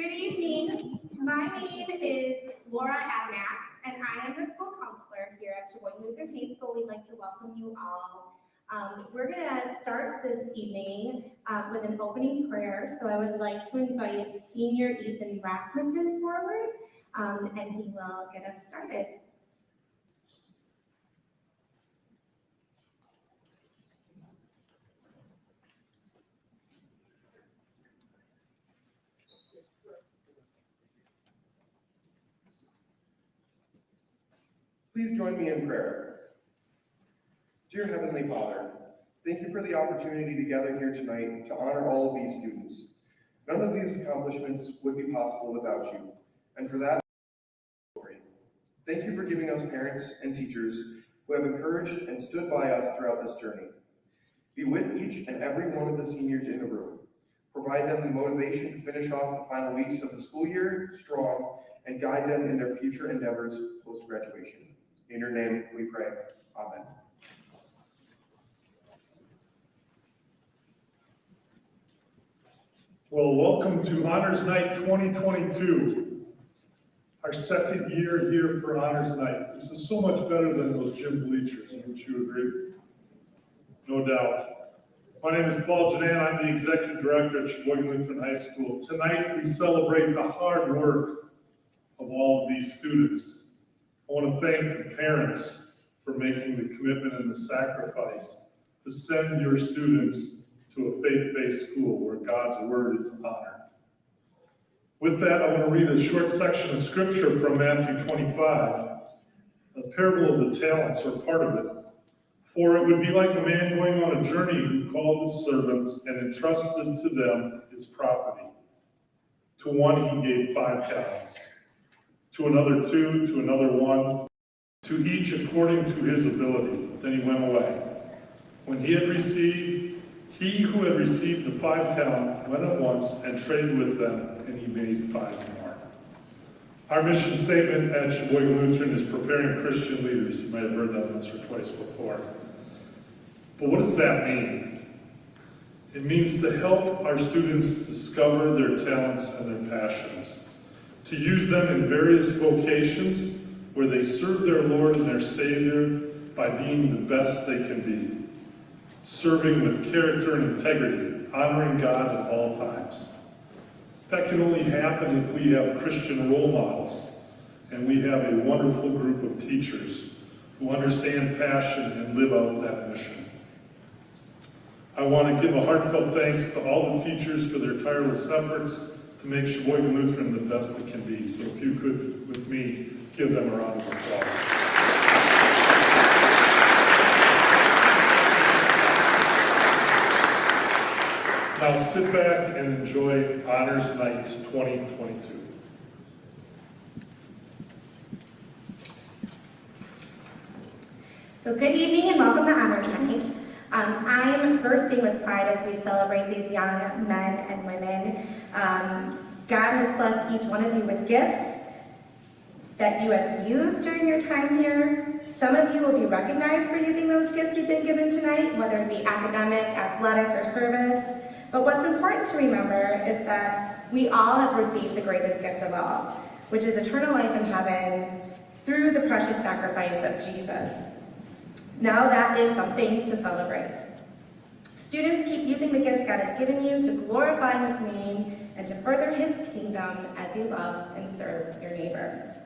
Good evening. My name is Laura Adamack, and I am the school counselor here at Sheboygan Lutheran High School. We'd like to welcome you all. We're going to start this evening with an opening prayer. So I would like to invite Senior Ethan Rasmussen forward, and he will get us started. Please join me in prayer. Dear Heavenly Father, thank you for the opportunity to gather here tonight to honor all of these students. None of these accomplishments would be possible without you, and for that, glory. Thank you for giving us parents and teachers who have encouraged and stood by us throughout this journey. Be with each and every one of the seniors in the room. Provide them the motivation to finish off the final weeks of the school year strong and guide them in their future endeavors post-graduation. In your name we pray. Amen. Well, welcome to Honors Night 2022. Our second year here for Honors Night. This is so much better than those gym bleachers, wouldn't you agree? No doubt. My name is Paul Janan. I'm the Executive Director at Sheboygan Lutheran High School. Tonight we celebrate the hard work of all of these students. I want to thank the parents for making the commitment and the sacrifice to send your students to a faith-based school where God's word is honored. With that, I want to read a short section of scripture from Matthew 25, the parable of the talents, or part of it. For it would be like a man going on a journey who called his servants and entrusted to them his property. To one he gave 5 talents, to another 2, to another 1, to each according to his ability. Then he went away. When he who had received the 5 talents went at once and traded with them, and he made 5 more. Our mission statement at Sheboygan Lutheran is preparing Christian leaders. You might have heard that once or twice before. But what does that mean? It means to help our students discover their talents and their passions, to use them in various vocations where they serve their Lord and their Savior by being the best they can be, serving with character and integrity, honoring God at all times. That can only happen if we have Christian role models, and we have a wonderful group of teachers who understand passion and live out that mission. I want to give a heartfelt thanks to all the teachers for their tireless efforts to make Sheboygan Lutheran the best it can be. So if you could, with me, give them a round of applause. Now sit back and enjoy Honors Night 2022. So good evening and welcome to Honors Night. I'm bursting with pride as we celebrate these young men and women. God has blessed each one of you with gifts that you have used during your time here. Some of you will be recognized for using those gifts you've been given tonight, whether it be academic, athletic, or service. But what's important to remember is that we all have received the greatest gift of all, which is eternal life in heaven through the precious sacrifice of Jesus. Now that is something to celebrate. Students, keep using the gifts God has given you to glorify His name and to further His kingdom as you love and serve your neighbor.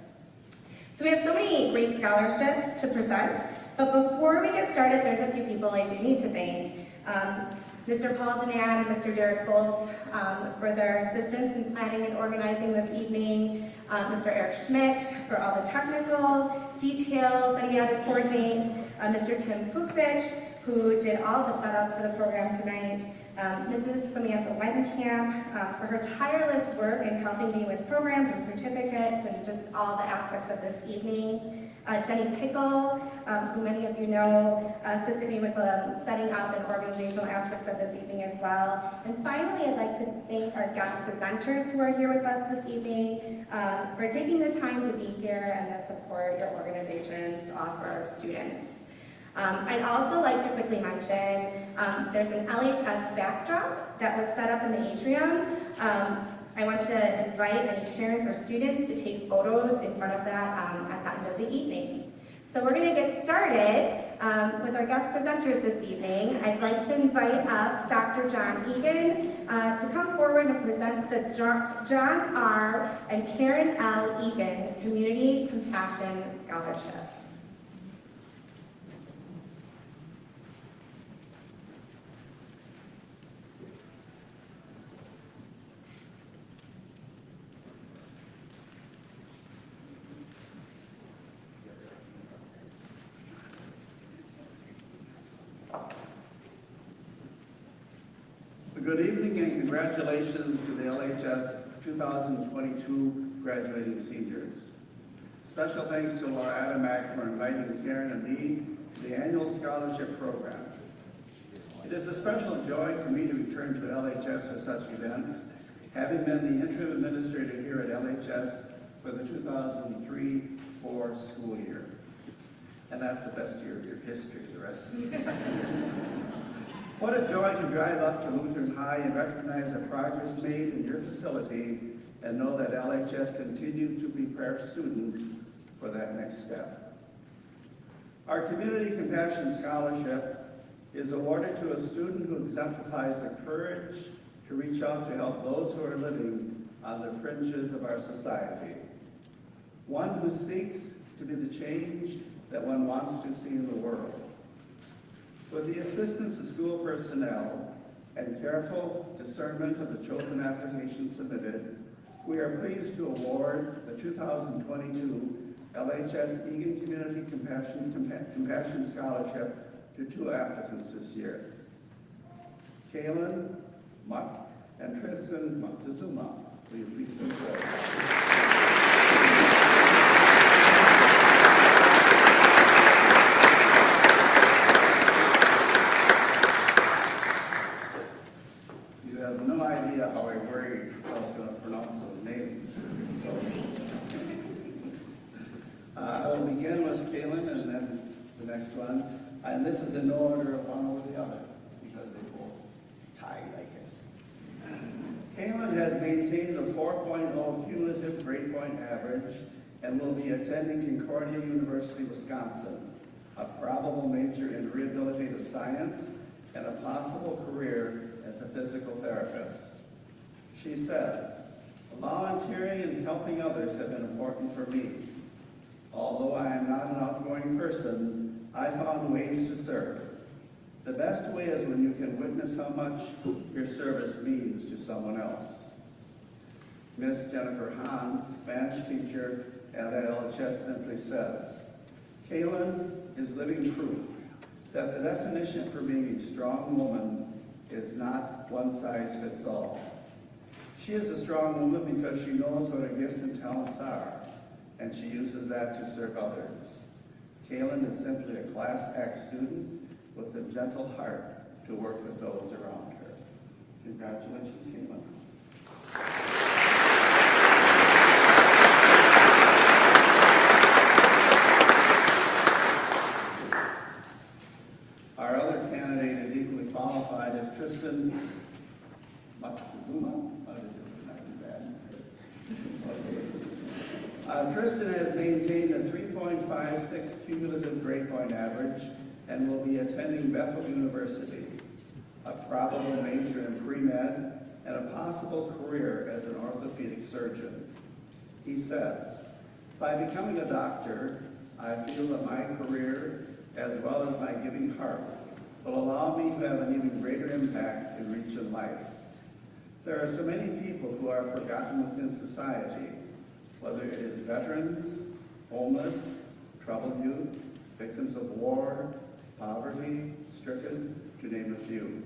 So we have so many great scholarships to present, but before we get started, there's a few people I do need to thank. Mr. Paul Janan and Mr. Derek Holt for their assistance in planning and organizing this evening. Mr. Eric Schmidt for all the technical details that he had to coordinate. Mr. Tim Fuchsich, who did all the setup for the program tonight. Mrs. Samantha Wendenkamp for her tireless work in helping me with programs and certificates and just all the aspects of this evening. Jenny Pickle, who many of you know, assisted me with the setting up and organizational aspects of this evening as well. And finally, I'd like to thank our guest presenters who are here with us this evening for taking the time to be here and the support your organizations offer our students. I'd also like to quickly mention there's an LHS backdrop that was set up in the atrium I want to invite any parents or students to take photos in front of that at the end of the evening. So we're going to get started with our guest presenters this evening. I'd like to invite up Dr. John Egan to come forward and present the John R. and Karen L. Egan Community Compassion Scholarship. Good evening and congratulations to the LHS 2022 graduating seniors. Special thanks to Laura Adamack for inviting Karen and me to the annual scholarship program. It is a special joy for me to return to LHS for such events, having been the interim administrator here at LHS for the 2003-04 school year. And that's the best year of your history, the rest of the second year. What a joy to drive up to Lutheran High and recognize the progress made in your facility and know that LHS continues to prepare students for that next step. Our Community Compassion Scholarship is awarded to a student who exemplifies the courage to reach out to help those who are living on the fringes of our society. One who seeks to be the change that one wants to see in the world. With the assistance of school personnel and careful discernment of the chosen applications submitted, we are pleased to award the 2022 LHS Egan Community Compassion Scholarship to 2 applicants this year. Kaylin Muck and Tristan Moctezuma. Please be seated. And this is in no order of one over the other, because they both tied, I guess. Kaylin has maintained a 4.0 cumulative grade point average and will be attending Concordia University, Wisconsin, a probable major in rehabilitative science and a possible career as a physical therapist. She says, volunteering and helping others have been important for me. Although I am not an outgoing person, I found ways to serve. The best way is when you can witness how much your service means to someone else. Miss Jennifer Hahn, Spanish teacher at LHS, simply says, Kaylin is living proof that the definition for being a strong woman is not one size fits all. She is a strong woman because she knows what her gifts and talents are, and she uses that to serve others. Kaylin is simply a Class Act student with a gentle heart to work with those around her. Congratulations, Kaylin. Our other candidate is equally qualified as Tristan Moctezuma. Tristan has maintained a 3.56 cumulative grade point average and will be attending Bethel University, a probable major in pre-med and a possible career as an orthopedic surgeon. He says, by becoming a doctor, I feel that my career, as well as my giving heart, will allow me to have an even greater impact and reach in life. There are so many people who are forgotten within society, whether it is veterans, homeless, troubled youth, victims of war, poverty, stricken, to name a few.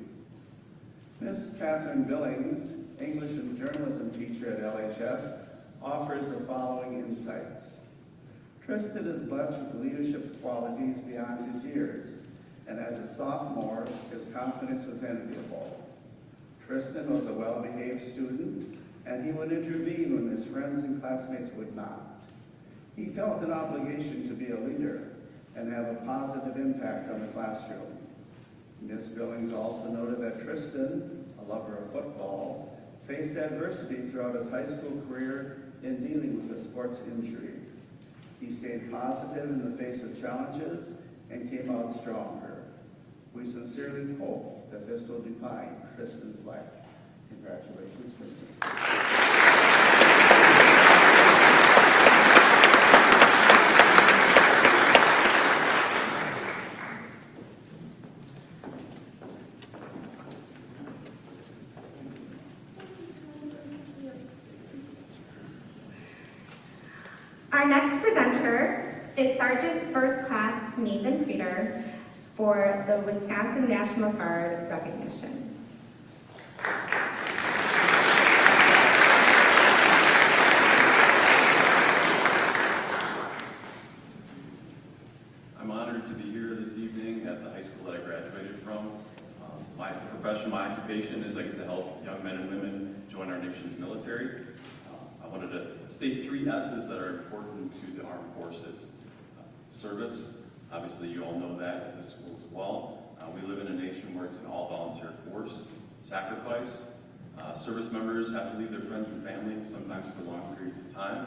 Miss Catherine Billings, English and journalism teacher at LHS, offers the following insights. Tristan is blessed with leadership qualities beyond his years, and as a sophomore, his confidence was enviable. Tristan was a well-behaved student, and he would intervene when his friends and classmates would not. He felt an obligation to be a leader and have a positive impact on the classroom. Miss Billings also noted that Tristan, a lover of football, faced adversity throughout his high school career in dealing with a sports injury. He stayed positive in the face of challenges and came out stronger. We sincerely hope that this will define Kristen's life. Congratulations, Kristen. Our next presenter is Sergeant First Class Nathan Peter for the Wisconsin National Guard recognition. I'm honored to be here this evening at the high school that I graduated from. My profession, my occupation is I get to help young men and women join our nation's military. I wanted to state 3 S's that are important to the armed forces. Service, obviously you all know that at this school as well. We live in a nation where it's an all-volunteer force. Sacrifice, service members have to leave their friends and family, sometimes for long periods of time.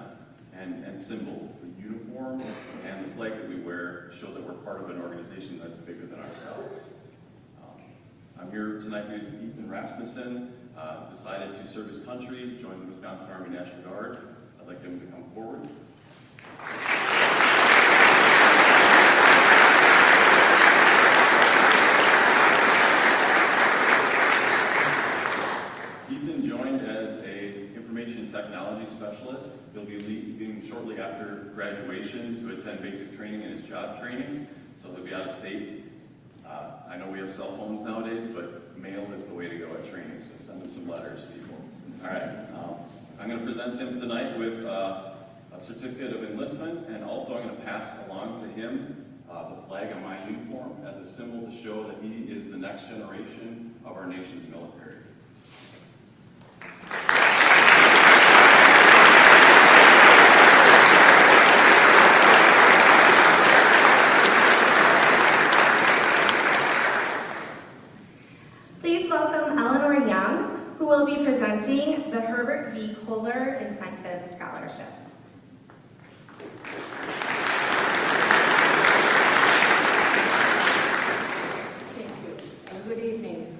And symbols, the uniform and the flag that we wear show that we're part of an organization that's bigger than ourselves. I'm here tonight because Ethan Rasmussen decided to serve his country, join the Wisconsin Army National Guard. I'd like him to come forward. Ethan joined as an information technology specialist. He'll be leaving shortly after graduation to attend basic training and his job training, so he'll be out of state. I know we have cell phones nowadays, but mail is the way to go at training, so send him some letters, people. All right, I'm going to present him tonight with a certificate of enlistment, and also I'm going to pass along to him the flag on my uniform as a symbol to show that he is the next generation of our nation's military. Who will be presenting the Herbert V. Kohler Incentive Scholarship. Thank you, and good evening.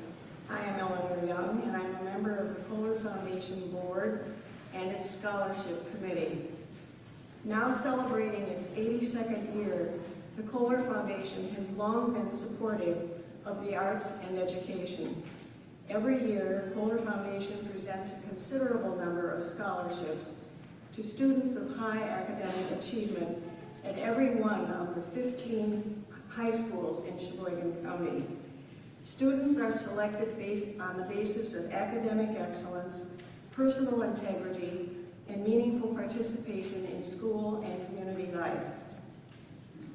I am Eleanor Young, and I'm a member of the Kohler Foundation Board and its Scholarship Committee. Now celebrating its 82nd year, the Kohler Foundation has long been supportive of the arts and education. Every year, Kohler Foundation presents a considerable number of scholarships to students of high academic achievement at every one of the 15 high schools in Sheboygan County. Students are selected based on the basis of academic excellence, personal integrity, and meaningful participation in school and community life.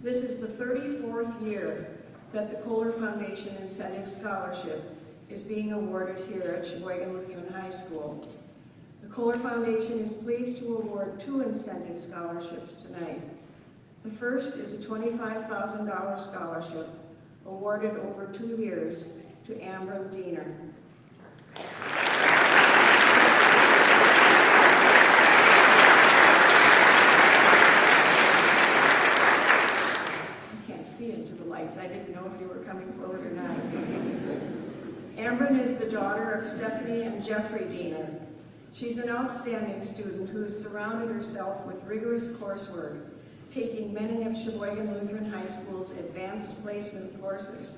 This is the 34th year that the Kohler Foundation Incentive Scholarship is being awarded here at Sheboygan Lutheran High School. The Kohler Foundation is pleased to award 2 incentive scholarships tonight. The first is a $25,000 scholarship awarded over 2 years to Ambram Diener. You can't see into the lights. I didn't know if you were coming forward or not. Ambram is the daughter of Stephanie and Jeffrey Diener. She's an outstanding student who has surrounded herself with rigorous coursework, taking many of Sheboygan Lutheran High School's advanced placement courses.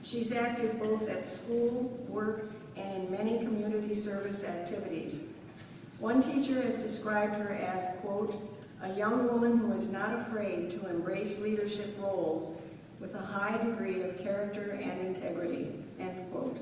She's active both at school, work, and in many community service activities. One teacher has described her as, quote, a young woman who is not afraid to embrace leadership roles with a high degree of character and integrity, end quote.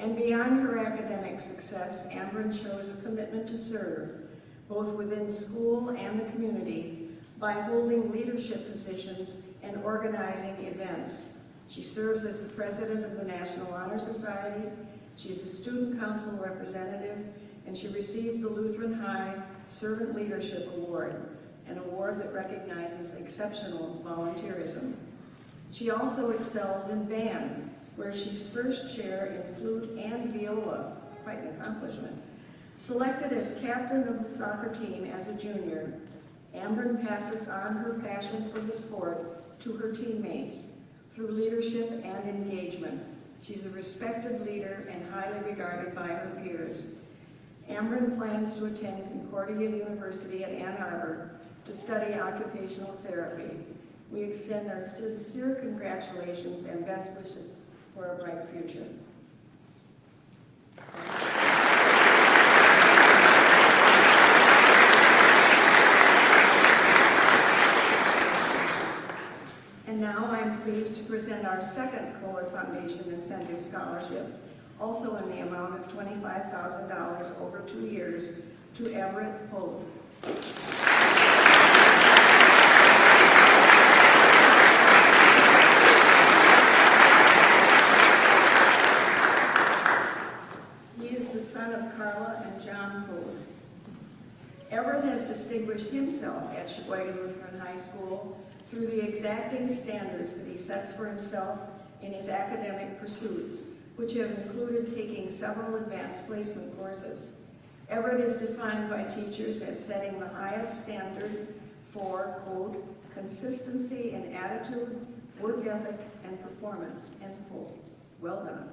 And beyond her academic success, Ambram shows a commitment to serve, both within school and the community, by holding leadership positions and organizing events. She serves as the president of the National Honor Society, she's a student council representative, and she received the Lutheran High Servant Leadership Award, an award that recognizes exceptional volunteerism. She also excels in band, where she's first chair in flute and viola. It's quite an accomplishment. Selected as captain of the soccer team as a junior, Amber passes on her passion for the sport to her teammates through leadership and engagement. She's a respected leader and highly regarded by her peers. Amber plans to attend Concordia University at Ann Arbor to study occupational therapy. We extend our sincere congratulations and best wishes for a bright future. And now I'm pleased to present our second Kohler Foundation Incentive Scholarship, also in the amount of $25,000 over 2 years, to Everett Hoth. He is the son of Carla and John Hoth. Everett has distinguished himself at Sheboygan Lutheran High School through the exacting standards that he sets for himself in his academic pursuits, which have included taking several advanced placement courses. Everett is defined by teachers as setting the highest standard for, quote, consistency in attitude, work ethic, and performance, end quote. Well done.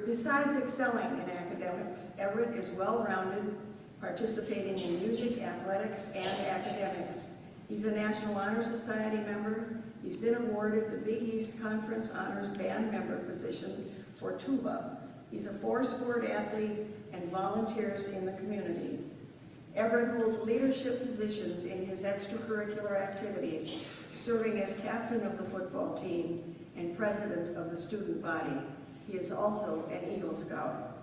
Besides excelling in academics, Everett is well-rounded, participating in music, athletics, and academics. He's a National Honor Society member. He's been awarded the Big East Conference Honors Band member position for tuba. He's a four-sport athlete and volunteers in the community. Everett holds leadership positions in his extracurricular activities, serving as captain of the football team and president of the student body. He is also an Eagle Scout.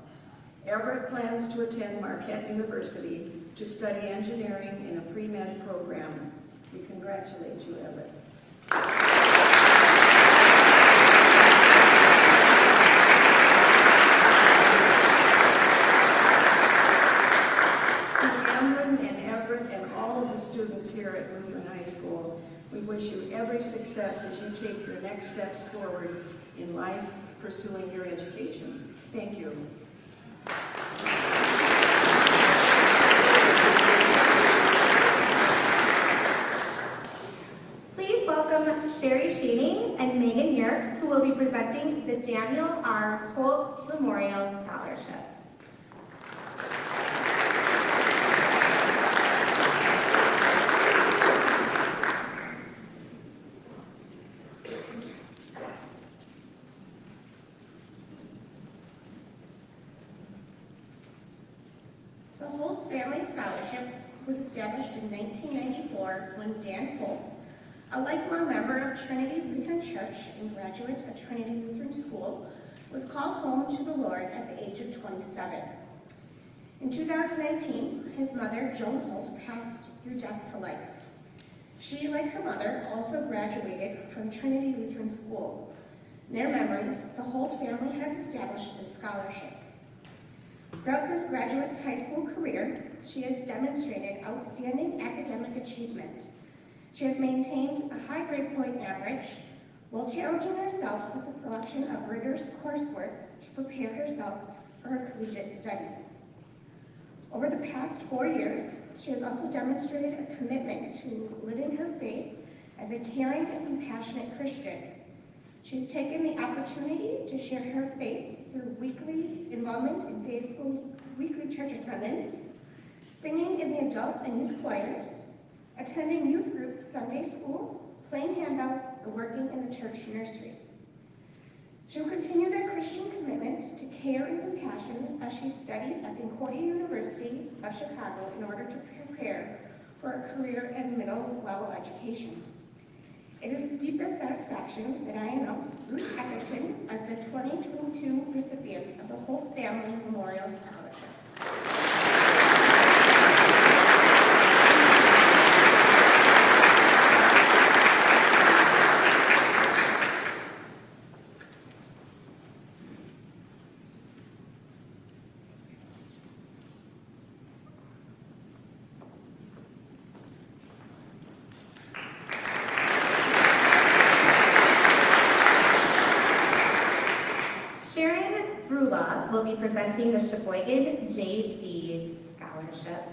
Everett plans to attend Marquette University to study engineering in a pre-med program. We congratulate you, Everett. Students here at Lutheran High School, we wish you every success as you take your next steps forward in life, pursuing your educations. Thank you. Please welcome Sherry Sheening and Megan Yerk, who will be presenting the Daniel R. Holt Memorial Scholarship. Family Scholarship was established in 1994 when Dan Holt, a lifelong member of Trinity Lutheran Church and graduate of Trinity Lutheran School, was called home to the Lord at the age of 27. In 2019, his mother, Joan Holt, passed through death to life. She, like her mother, also graduated from Trinity Lutheran School. In their memory, the Holt family has established this scholarship. Throughout this graduate's high school career, she has demonstrated outstanding academic achievement. She has maintained a high grade point average while challenging herself with the selection of rigorous coursework to prepare herself for her collegiate studies. Over the past 4 years, she has also demonstrated a commitment to living her faith as a caring and compassionate Christian. She's taken the opportunity to share her faith through weekly involvement in faithful weekly church attendance, singing in the adult and youth choirs, attending youth groups, Sunday school, playing handbells, and working in the church nursery. She'll continue that Christian commitment to care and compassion as she studies at Concordia University of Chicago in order to prepare for a career in middle-level education. It is with deepest satisfaction that I announce Ruth Eckerton as the 2022 recipient of the Holt Family Memorial Scholarship. Will be presenting the Sheboygan JC's Scholarship.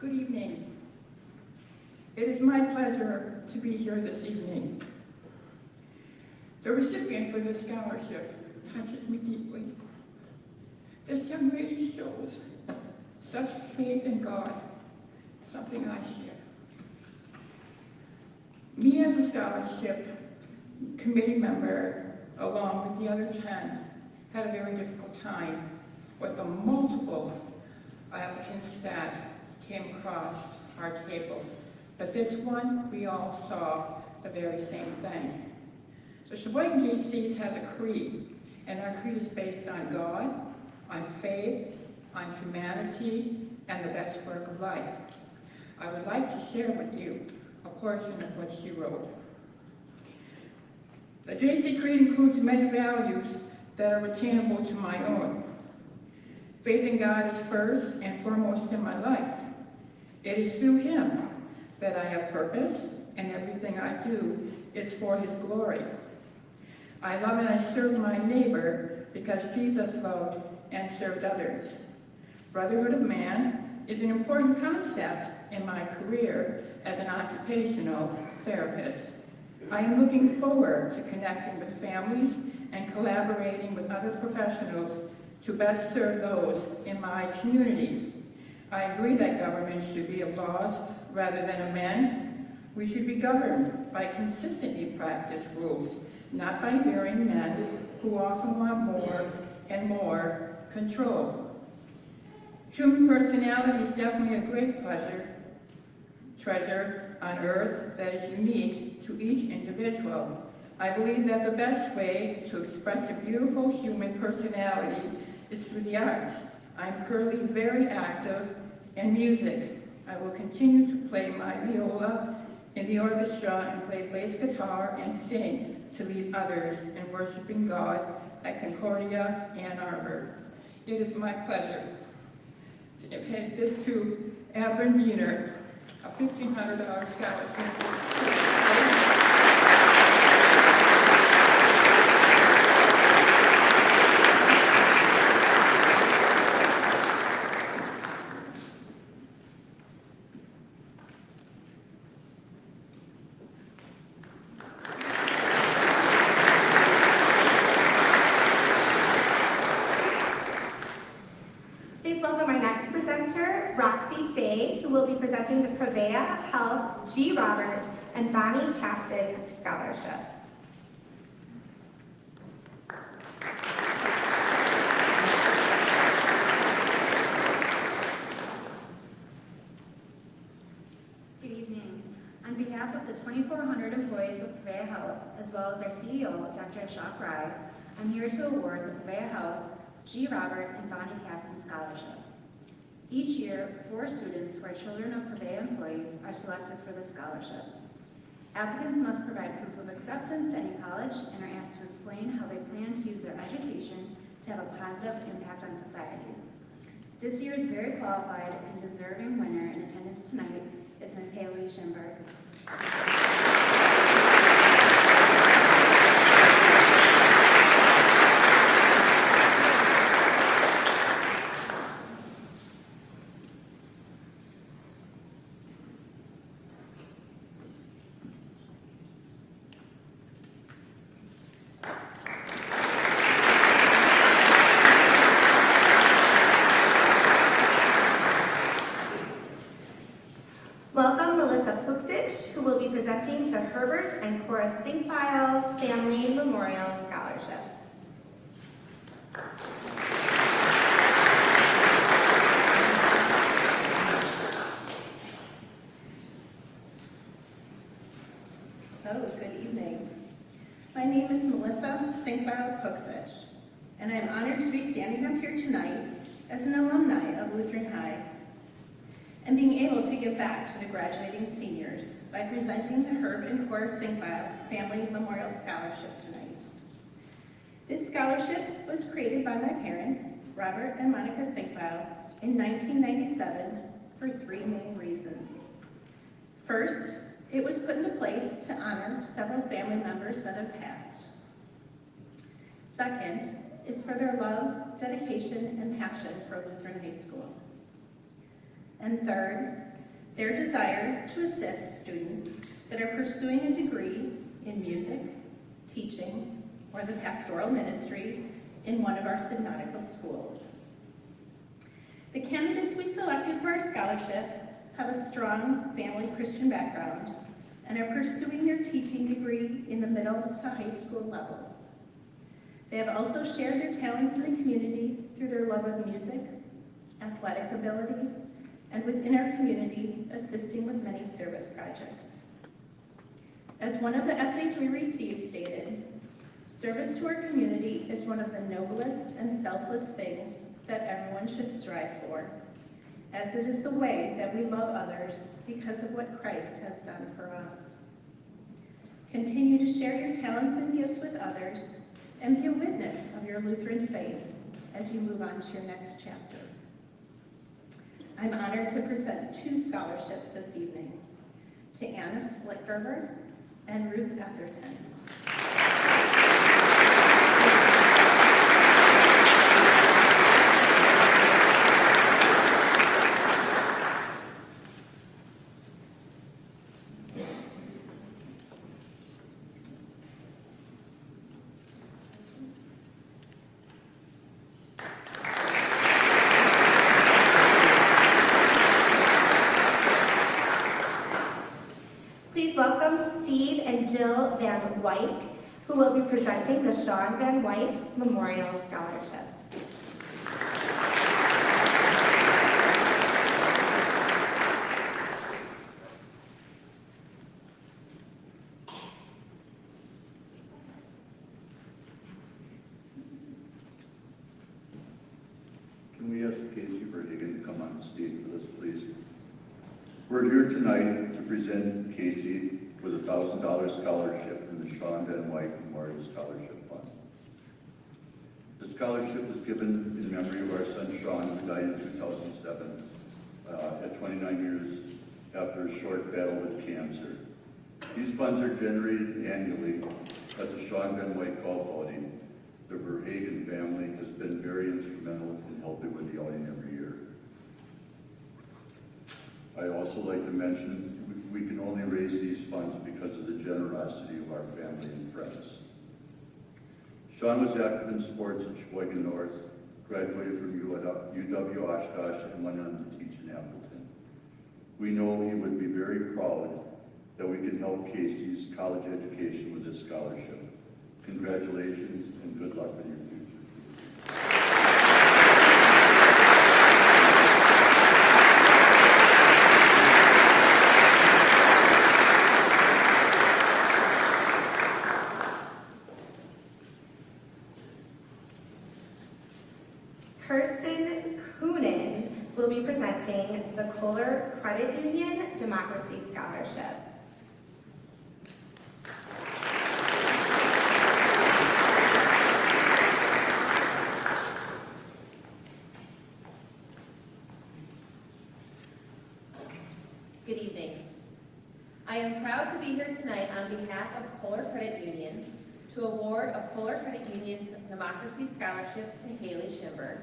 Good evening. It is my pleasure to be here this evening. The recipient for this scholarship touches me deeply. This young lady shows such faith in God, something I share. Me as a scholarship committee member, along with the other 10, had a very difficult time with the multiple applicants that came across our table. But this one, we all saw the very same thing. The Sheboygan JCs has a creed, and our creed is based on God, on faith, on humanity, and the best work of life. I would like to share with you a portion of what she wrote. The JC Creed includes many values that are attainable to my own. Faith in God is first and foremost in my life. It is through Him that I have purpose, and everything I do is for His glory. I love and I serve my neighbor because Jesus loved and served others. Brotherhood of man is an important concept in my career as an occupational therapist. I am looking forward to connecting with families and collaborating with other professionals to best serve those in my community. I agree that government should be of laws rather than of men. We should be governed by consistently practiced rules, not by varying men who often want more and more control. Human personality is definitely a great treasure on earth that is unique to each individual. I believe that the best way to express a beautiful human personality is through the arts. I'm currently very active in music. I will continue to play my viola in the orchestra and play bass guitar and sing to lead others in worshiping God at Concordia, Ann Arbor. It is my pleasure to give this to Abram Diener, a $1,500 scholarship. Who will be presenting the Prevea Health G. Robert and Bonnie Captain Scholarship. Good evening. On behalf of the 2,400 employees of Prevea Health, as well as our CEO, Dr. Ashok Rai, I'm here to award the Prevea Health G. Robert and Bonnie Captain Scholarship. Each year, 4 students who are children of Prevea employees are selected for this scholarship. Applicants must provide proof of acceptance to any college and are asked to explain how they plan to use their education to have a positive impact on society. This year's very qualified and deserving winner in attendance tonight is Ms. Haley Schimberg. Who will be presenting the Herbert and Cora Sinkfile Family Memorial Scholarship. Hello, good evening. My name is Melissa Sinkfile-Puksich, and I'm honored to be standing up here tonight as an alumni of Lutheran High and being able to give back to the graduating seniors by presenting the Herb and Cora Sinkfile Family Memorial Scholarship tonight. This scholarship was created by my parents, Robert and Monica Sinkbau, in 1997 for three main reasons. First, it was put into place to honor several family members that have passed. Second is for their love, dedication, and passion for Lutheran High School. And third, their desire to assist students that are pursuing a degree in music, teaching, or the pastoral ministry in one of our synodical schools. The candidates we selected for our scholarship have a strong family Christian background and are pursuing their teaching degree in the middle to high school levels. They have also shared their talents in the community through their love of music, athletic ability, and within our community, assisting with many service projects. As one of the essays we received stated, service to our community is one of the noblest and selfless things that everyone should strive for, as it is the way that we love others because of what Christ has done for us. Continue to share your talents and gifts with others and be a witness of your Lutheran faith as you move on to your next chapter. I'm honored to present two scholarships this evening to Anna Splitgerber and Ruth Etherton. Please welcome Steve and Jill Van Wyk, who will be presenting the Sean Van Wyk Memorial Scholarship. Can we ask Casey Verhagen to come on stage with us, please? We're here tonight to present Casey with a $1,000 scholarship from the Sean Van Wyk Memorial Scholarship Fund. The scholarship was given in memory of our son Sean, who died in 2007 at 29 years after a short battle with cancer. These funds are generated annually at the Sean Van Wyk Golf Outing. The Verhagen family has been very instrumental in helping with the outing every year. I also like to mention we can only raise these funds because of the generosity of our family and friends. Sean was active in sports at Sheboygan North, graduated from UW Oshkosh, and went on to teach in Appleton. We know he would be very proud that we can help Casey's college education with this scholarship. Congratulations and good luck in your future. Kirsten Coonan will be presenting the Kohler Credit Union Democracy Scholarship. Good evening. I am proud to be here tonight on behalf of Kohler Credit Union to award a Kohler Credit Union Democracy Scholarship to Haley Schimberg.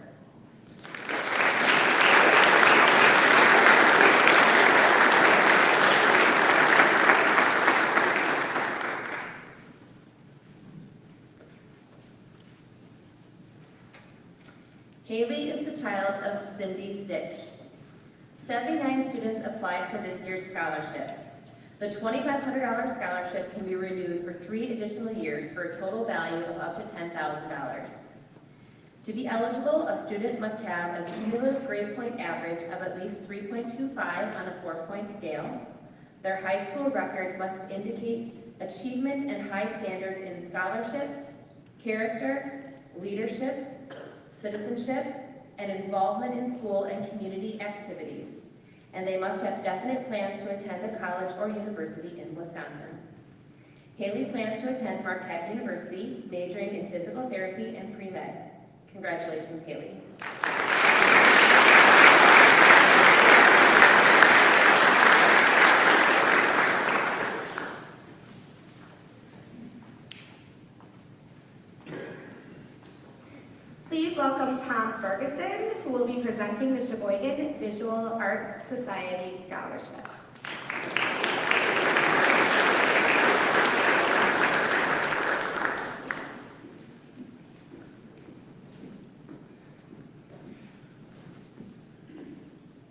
Haley is the child of Cindy Stitch. 79 students applied for this year's scholarship. The $2,500 scholarship can be renewed for 3 additional years for a total value of up to $10,000. To be eligible, a student must have a cumulative grade point average of at least 3.25 on a 4-point scale. Their high school record must indicate achievement and high standards in scholarship, character, leadership, citizenship, and involvement in school and community activities. And they must have definite plans to attend a college or university in Wisconsin. Haley plans to attend Marquette University, majoring in physical therapy and pre-med. Congratulations, Haley. Please welcome Tom Ferguson, who will be presenting the Sheboygan Visual Arts Society Scholarship.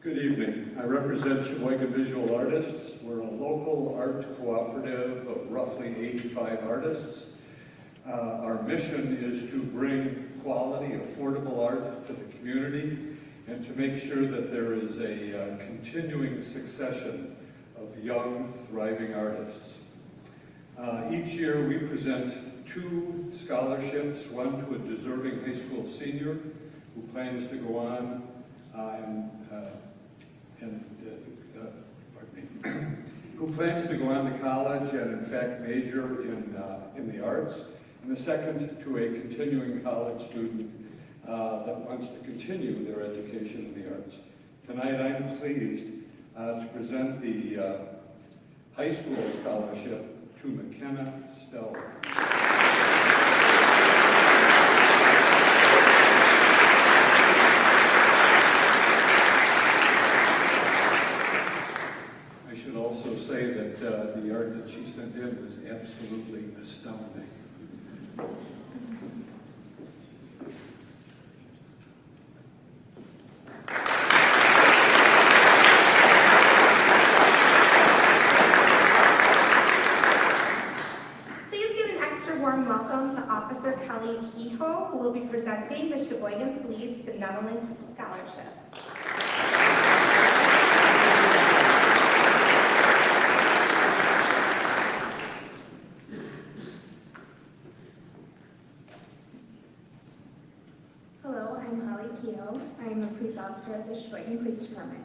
Good evening. I represent Sheboygan Visual Artists. We're a local art cooperative of roughly 85 artists. Our mission is to bring quality, affordable art to the community and to make sure that there is a continuing succession of young, thriving artists. Each year we present 2 scholarships, one to a deserving high school senior who plans to go on who plans to go on to college and in fact major in the arts, and the second to a continuing college student that wants to continue their education in the arts. Tonight I'm pleased to present the high school scholarship to McKenna Stellar. Also say that the art that she sent in was absolutely astounding. Please give an extra warm welcome to Officer Kelly Kehoe, who will be presenting the Sheboygan Police Benevolent Scholarship. I am a police officer at the Sheboygan Police Department,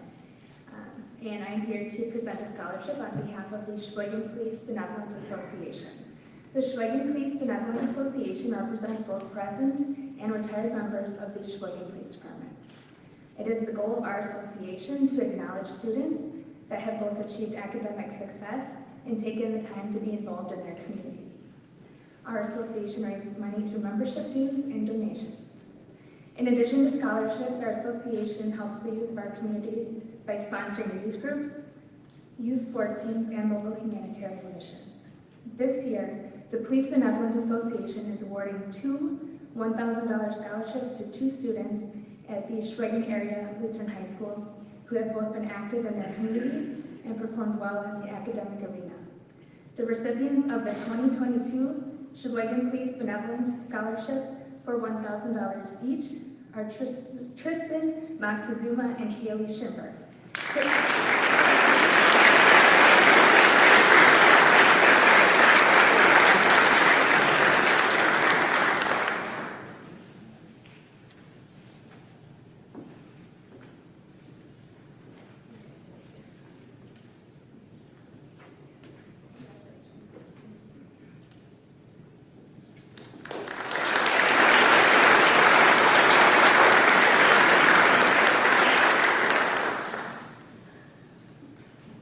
and I'm here to present a scholarship on behalf of the Sheboygan Police Benevolent Association. The Sheboygan Police Benevolent Association represents both present and retired members of the Sheboygan Police Department. It is the goal of our association to acknowledge students that have both achieved academic success and taken the time to be involved in their communities. Our association raises money through membership dues and donations. In addition to scholarships, our association helps the youth of our community by sponsoring youth groups, youth sports teams, and local humanitarian missions. This year, the Police Benevolent Association is awarding 2 $1,000 scholarships to 2 students at the Sheboygan area Lutheran High School who have both been active in their community and performed well in the academic arena. The recipients of the 2022 Sheboygan Police Benevolent Scholarship for $1,000 each are Tristan Moctezuma and Haley Schimber.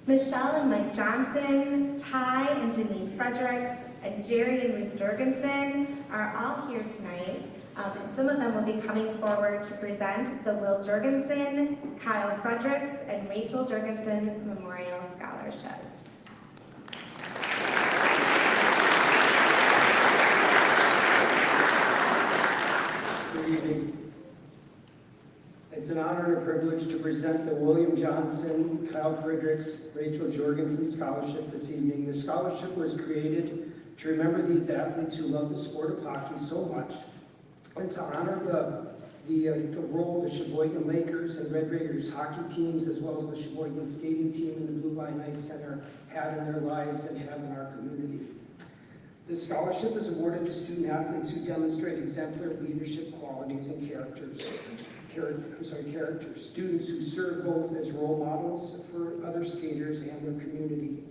Michelle and Mike Johnson, Ty and Janine Fredericks, and Jerry and Ruth Jurgensen are all here tonight. And some of them will be coming forward to present the Will Jurgensen, Kyle Fredericks, and Rachel Jurgensen Memorial Scholarship. Good evening. It's an honor and a privilege to present the William Johnson, Kyle Fredericks, Rachel Jorgensen Scholarship this evening. The scholarship was created to remember these athletes who love the sport of hockey so much and to honor the role the Sheboygan Lakers and Red Raiders hockey teams, as well as the Sheboygan skating team and the Blue Line Ice Center had in their lives and have in our community. This scholarship is awarded to student athletes who demonstrate exemplary leadership qualities and characters. Students who serve both as role models for other skaters and their community.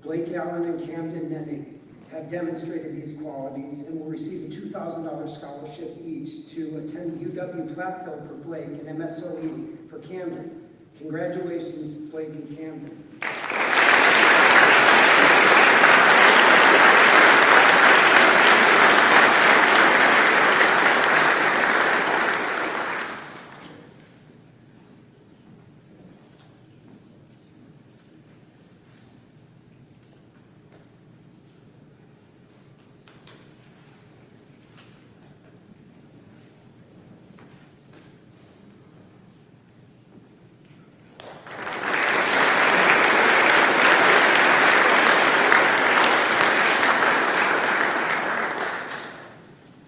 Blake Allen and Camden Nenning, have demonstrated these qualities and will receive a $2,000 scholarship each to attend UW Platteville for Blake and MSOE for Camden. Congratulations, Blake and Camden.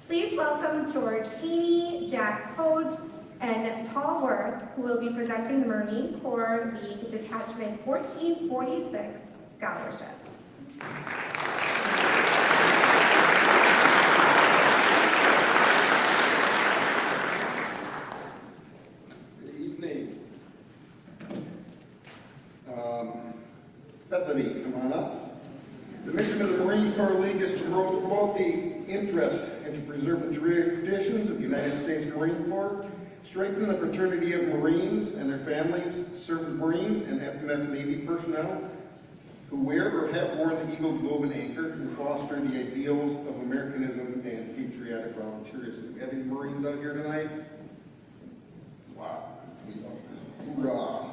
Please welcome George Haney, Jack Hoge, and Paul Worth, who will be presenting the Marine Corps League Detachment 1446 Scholarship. Good evening. Bethany, come on up. The mission of the Marine Corps League is to promote the interest and to preserve the traditions of the United States Marine Corps, strengthen the fraternity of Marines and their families, serve the Marines and FMF Navy personnel who wear or have worn the Eagle, Globe, and Anchor, and foster the ideals of Americanism and patriotic volunteerism. Do we have any Marines out here tonight? Wow. Hoorah.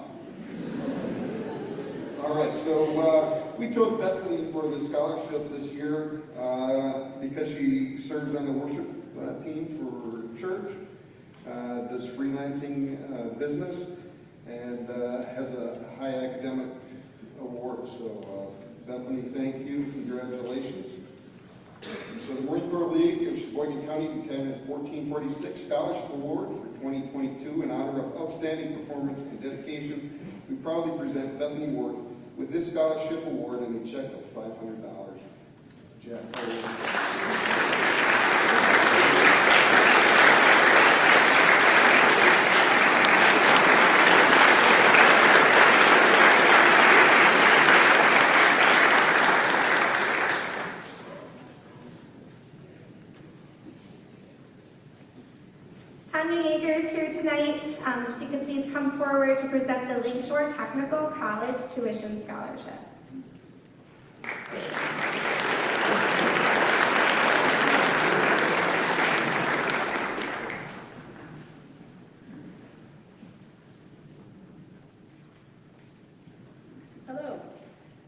All right, so we chose Bethany for the scholarship this year because she serves on the worship team for church, does freelancing business, and has a high academic award. So Bethany, thank you, congratulations. So the Marine Corps League of Sheboygan County Detachment 1446 Scholarship Award for 2022 in honor of outstanding performance and dedication. We proudly present Bethany Worth with this scholarship award and a check of $500. Jack. Tanya Yeager is here tonight. If she could please come forward to present the Lakeshore Technical College Tuition Scholarship. Hello.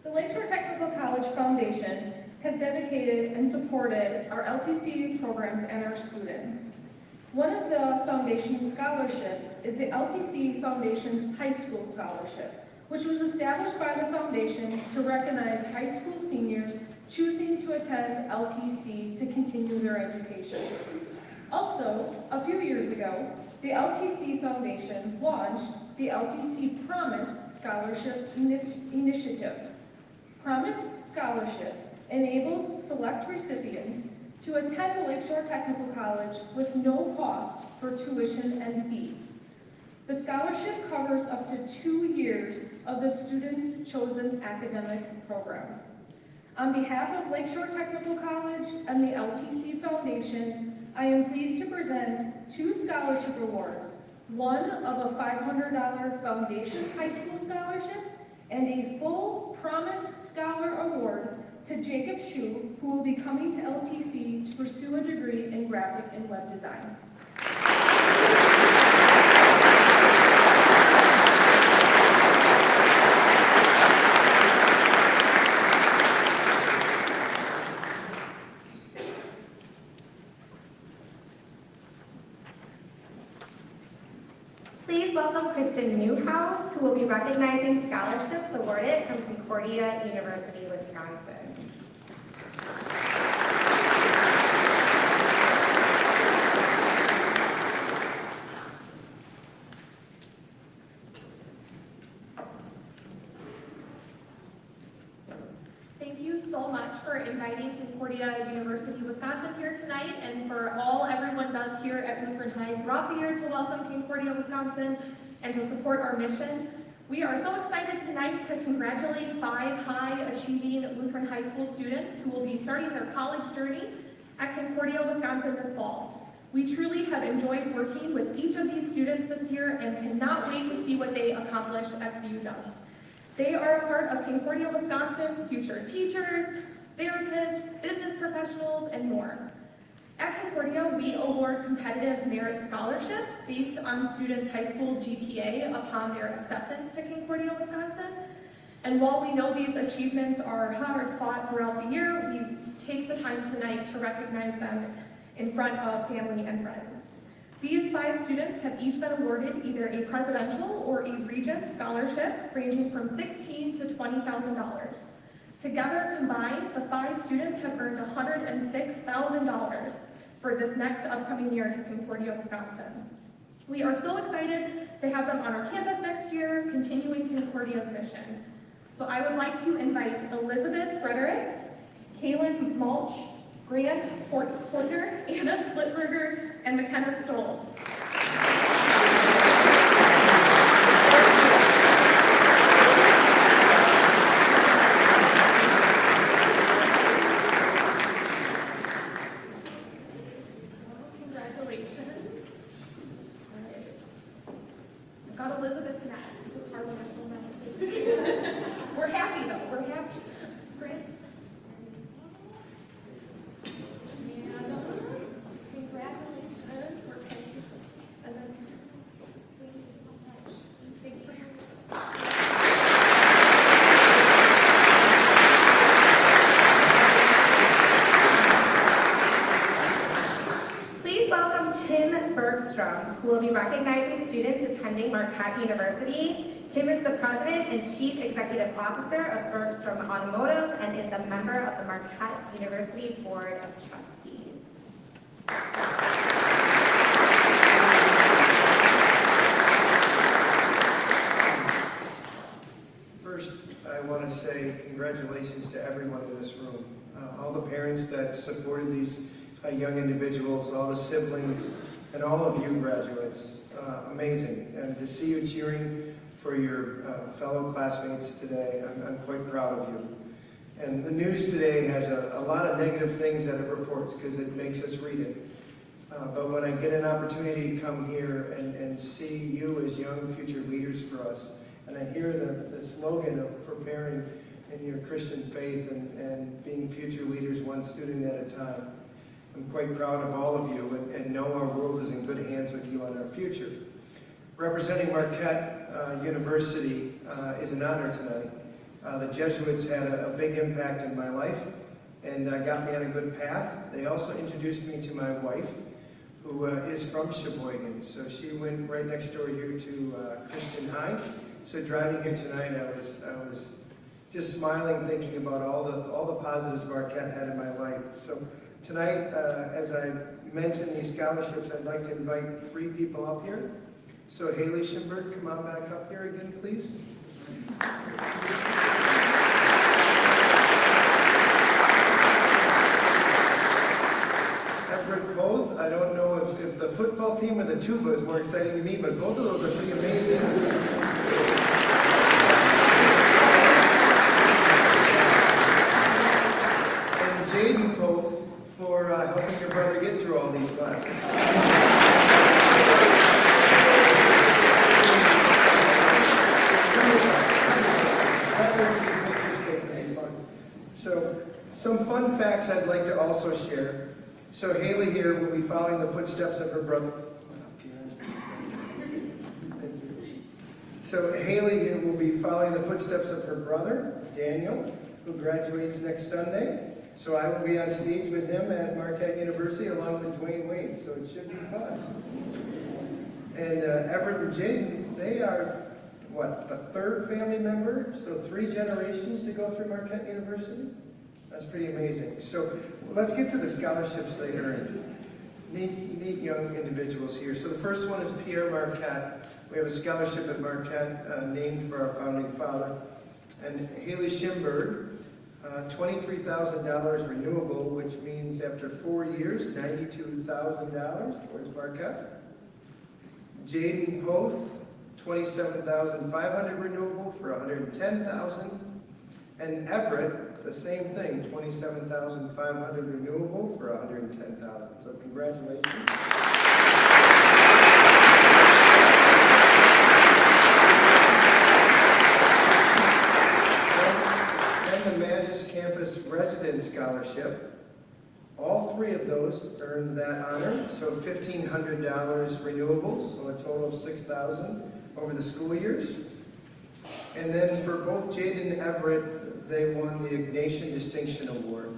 The Lakeshore Technical College Foundation has dedicated and supported our LTC programs and our students. One of the foundation's scholarships is the LTC Foundation High School Scholarship, which was established by the foundation to recognize high school seniors choosing to attend LTC to continue their education. Also, a few years ago, the LTC Foundation launched the LTC Promise Scholarship Initiative. Promise Scholarship enables select recipients to attend the Lakeshore Technical College with no cost for tuition and fees. The scholarship covers up to 2 years of the student's chosen academic program. On behalf of Lakeshore Technical College and the LTC Foundation, I am pleased to present 2 scholarship awards, one of a $500 Foundation High School Scholarship and a full Promise Scholar Award to Jacob Shu, who will be coming to LTC to pursue a degree in graphic and web design. Please welcome Kristen Newhouse, who will be recognizing scholarships awarded from Concordia University, Wisconsin. Thank you so much for inviting Concordia University, Wisconsin here tonight, and for all everyone does here at Lutheran High throughout the year to welcome Concordia, Wisconsin, and to support our mission. We are so excited tonight to congratulate 5 high-achieving Lutheran High School students who will be starting their college journey at Concordia, Wisconsin this fall. We truly have enjoyed working with each of these students this year and cannot wait to see what they accomplish at CUW. They are a part of Concordia, Wisconsin's future teachers, therapists, business professionals, and more. At Concordia, we award competitive merit scholarships based on students' high school GPA upon their acceptance to Concordia, Wisconsin. And while we know these achievements are hard fought throughout the year, we take the time tonight to recognize them in front of family and friends. These 5 students have each been awarded either a presidential or a regent scholarship ranging from $16,000 to $20,000. Together combined, the 5 students have earned $106,000 for this next upcoming year to Concordia, Wisconsin. We are so excited to have them on our campus next year, continuing Concordia's mission. So I would like to invite Elizabeth Fredericks, Kaylin Mulch, Grant Porter, Anna Splitberger, and McKenna Stoll. Congratulations. I've got Elizabeth next. It's hard when there's so many. We're happy though, we're happy. Chris? Congratulations, we're excited. And then, thank you so much. Thanks for having us. Please welcome Tim Bergstrom, who will be recognizing students attending Marquette University. Tim is the President and Chief Executive Officer of Bergstrom Automotive and is a member of the Marquette University Board of Trustees. First, I want to say congratulations to everyone in this room. All the parents that supported these young individuals, all the siblings, and all of you graduates. Amazing. And to see you cheering for your fellow classmates today, I'm quite proud of you. And the news today has a lot of negative things that it reports because it makes us read it. But when I get an opportunity to come here and see you as young future leaders for us, and I hear the slogan of preparing in your Christian faith and being future leaders one student at a time, I'm quite proud of all of you and know our world is in good hands with you on our future. Representing Marquette University is an honor tonight. The Jesuits had a big impact in my life and got me on a good path. They also introduced me to my wife, who is from Sheboygan. So she went right next door here to Christian High. So driving here tonight, I was just smiling, thinking about all the positives Marquette had in my life. So tonight, as I mentioned these scholarships, I'd like to invite 3 people up here. So Haley Schimberg, come on back up here again, please. Everett Both, I don't know if the football team or the tuba is more exciting to me, but both of those are pretty amazing. And Jaden Both for helping your brother get through all these classes. So, some fun facts I'd like to also share. So Haley here will be following the footsteps of her brother. So Haley here will be following the footsteps of her brother, Daniel, who graduates next Sunday. So I will be on stage with him at Marquette University along with Dwayne Wade, so it should be fun. And Everett and Jaden, they are, what, the 3rd family member? So 3 generations to go through Marquette University? That's pretty amazing. So let's get to the scholarships they earned. Neat young individuals here. So the first one is Pierre Marquette. We have a scholarship at Marquette named for our founding father. And Haley Schimberg, $23,000 renewable, which means after 4 years, $92,000 towards Marquette. Jaden Poth, $27,500 renewable for $110,000. And Everett, the same thing, $27,500 renewable for $110,000. So congratulations. And the Magis Campus Resident Scholarship. All three of those earned that honor, so $1,500 renewable, so a total of $6,000 over the school years. And then for both Jade and Everett, they won the Ignatian Distinction Award.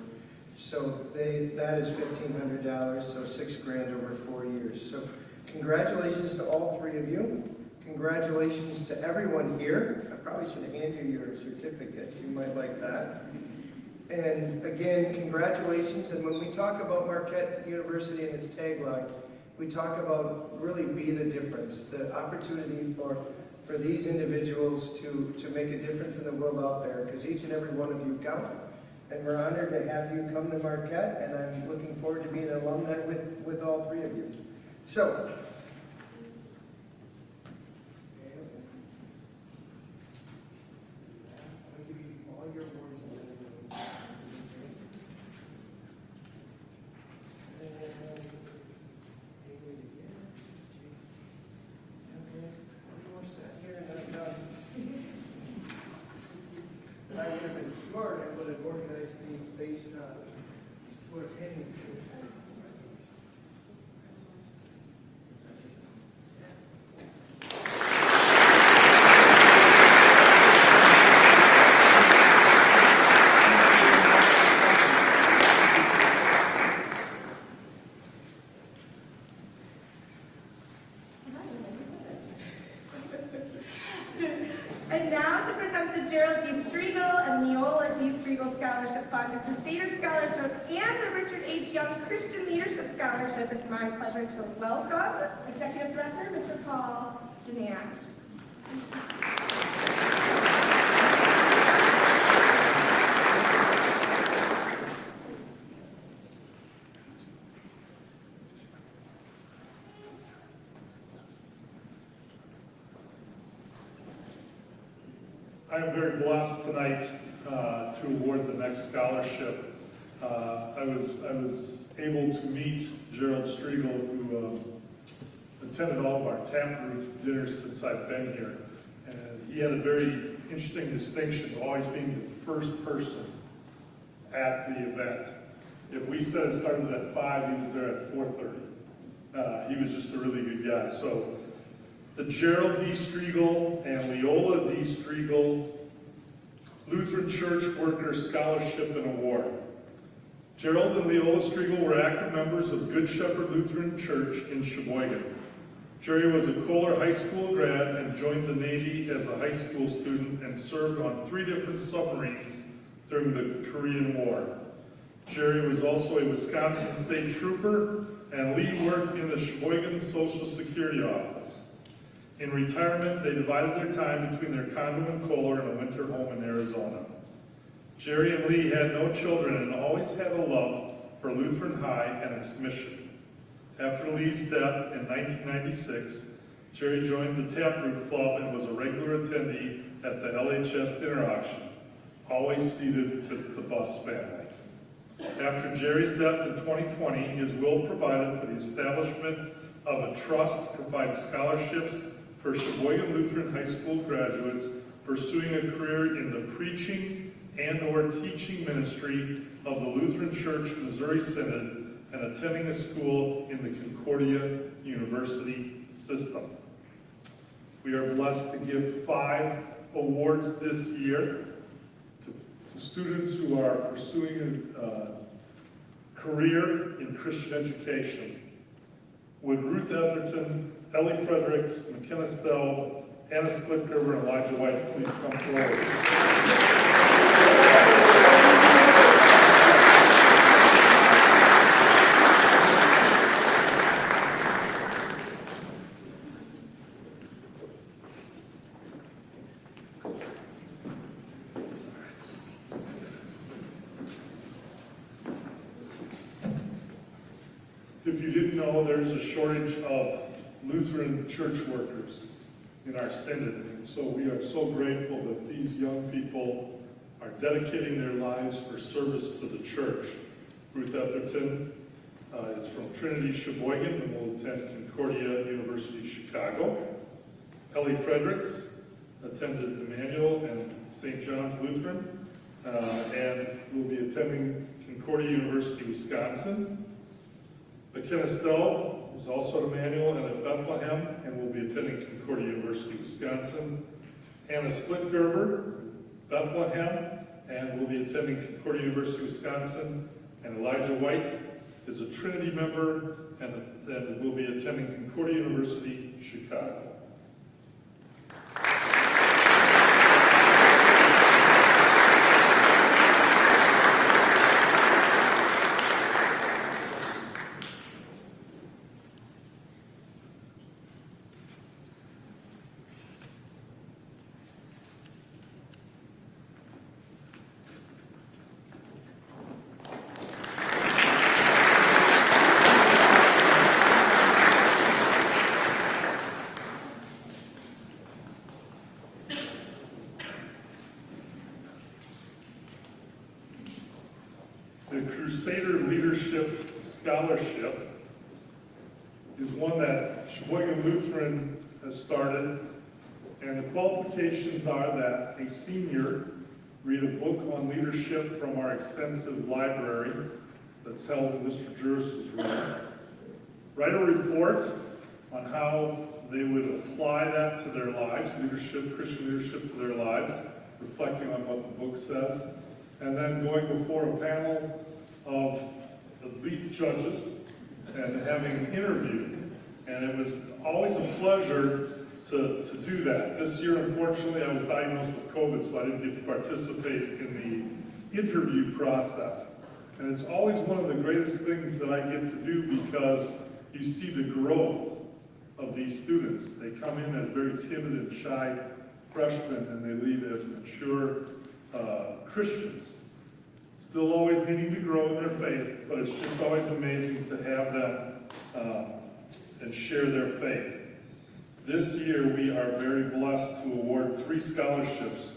So that is $1,500, so $6,000 over 4 years. So congratulations to all three of you. Congratulations to everyone here. I probably should hand you your certificates. You might like that. And again, congratulations. And when we talk about Marquette University and its tagline, we talk about really be the difference, the opportunity for these individuals to make a difference in the world out there, because each and every one of you count. And we're honored to have you come to Marquette, and I'm looking forward to being an alumni with all three of you. So, I'll give you all your awards. I would have been smart, I would have organized these based on what's hanging. And now to present the Gerald D. Striegel and Leola D. Striegel Scholarship Fund, the Crusader Scholarship, and the Richard H. Young Christian Leadership Scholarship. It's my pleasure to welcome Executive Director, Mr. Paul Janiak. I am very blessed tonight to award the next scholarship. I was able to meet Gerald Striegel, who attended all of our taproot dinners since I've been here. And he had a very interesting distinction of always being the first person at the event. If we said it started at 5, he was there at 4:30. He was just a really good guy. So the Gerald D. Striegel and Leola D. Striegel Lutheran Church Worker Scholarship and Award. Gerald and Leola Striegel were active members of Good Shepherd Lutheran Church in Sheboygan. Jerry was a Kohler High School grad and joined the Navy as a high school student and served on 3 different submarines during the Korean War. Jerry was also a Wisconsin State Trooper, and Lee worked in the Sheboygan Social Security Office. In retirement, they divided their time between their condo in Kohler and a winter home in Arizona. Jerry and Lee had no children and always had a love for Lutheran High and its mission. After Lee's death in 1996, Jerry joined the Taproot Club and was a regular attendee at the LHS dinner auction, always seated with the Bus family. After Jerry's death in 2020, his will provided for the establishment of a trust to provide scholarships for Sheboygan Lutheran High School graduates pursuing a career in the preaching and/or teaching ministry of the Lutheran Church Missouri Synod and attending a school in the Concordia University system. We are blessed to give 5 awards this year to students who are pursuing a career in Christian education. Would Ruth Etherton, Ellie Fredericks, McKenna Stell, Anna Splitgerber, and Elijah White please come forward? If you didn't know, there's a shortage of Lutheran church workers. in our synod. And so we are so grateful that these young people are dedicating their lives for service to the church. Ruth Etherton is from Trinity Sheboygan and will attend Concordia University Chicago. Ellie Fredericks attended Emmanuel and St. John's Lutheran and will be attending Concordia University, Wisconsin. McKenna Stowe is also at Emmanuel and at Bethlehem and will be attending Concordia University, Wisconsin. Hannah Splitgerber, Bethlehem, and will be attending Concordia University, Wisconsin. And Elijah White is a Trinity member and will be attending Concordia University, Chicago. The Crusader Leadership Scholarship is one that Sheboygan Lutheran has started, and the qualifications are that a senior read a book on leadership from our extensive library that's held in Mr. Juris's room, write a report on how they would apply that to their lives, leadership, Christian leadership to their lives, reflecting on what the book says, and then going before a panel of elite judges and having an interview. And it was always a pleasure to do that. This year, unfortunately, I was diagnosed with COVID, so I didn't get to participate in the interview process. And it's always one of the greatest things that I get to do because you see the growth of these students. They come in as very timid and shy freshmen, and they leave as mature Christians. Still always needing to grow in their faith, but it's just always amazing to have them and share their faith. This year, we are very blessed to award 3 scholarships.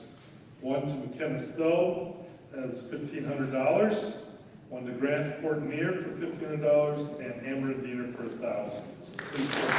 One to McKenna Stowe as $1,500, one to Grant Courtnier for $1,500, and Amber and Diener for $1,000. So please support.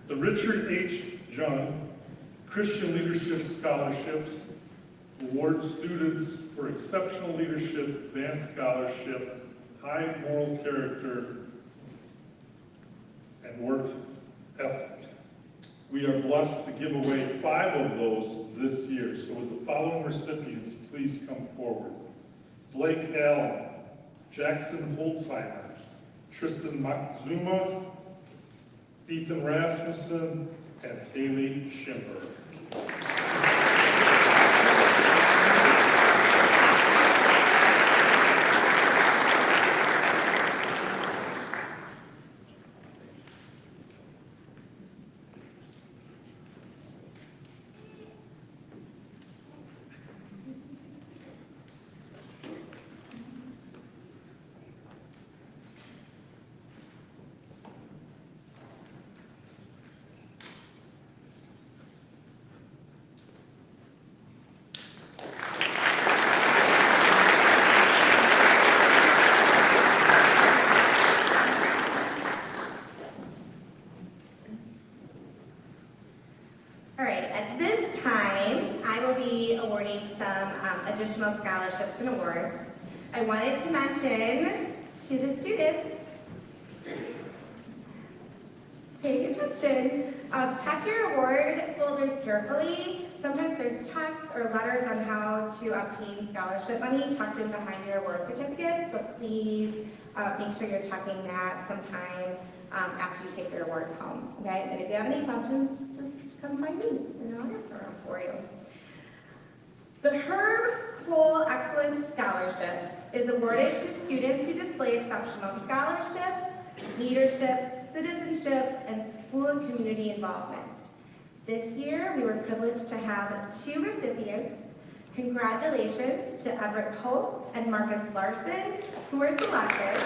The Richard H. Jung Christian Leadership Scholarships award students for exceptional leadership, advanced scholarship, high moral character, and work ethic. We are blessed to give away 5 of those this year. So would the following recipients please come forward? Blake Allen, Jackson Holzheimer, Tristan Matzuma, Ethan Rasmussen, and Haley Schimber. Additional scholarships and awards. I wanted to mention to the students, pay attention, check your award folders carefully sometimes there's checks or letters on how to obtain scholarship money tucked in behind your award certificate, so please make sure you're checking that sometime after you take your awards home, okay? And if you have any questions, just come find me, and I'll answer them for you. The Herb Cole Excellence Scholarship is awarded to students who display exceptional scholarship, leadership, citizenship, and school and community involvement. This year, we were privileged to have 2 recipients. Congratulations to Everett Hope and Marcus Larson, who were selected.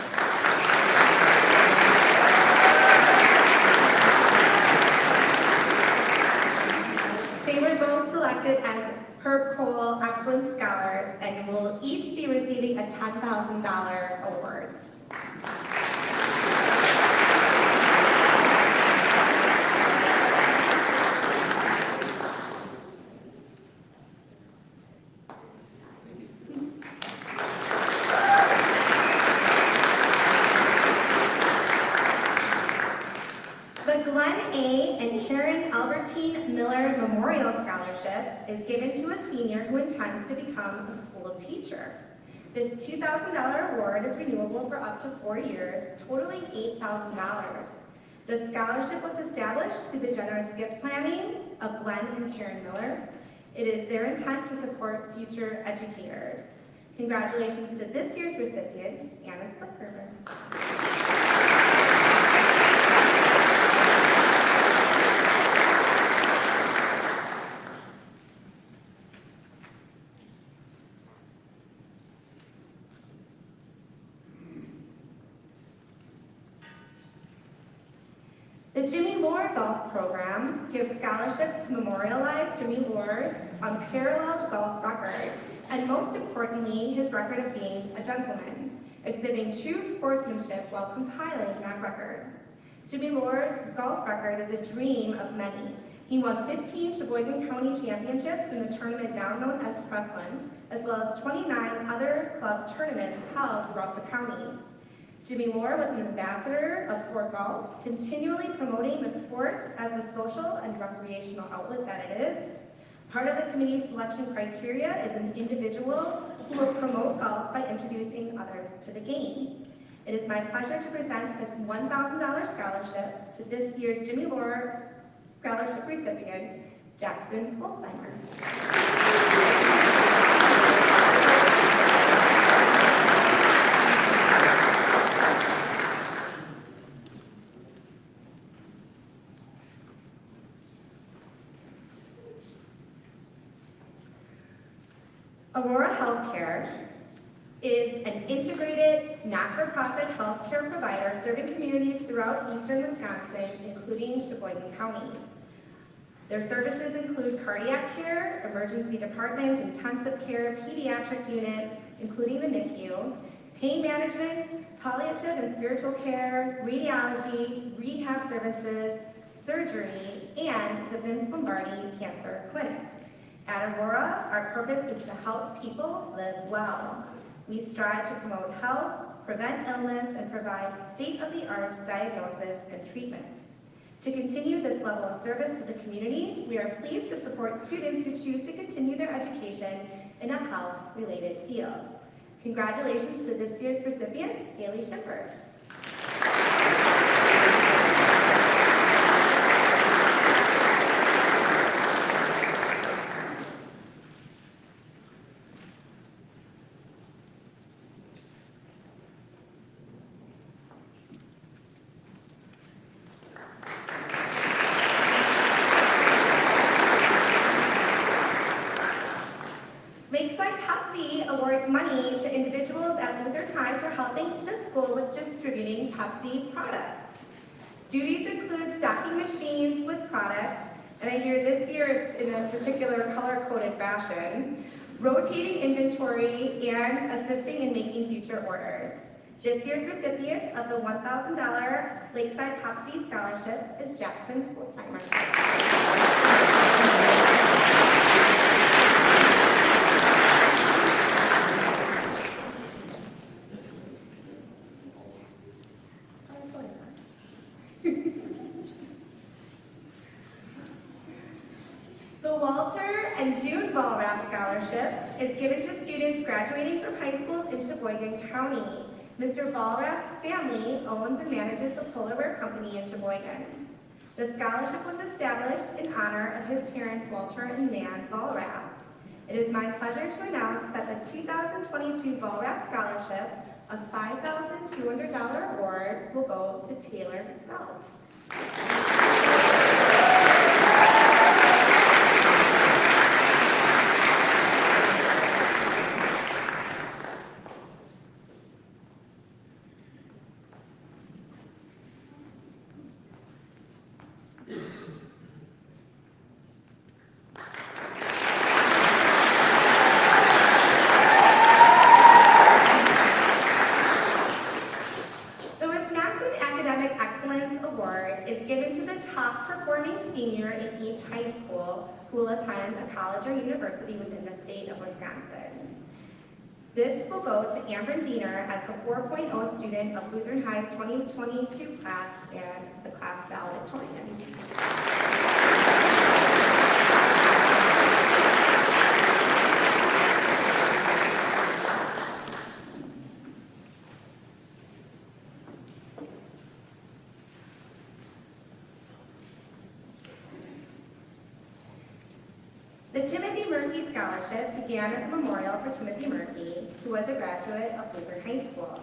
They were both selected as Herb Cole Excellence Scholars and will each be receiving a $10,000 award. Miller Memorial Scholarship is given to a senior who intends to become a school teacher. This $2,000 award is renewable for up to 4 years, totaling $8,000. The scholarship was established through the generous gift planning of Glenn and Karen Miller. It is their intent to support future educators. Congratulations to this year's recipient, Anna Splicker. The Jimmy Lore Golf Program gives scholarships to memorialize Jimmy Lore's unparalleled golf record, and most importantly, his record of being a gentleman, exhibiting true sportsmanship while compiling that record. Jimmy Lore's golf record is a dream of many. He won 15 Sheboygan County championships in the tournament now known as Pressland, as well as 29 other club tournaments held throughout the county. Jimmy Lore was an ambassador of Fort Golf, continually promoting the sport as the social and recreational outlet that it is. Part of the committee's selection criteria is an individual who will promote golf by introducing others to the game. It is my pleasure to present this $1,000 scholarship to this year's Jimmy Lore Scholarship recipient, Jackson Holzheimer. Aurora Healthcare is an integrated, not-for-profit healthcare provider serving communities throughout eastern Wisconsin, including Sheboygan County. Their services include cardiac care, emergency department, intensive care, pediatric units, including the NICU, pain management, palliative and spiritual care, radiology, rehab services, surgery, and the Vince Lombardi Cancer Clinic. At Aurora, our purpose is to help people live well. We strive to promote health, prevent illness, and provide state-of-the-art diagnosis and treatment. To continue this level of service to the community, we are pleased to support students who choose to continue their education in a health-related field. Congratulations to this year's recipient, Haley Shipper. Money to individuals at Lutheran High for helping the school with distributing Pepsi products. Duties include stocking machines with product, and I hear this year it's in a particular color-coded fashion, rotating inventory, and assisting in making future orders. This year's recipient of the $1,000 Lakeside Pepsi Scholarship is Jackson Holzheimer. The Walter and June Ballrath Scholarship is given to students graduating from high schools in Sheboygan County. Mr. Ballrath's family owns and manages the Polarware Company in Sheboygan. The scholarship was established in honor of his parents, Walter and Nan Ballrath. It is my pleasure to announce that the 2022 Ballrath Scholarship, a $5,200 award, will go to Taylor Stout. Who will attend a college or university within the state of Wisconsin. This will go to Amber Diener as the 4.0 student of Lutheran High's 2022 class and the class valedictorian. The Timothy Murphy Scholarship began as a memorial for Timothy Murphy, who was a graduate of Lutheran High School.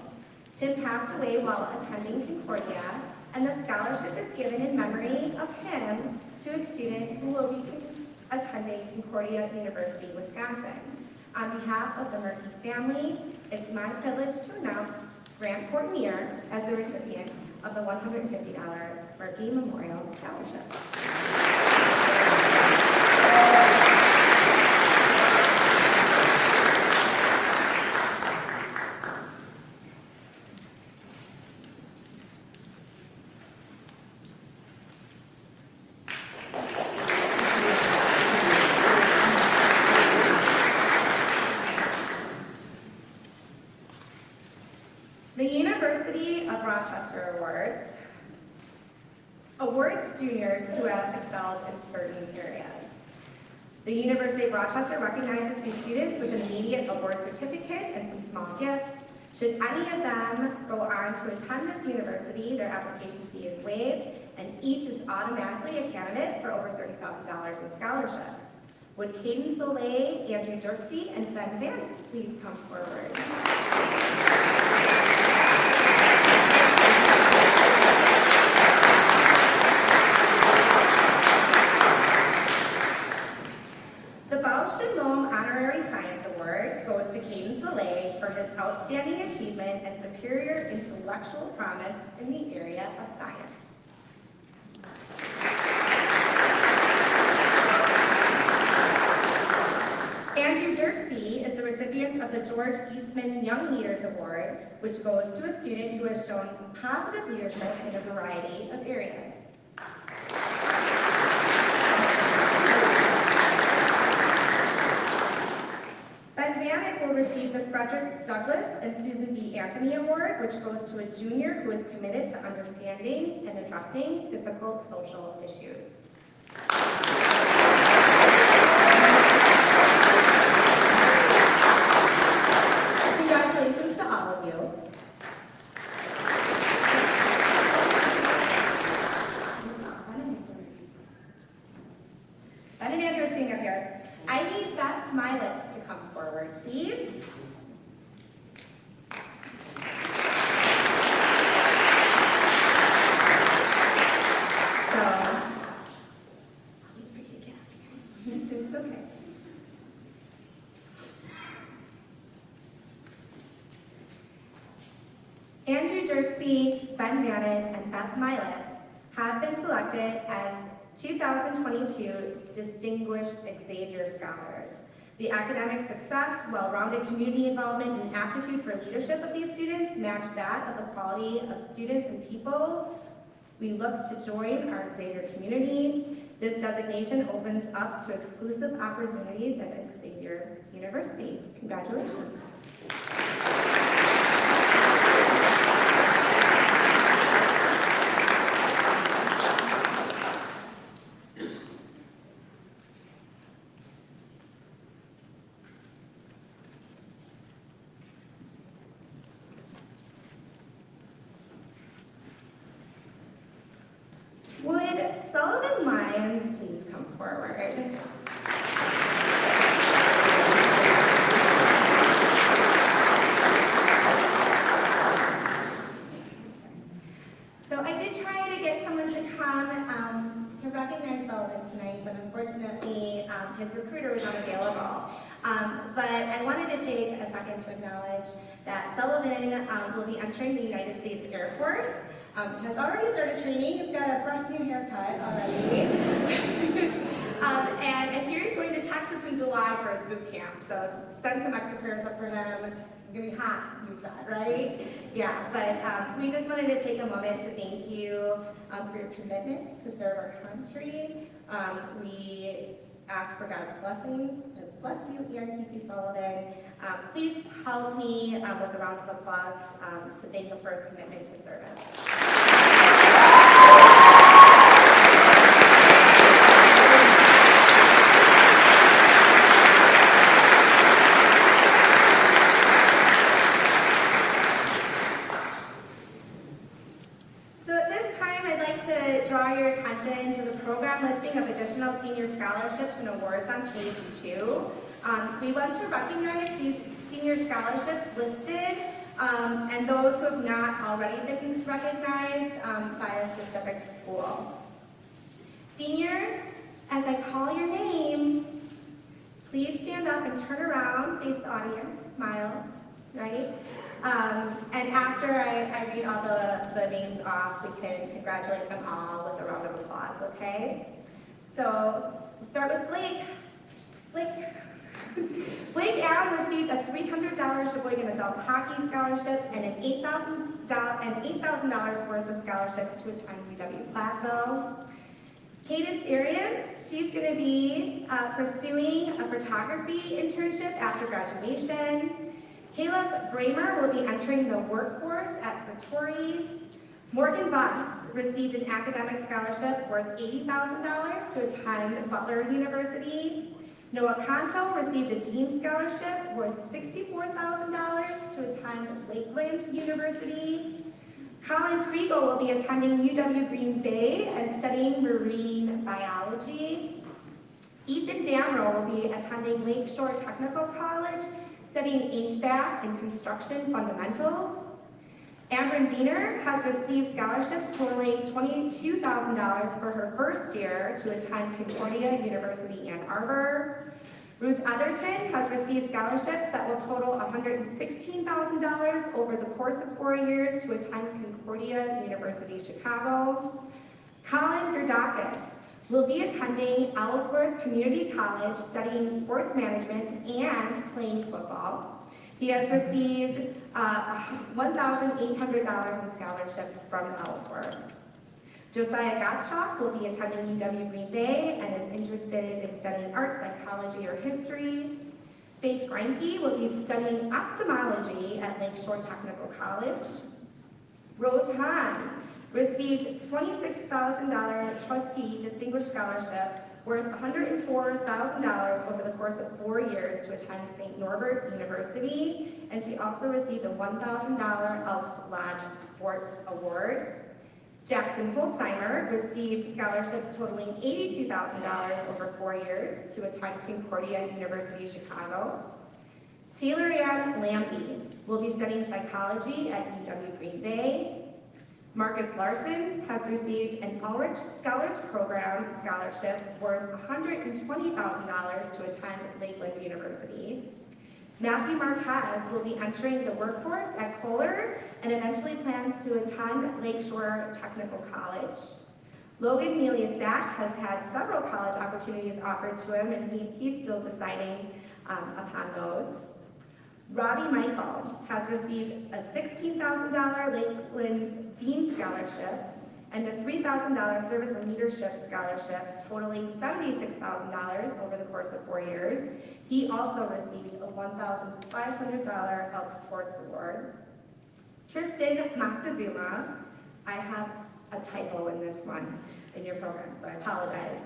Tim passed away while attending Concordia, and the scholarship is given in memory of him to a student who will be attending Concordia University, Wisconsin. On behalf of the Murphy family, it's my privilege to announce Grant Portnier as the recipient of the $150 Murphy Memorial Scholarship. The University of Rochester awards juniors who have excelled in certain areas. The University of Rochester recognizes these students with an immediate award certificate and some small gifts. Should any of them go on to attend this university, their application fee is waived, and each is automatically a candidate for over $30,000 in scholarships. Would Caden Soleil, Andrew Dirksey, and Ben Van please come forward? Honorary Science Award goes to Caden Soleil for his outstanding achievement and superior intellectual promise in the area of science. Andrew Dirksey is the recipient of the George Eastman Young Leaders Award, which goes to a student who has shown positive leadership in a variety of areas. Will receive the Frederick Douglass and Susan B. Anthony Award, which goes to a junior who is committed to understanding and addressing difficult social issues. Congratulations to all of you. Ben and Andrew sing up here. I need Beth Militz to come forward, please. It's okay. Andrew Dirksey, Ben Bannon, and Beth Militz have been selected as 2022 Distinguished Xavier Scholars. The academic success, well-rounded community involvement, and aptitude for leadership of these students match that of the quality of students and people we look to join our Xavier community. This designation opens up to exclusive opportunities at Xavier University. Congratulations. Sullivan Lyons please come forward? So I did try to get someone to come to recognize Sullivan tonight, but unfortunately his recruiter was unavailable. But I wanted to take a second to acknowledge that Sullivan will be entering the United States Air Force. Has already started training. It's got a fresh new haircut already. And he's going to Texas in July for his boot camp. So send some extra prayers up for him. It's going to be hot, you said, right? Yeah, but we just wanted to take a moment to thank you for your commitment to serve our country. We ask for God's blessings to bless you, and keep you, Sullivan. Please help me with a round of applause to thank him for his commitment to service. So at this time, I'd like to draw your attention to the program listing of additional senior scholarships and awards on page 2. We want to recognize these senior scholarships listed and those who have not already been recognized by a specific school. Seniors, as I call your name, please stand up and turn around, face the audience, smile, right? And after I read all the names off, we can congratulate them all with a round of applause, okay? So, we'll start with Blake. Blake Allen received a $300 Sheboygan Adult Hockey Scholarship and an $8,000 worth of scholarships to attend UW-Platteville. Cadence Arians, she's going to be pursuing a photography internship after graduation. Caleb Bramer will be entering the workforce at Satori. Morgan Buss received an academic scholarship worth $80,000 to attend Butler University. Noah Kanto received a Dean Scholarship worth $64,000 to attend Lakeland University. Colin Kriegel will be attending UW Green Bay and studying marine biology. Ethan Damrow will be attending Lakeshore Technical College, studying HVAC and construction fundamentals. Amber Diener has received scholarships totaling $22,000 for her first year to attend Concordia University Ann Arbor. Ruth Etherton has received scholarships that will total $116,000 over the course of 4 years to attend Concordia University Chicago. Colin Gerdakis will be attending Ellsworth Community College studying sports management and playing football. He has received $1,800 in scholarships from Ellsworth. Josiah Gottschalk will be attending UW Green Bay and is interested in studying art, psychology, or history. Faith Greinke will be studying ophthalmology at Lakeshore Technical College. Rose Hahn received $26,000 trustee distinguished scholarship worth $104,000 over the course of 4 years to attend St. Norbert University, and she also received a $1,000 Elks Lodge Sports Award. Jackson Holtzheimer received scholarships totaling $82,000 over 4 years to attend Concordia University Chicago. Taylor Ann Lampy will be studying psychology at UW Green Bay. Marcus Larson has received an Ulrich Scholars Program scholarship worth $120,000 to attend Lakeland University. Matthew Marquez will be entering the workforce at Kohler and eventually plans to attend Lakeshore Technical College. Logan Miliasak has had several college opportunities offered to him, and he's still deciding upon those. Robbie Michael has received a $16,000 Lakeland Dean Scholarship and a $3,000 Service and Leadership Scholarship totaling $76,000 over the course of 4 years. He also received a $1,500 Elks Sports Award. Tristan Moctezuma, I have a typo in this one in your program, so I apologize.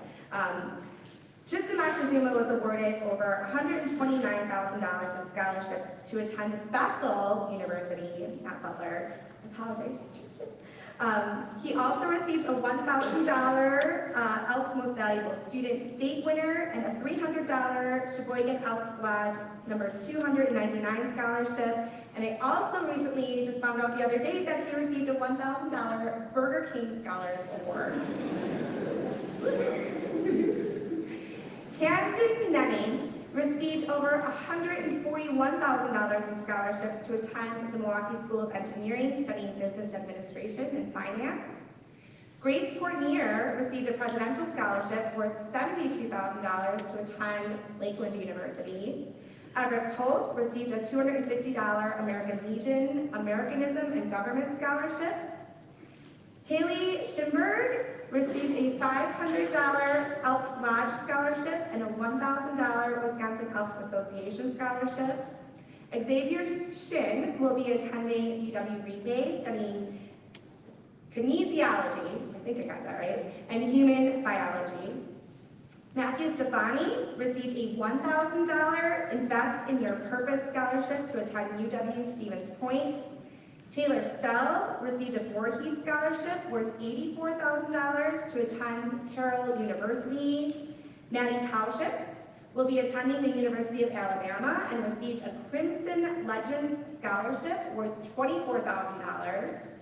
Tristan Montezuma was awarded over $129,000 in scholarships to attend Bethel University, not Butler. I apologize, Tristan. He also received a $1,000 Elks Most Valuable Student State winner and a $300 Sheboygan Elks Lodge number 299 scholarship. And I also recently just found out the other day that he received a $1,000 Burger King Scholars Award. Camden Netting received over $141,000 in scholarships to attend the Milwaukee School of Engineering, studying business administration and finance. Grace Portnier received a presidential scholarship worth $72,000 to attend Lakeland University. Everett Pope received a $250 American Legion Americanism and Government Scholarship. Haley Schimberg received a $500 Elks Lodge Scholarship and a $1,000 Wisconsin Elks Association Scholarship. Xavier Shin will be attending UW Green Bay, studying kinesiology, I think I got that right, and human biology. Matthew Stefani received a $1,000 Invest in Your Purpose Scholarship to attend UW Stevens Point. Taylor Stell received a Voorhees Scholarship worth $84,000 to attend Carroll University. Maddie Township will be attending the University of Alabama and received a Crimson Legends Scholarship worth $24,000.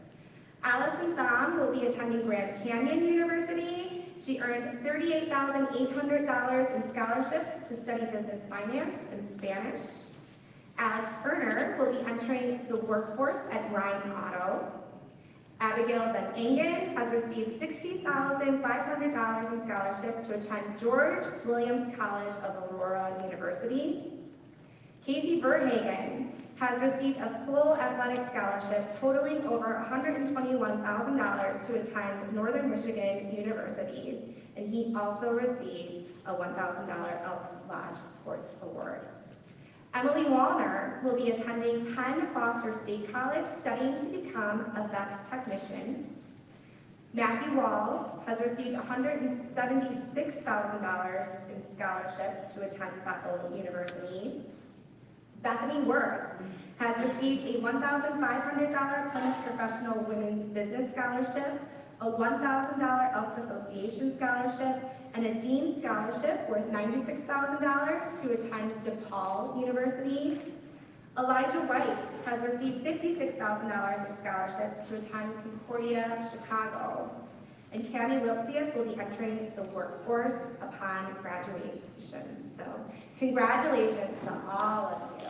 Allison Thom will be attending Grand Canyon University. She earned $38,800 in scholarships to study business finance and Spanish. Alex Erner will be entering the workforce at Ryan Auto. Abigail Van Engen has received $60,500 in scholarships to attend George Williams College of Aurora University. Casey Verhagen has received a full athletic scholarship totaling over $121,000 to attend Northern Michigan University, and he also received a $1,000 Elks Lodge Sports Award. Emily Wallner will be attending Penn Foster State College, studying to become a vet technician. Matthew Walls has received $176,000 in scholarship to attend Bethel University. Bethany Worth has received a $1,500 Plymouth Professional Women's Business Scholarship, a $1,000 Elks Association Scholarship, and a Dean Scholarship worth $96,000 to attend DePaul University. Elijah White has received $56,000 in scholarships to attend Concordia, Chicago. And Cammie Wiltsius will be entering the workforce upon graduation. So congratulations to all of you.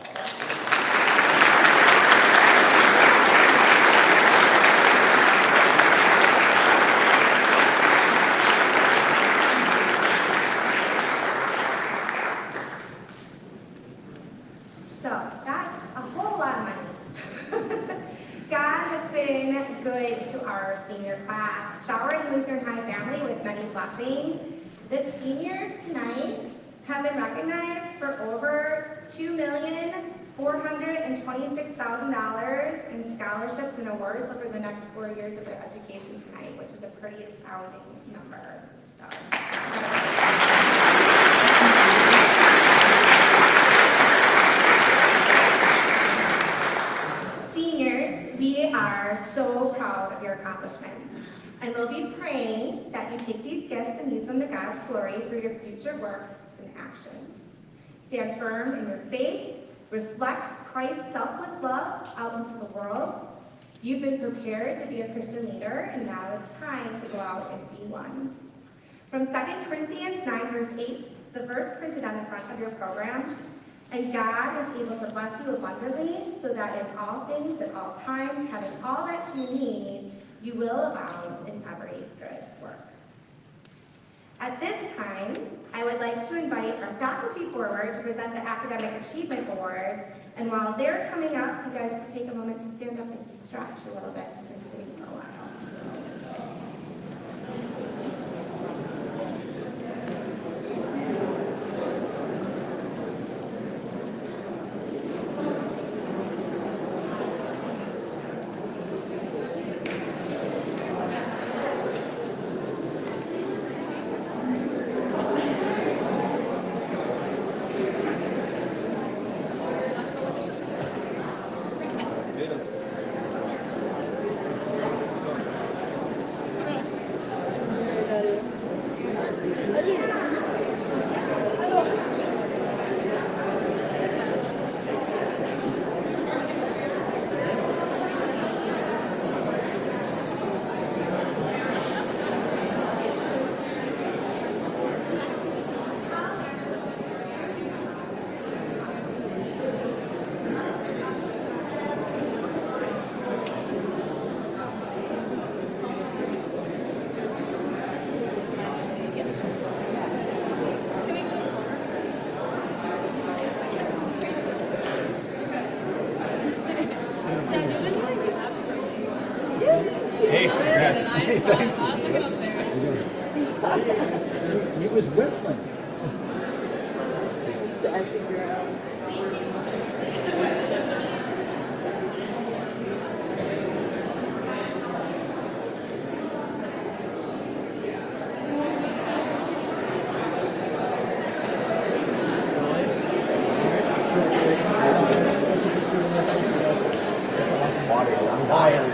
So that's a whole lot of money. God has been good to our senior class, showering Lutheran High family with many blessings. The seniors tonight have been recognized for over $2,426,000 in scholarships and awards over the next 4 years of their education tonight, which is a pretty astounding number. So. We are so proud of your accomplishments, and we'll be praying that you take these gifts and use them to God's glory through your future works and actions. Stand firm in your faith, reflect Christ's selfless love out into the world. You've been prepared to be a Christian leader, and now it's time to go out and be one. From 2 Corinthians 9, verse 8, the verse printed on the front of your program, and God is able to bless you abundantly, so that in all things, at all times, having all that you need, you will abound in every good work. At this time, I would like to invite our faculty forward to present the Academic Achievement Awards. And while they're coming up, you guys can take a moment to stand up and stretch a little bit. It's been sitting for a while. Hey, congrats. Hey, thanks. He was whistling. I'm dying.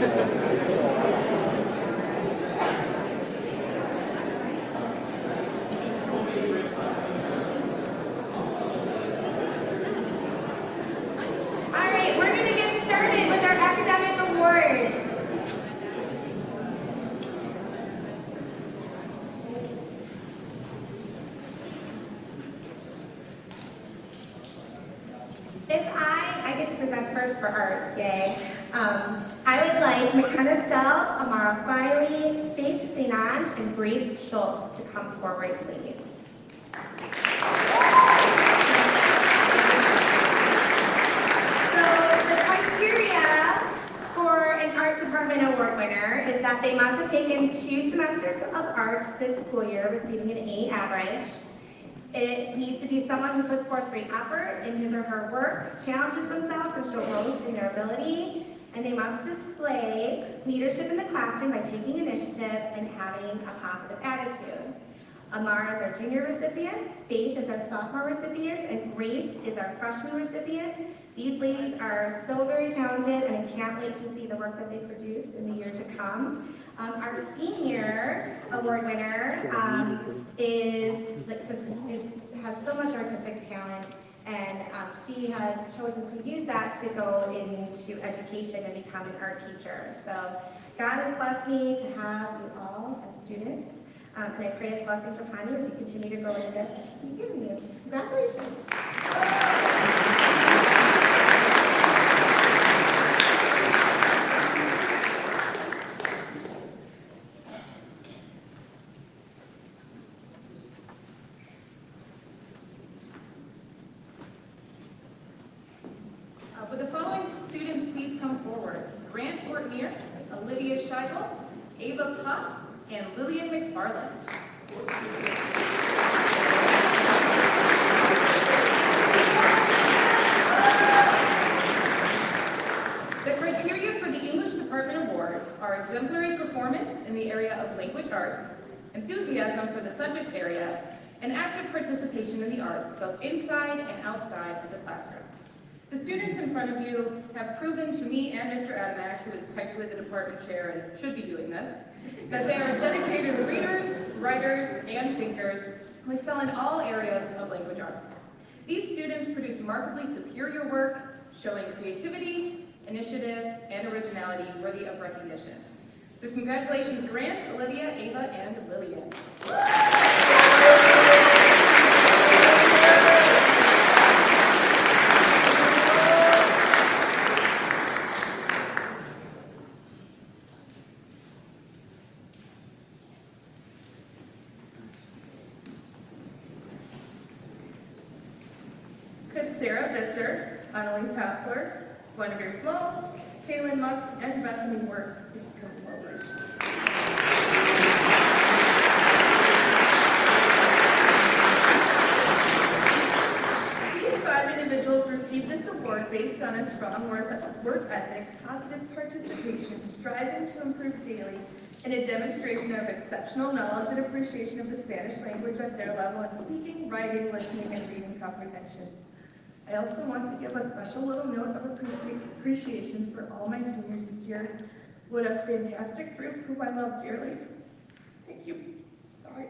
All right, we're going to get started with our academic awards. If I get to present first for art, yay. I would like McKenna Stell, Amara Filey, Faith St. Ange, and Grace Schultz to come forward, please. So the criteria for an art department award winner is that they must have taken 2 semesters of art this school year, receiving an A average. It needs to be someone who puts forth great effort in his or her work, challenges themselves, and show growth in their ability, and they must display leadership in the classroom by taking initiative and having a positive attitude. Amara is our junior recipient, Faith is our sophomore recipient, and Grace is our freshman recipient. These ladies are so very talented, and I can't wait to see the work that they produce in the year to come. Our senior award winner has so much artistic talent, and she has chosen to use that to go into education and become an art teacher. So God has blessed me to have you all as students, and I pray His blessings upon you as you continue to grow in the gifts He's given you. Congratulations. Would the following students please come forward? Grant Ortmere, Olivia Scheibel, Ava Pop, and Lillian McFarland. The criteria for the English Department Award are exemplary performance in the area of language arts, enthusiasm for the subject area, and active participation in the arts, both inside and outside of the classroom. The students in front of you have proven to me and Mr. Adamak, who is technically the department chair and should be doing this, that they are dedicated readers, writers, and thinkers who excel in all areas of language arts. These students produce markedly superior work, showing creativity, initiative, and originality worthy of recognition. So congratulations, Grant, Olivia, Ava, and Lillian. Could Sarah Visser, Annalise Hassler, Guinevere Small, Kaylin Muck, and Bethany Worth please come forward? These 5 individuals received this award based on a strong work ethic, positive participation, striving to improve daily, and a demonstration of exceptional knowledge and appreciation of the Spanish language at their level in speaking, writing, listening, and reading comprehension. I also want to give a special little note of appreciation for all my seniors this year. What a fantastic group who I love dearly. Thank you. Sorry.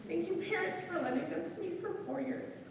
Thank you, parents, for lending them to me for 4 years.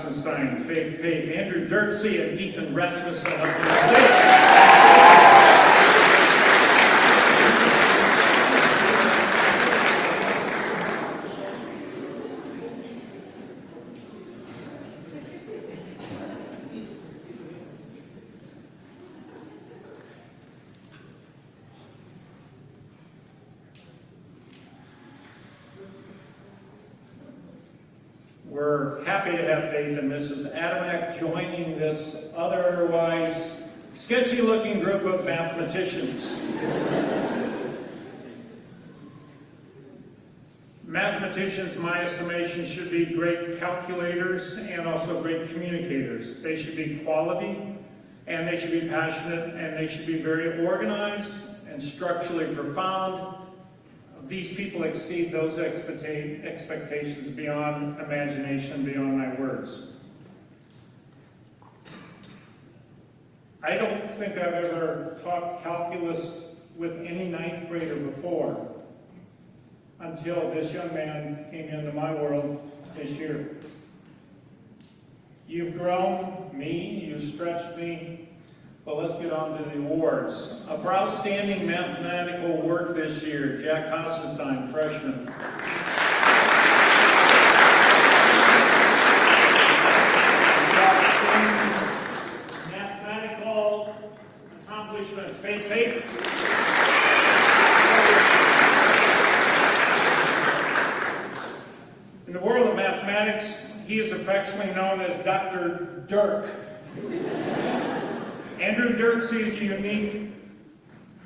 Hassenstein, Faith Pate, Andrew Dirksey, and Ethan Rasmussen up on the stage. We're happy to have Faith and Mrs. Adamak joining this otherwise sketchy-looking group of mathematicians. Mathematicians, in my estimation, should be great calculators and also great communicators. They should be quality, and they should be passionate, and they should be very organized and structurally profound. These people exceed those expectations beyond imagination, beyond my words. I don't think I've ever taught calculus with any ninth grader before, until this young man came into my world this year. You've grown me, you've stretched me. Well, let's get on to the awards. For outstanding mathematical work this year, Jack Hassenstein, freshman. Mathematical accomplishments, Faith Pate. In the world of mathematics, he is affectionately known as Dr. Dirk. Andrew Dirksey is a unique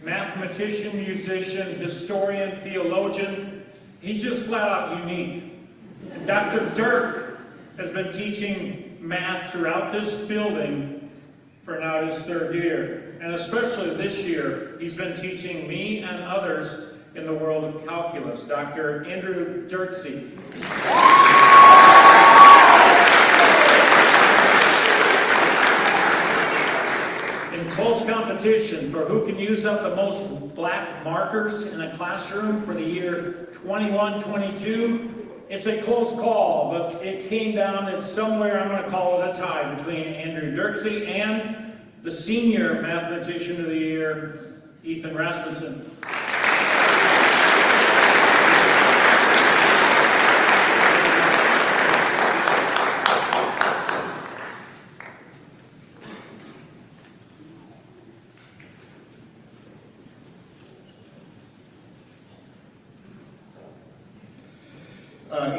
mathematician, musician, historian, theologian. He's just flat out unique. And Dr. Dirk has been teaching math throughout this building for now his third year. And especially this year, he's been teaching me and others in the world of calculus. Dr. Andrew Dirksey. Close competition for who can use up the most black markers in a classroom for the year 21-22. It's a close call, but it came down, it's somewhere, I'm going to call it a tie between Andrew Dirksey and the senior mathematician of the year, Ethan Rasmussen.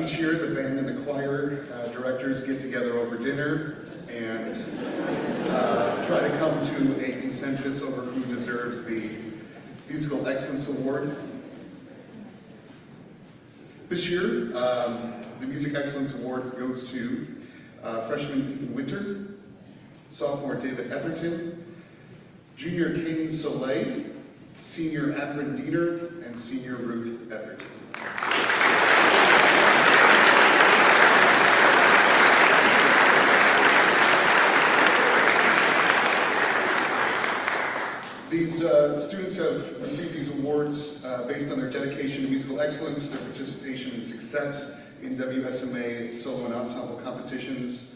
Each year, the band and the choir directors get together over dinner and try to come to a consensus over who deserves the Musical Excellence Award. This year, the Music Excellence Award goes to freshman Ethan Winter, sophomore David Etherton, junior Caden Soleil, senior Adrin Diener, and senior Ruth Etherton. These students have received these awards based on their dedication to musical excellence, their participation and success in WSMA solo and ensemble competitions,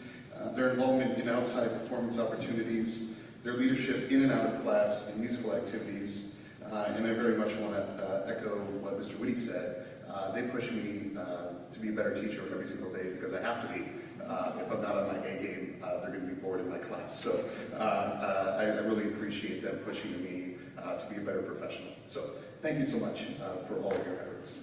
their involvement in outside performance opportunities, their leadership in and out of class and musical activities, and I very much want to echo what Mr. Whitty said. They push me to be a better teacher every single day because I have to be. If I'm not on my A game, they're going to be bored in my class. So I really appreciate them pushing me to be a better professional. So thank you so much for all of your efforts.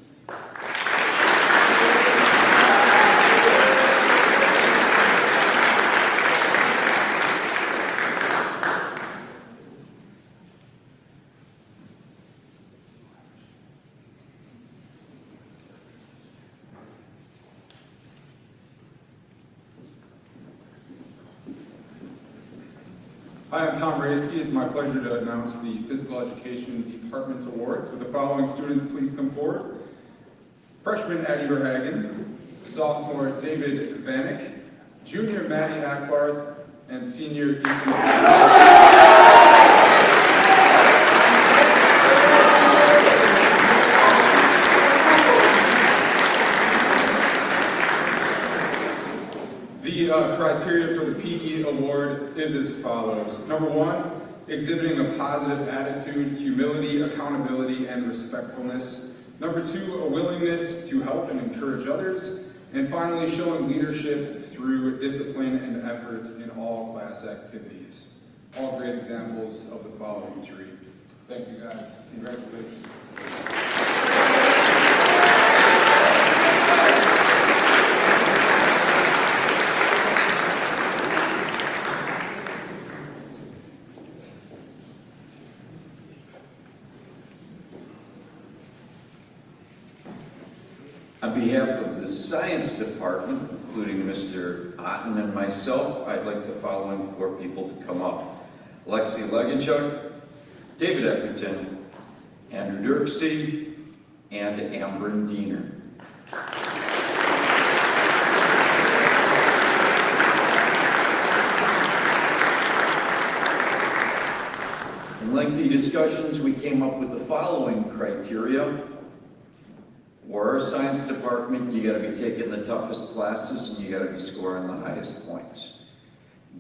Hi, I'm Tom Raisky. It's my pleasure to announce the Physical Education Department Awards. Would the following students please come forward? Freshman Addie Verhagen, sophomore David Vanek, junior Maddie Ackbarth, and senior Ethan. The criteria for the PE award is as follows. Number 1, exhibiting a positive attitude, humility, accountability, and respectfulness. Number 2, a willingness to help and encourage others. And finally, showing leadership through discipline and effort in all class activities. All great examples of the following 3. Thank you guys. Congratulations. On behalf of the Science Department, including Mr. Otten and myself, I'd like the following 4 people to come up. Lexi Legenchuk, David Etherton, Andrew Dirksey, and Amber Diener. In lengthy discussions, we came up with the following criteria. For our science department, you gotta be taking the toughest classes and you gotta be scoring the highest points.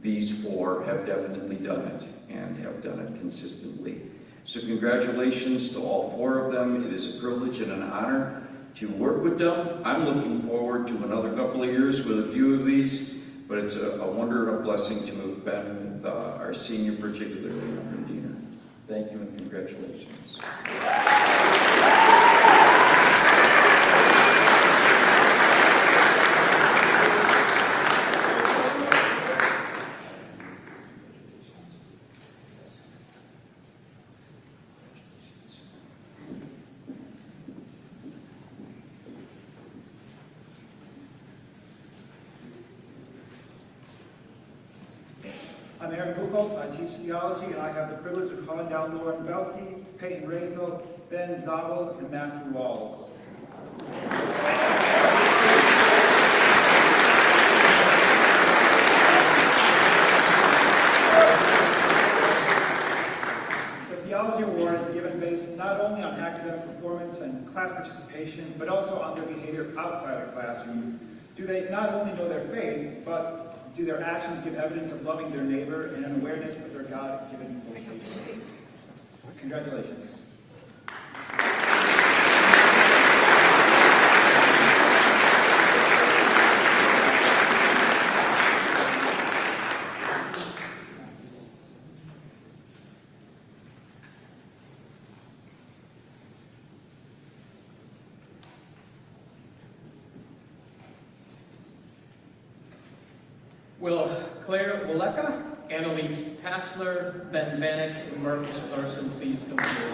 These 4 have definitely done it and have done it consistently. So congratulations to all 4 of them. It is a privilege and an honor to work with them. I'm looking forward to another couple of years with a few of these, but it's a wonder and a blessing to have been with our senior, particularly Amber Diener. Thank you and congratulations. I'm Aaron Buchholz. I teach theology, and I have the privilege of calling down Lauren Belkey, Peyton Raythel, Ben Zabel, and Matthew Walls. The Theology Award is given based not only on academic performance and class participation, but also on their behavior outside the classroom. Do they not only know their faith, but do their actions give evidence of loving their neighbor and an awareness of their God-given vocation? Congratulations. Will Claire Waleka, Annalise Hassler, Ben Vanek, and Marcus Larson please come forward?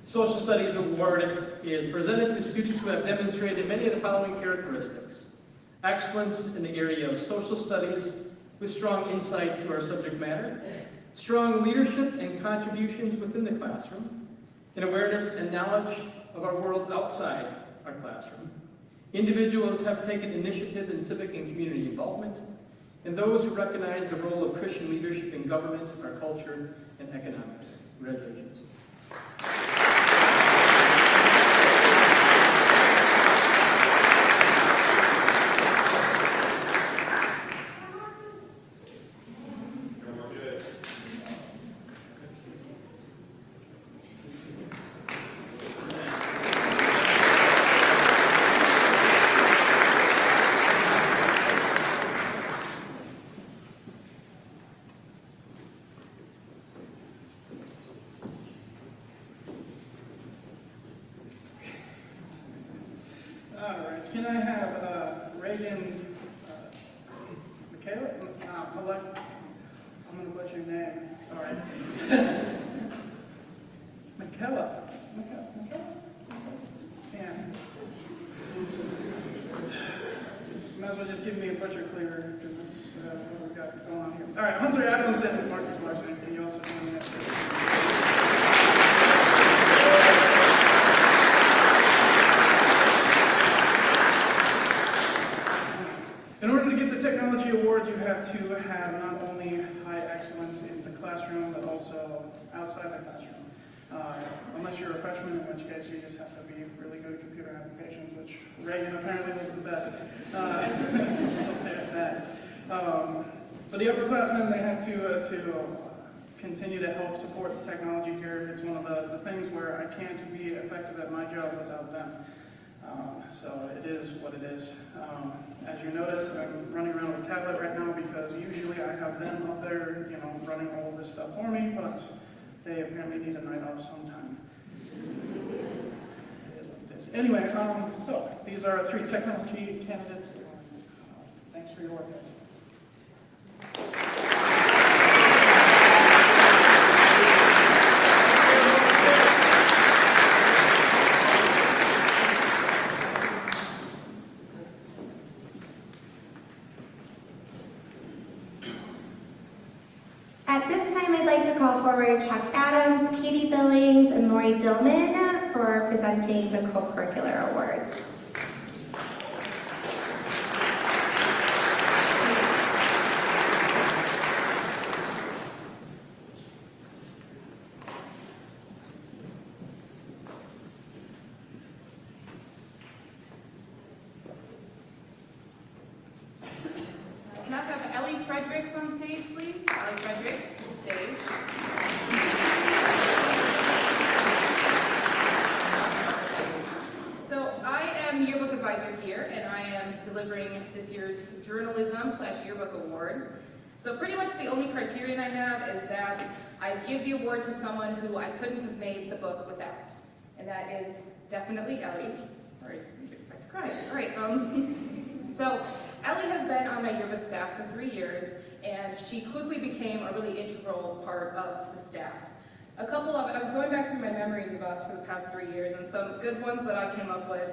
Social Studies Award is presented to students who have demonstrated many of the following characteristics. Excellence in the area of social studies with strong insight to our subject matter, strong leadership and contributions within the classroom, an awareness and knowledge of our world outside our classroom. Individuals have taken initiative in civic and community involvement, and those who recognize the role of Christian leadership in government, our culture, and economics. Congratulations. Can I have Reagan Michaela? I'm going to butcher your name. Sorry. Michaela. Yeah. Might as well just give me a butcher clearer because that's what we've got going on here. All right, Hunter Adamson and Marcus Larson. Can you also join me next? technology awards, you have to have not only high excellence in the classroom, but also outside the classroom. Unless you're a freshman, in which case you just have to be really good at computer applications, which Reagan apparently was the best. So there's that. But the upperclassmen, they have to continue to help support the technology here. It's one of the things where I can't be effective at my job without them. So it is what it is. As you notice, I'm running around with a tablet right now because usually I have them up there, running all this stuff for me, but they apparently need a night off sometime. It is what it is. Anyway, so these are 3 technology candidates. Thanks for your work, guys. At this time, I'd like to call forward Chuck Adams, Katie Billings, and Lori Dillman for presenting the co-curricular awards. Can I have Ellie Fredericks on stage, please? Ellie Fredericks to the stage. So I am yearbook advisor here, and I am delivering this year's journalism/yearbook award. So pretty much the only criterion I have is that I give the award to someone who I couldn't have made the book without, and that is definitely Ellie. Sorry, I didn't expect to cry. All right. So Ellie has been on my yearbook staff for 3 years, and she quickly became a really integral part of the staff. I was going back through my memories of us for the past 3 years, and some good ones that I came up with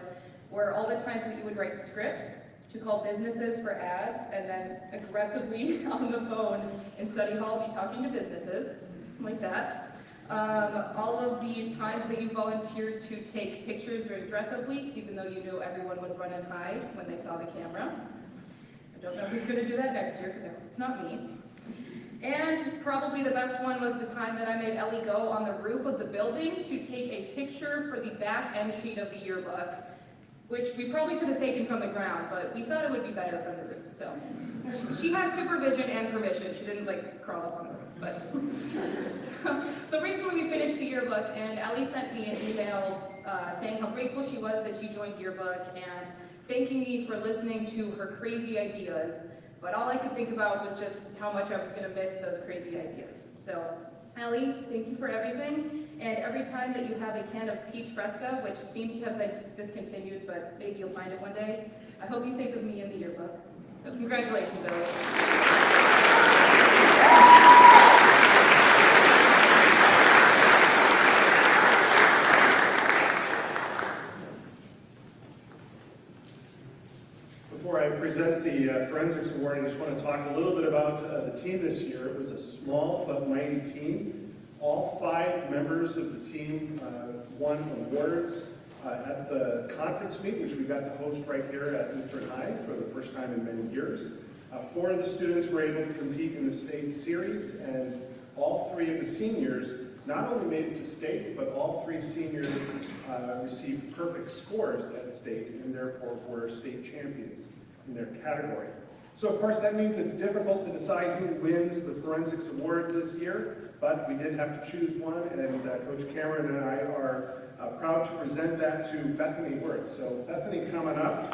were all the times that you would write scripts to call businesses for ads, and then aggressively on the phone in study hall be talking to businesses, like that. All of the times that you volunteered to take pictures during dress-up weeks, even though you knew everyone would run and hide when they saw the camera. I don't know who's going to do that next year, because it's not me. And probably the best one was the time that I made Ellie go on the roof of the building to take a picture for the back end sheet of the yearbook, which we probably could have taken from the ground, but we thought it would be better from the roof. So she had supervision and permission. She didn't crawl up on the roof. But so recently we finished the yearbook, and Ellie sent me an email saying how grateful she was that she joined yearbook and thanking me for listening to her crazy ideas. But all I could think about was just how much I was going to miss those crazy ideas. So Ellie, thank you for everything. And every time that you have a can of peach fresca, which seems to have been discontinued, but maybe you'll find it one day, I hope you think of me in the yearbook. So congratulations, Ellie. Before I present the Forensics Award, I just want to talk a little bit about the team this year. It was a small but mighty team. All 5 members of the team won awards at the conference meet, which we got to host right here at Lutheran High for the first time in many years. 4 of the students were able to compete in the state series, and all 3 of the seniors not only made it to state, but all 3 seniors received perfect scores at state and therefore were state champions in their category. So of course that means it's difficult to decide who wins the Forensics Award this year, but we did have to choose one, and Coach Cameron and I are proud to present that to Bethany Worth. So Bethany, coming up.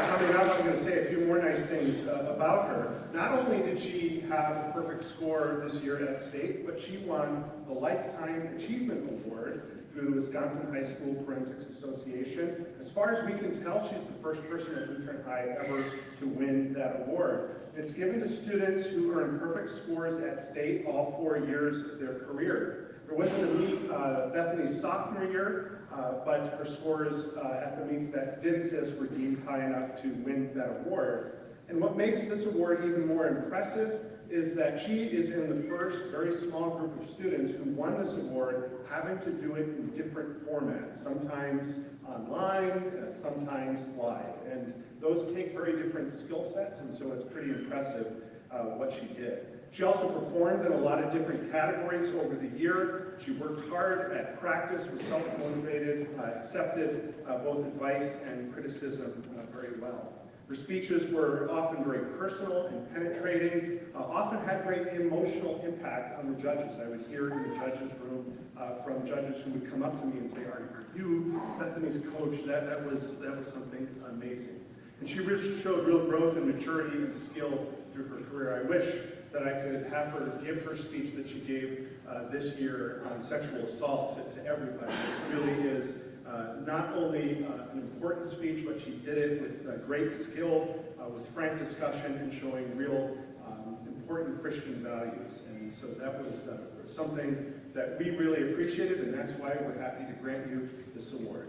Coming up, I'm going to say a few more nice things about her. Not only did she have a perfect score this year at state, but she won the Lifetime Achievement Award through the Wisconsin High School Forensics Association. As far as we can tell, she's the first person at Lutheran High ever to win that award. It's given to students who earn perfect scores at state all 4 years of their career. There wasn't a meet Bethany's sophomore year, but her scores at the meets that did exist were deemed high enough to win that award. And what makes this award even more impressive is that she is in the first very small group of students who won this award, having to do it in different formats, sometimes online, sometimes live. And those take very different skill sets, and so it's pretty impressive what she did. She also performed in a lot of different categories over the year. She worked hard at practice, was self-motivated, accepted both advice and criticism very well. Her speeches were often very personal and penetrating, often had great emotional impact on the judges. I would hear in the judges' room from judges who would come up to me and say, "Are you Bethany's coach?" That was something amazing. And she really showed real growth and maturity and skill through her career. I wish that I could have her give her speech that she gave this year on sexual assault to everybody. It really is not only an important speech, but she did it with great skill, with frank discussion, and showing real important Christian values. And so that was something that we really appreciated, and that's why we're happy to grant you this award.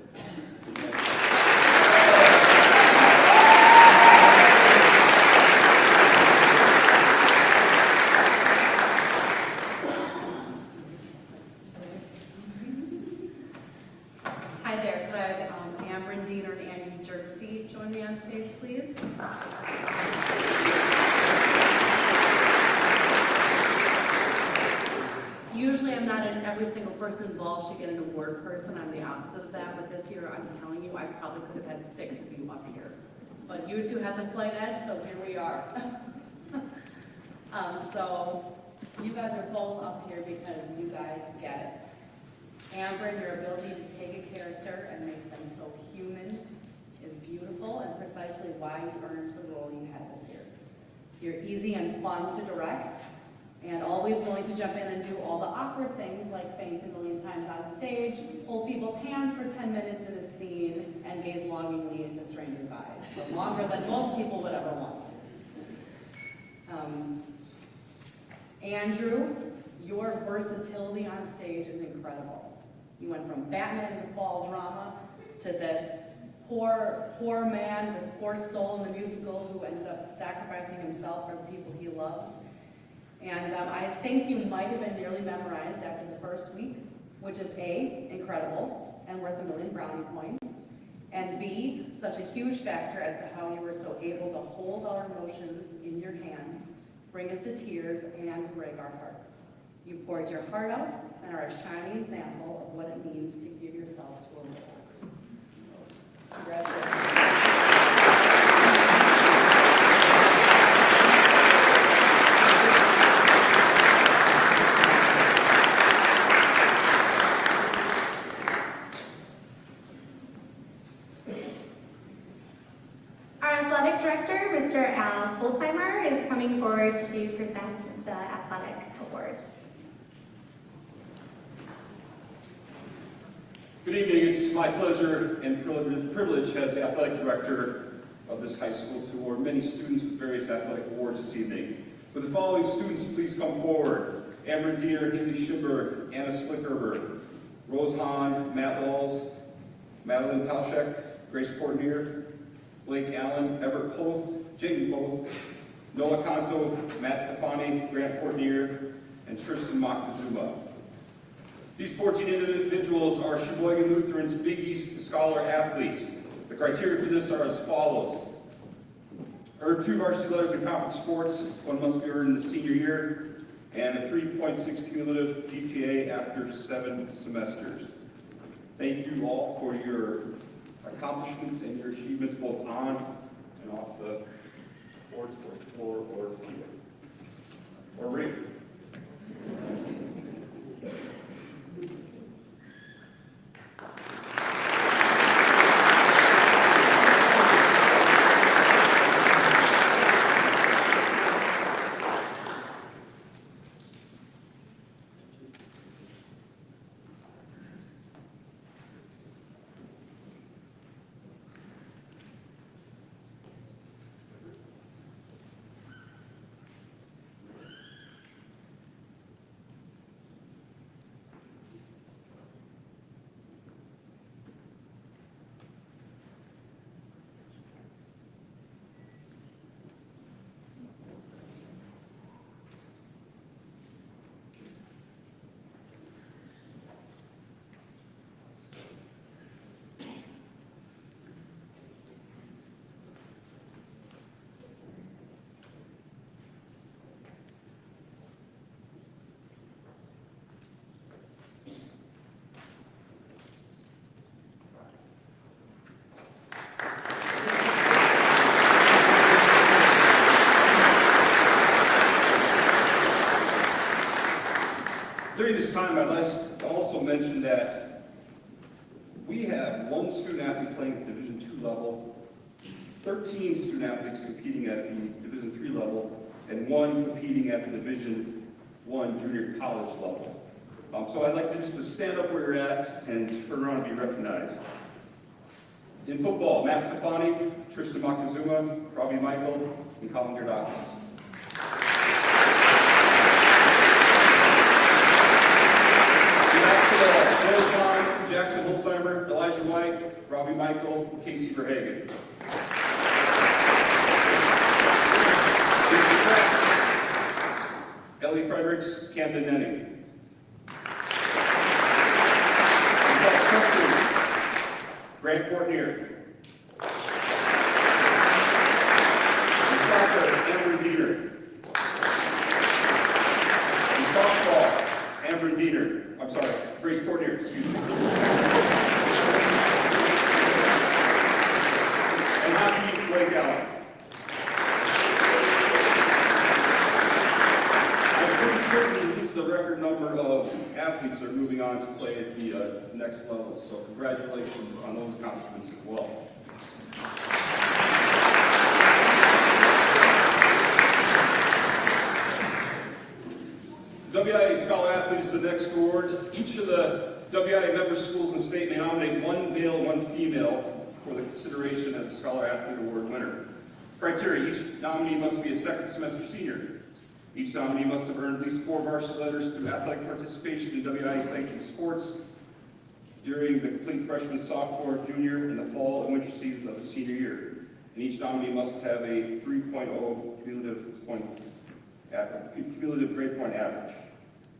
Hi there, could I have Amber Diener and Andy Jerksey join me on stage, please? Usually I'm not an every single person involved should get an award person. I'm the opposite of that, but this year I'm telling you I probably could have had 6 of you up here. But you two had the slight edge, so here we are. So you guys are both up here because you guys get it. Amber, your ability to take a character and make them so human is beautiful and precisely why you earned the role you had this year. You're easy and fun to direct and always willing to jump in and do all the awkward things like faint a million times on stage, hold people's hands for 10 minutes in a scene, and gaze longingly into strangers' eyes, but longer than most people would ever want to. Andrew, your versatility on stage is incredible. You went from Batman in the Fall drama to this poor man, this poor soul in the musical who ended up sacrificing himself for the people he loves. And I think you might have been nearly memorized after the first week, which is A, incredible and worth 1 million brownie points, and B, such a huge factor as to how you were so able to hold our emotions in your hands, bring us to tears, and break our hearts. You poured your heart out and are a shining example of what it means to give yourself to a role. Congratulations. Our athletic director, Mr. Al Holzheimer, is coming forward to present the athletic awards. Good evening. It's my pleasure and privilege as the athletic director of this high school to award many students with various athletic awards this evening. Would the following students please come forward? Amber Diener, Haley Schimber, Anna Splickerber, Rose Hahn, Matt Walls, Madeline Talshek, Grace Portnier, Blake Allen, Everett Poth, Jayden Poth, Noah Kanto, Matt Stefani, Grant Portnier, and Tristan Moctezuma. These 14 individuals are Sheboygan Lutheran's Big East Scholar athletes. The criteria for this are as follows. Earn 2 varsity letters in conference sports, 1 must be earned in the senior year, and a 3.6 cumulative GPA after 7 semesters. Thank you all for your accomplishments and your achievements both on and off the courts or floor or field or rink. like to also mention that we have one student athlete playing at Division II level, 13 student athletes competing at the Division III level, and one competing at the Division I junior college level. So I'd like to just to stand up where you're at and turn around and be recognized. In football, Matt Stefani, Tristan Moctezuma, Robbie Michael, and Colin Gerdakis. In basketball, Rose Hahn, Jackson Holzheimer, Elijah White, Robbie Michael, and Casey Verhagen. In track, Ellie Fredericks, Camden Nenning. Grant Portnier. In soccer, Amber Dieter. In softball, Amber Dieter. I'm sorry, Grace Portnier, excuse me. And hockey, Blake Allen. I'm pretty certain this is a record number of athletes that are moving on to play at the next level, so congratulations on those accomplishments as well. WIA Scholar Athlete is the next award. Each of the WIA member schools in the state may nominate one male and one female for the consideration as a Scholar Athlete Award winner. Criteria: each nominee must be a second semester senior. Each nominee must have earned at least 4 varsity letters through athletic participation in WIA sanctioned sports during the complete freshman, sophomore, junior, and the fall and winter seasons of the senior year. And each nominee must have a 3.0 cumulative grade point average.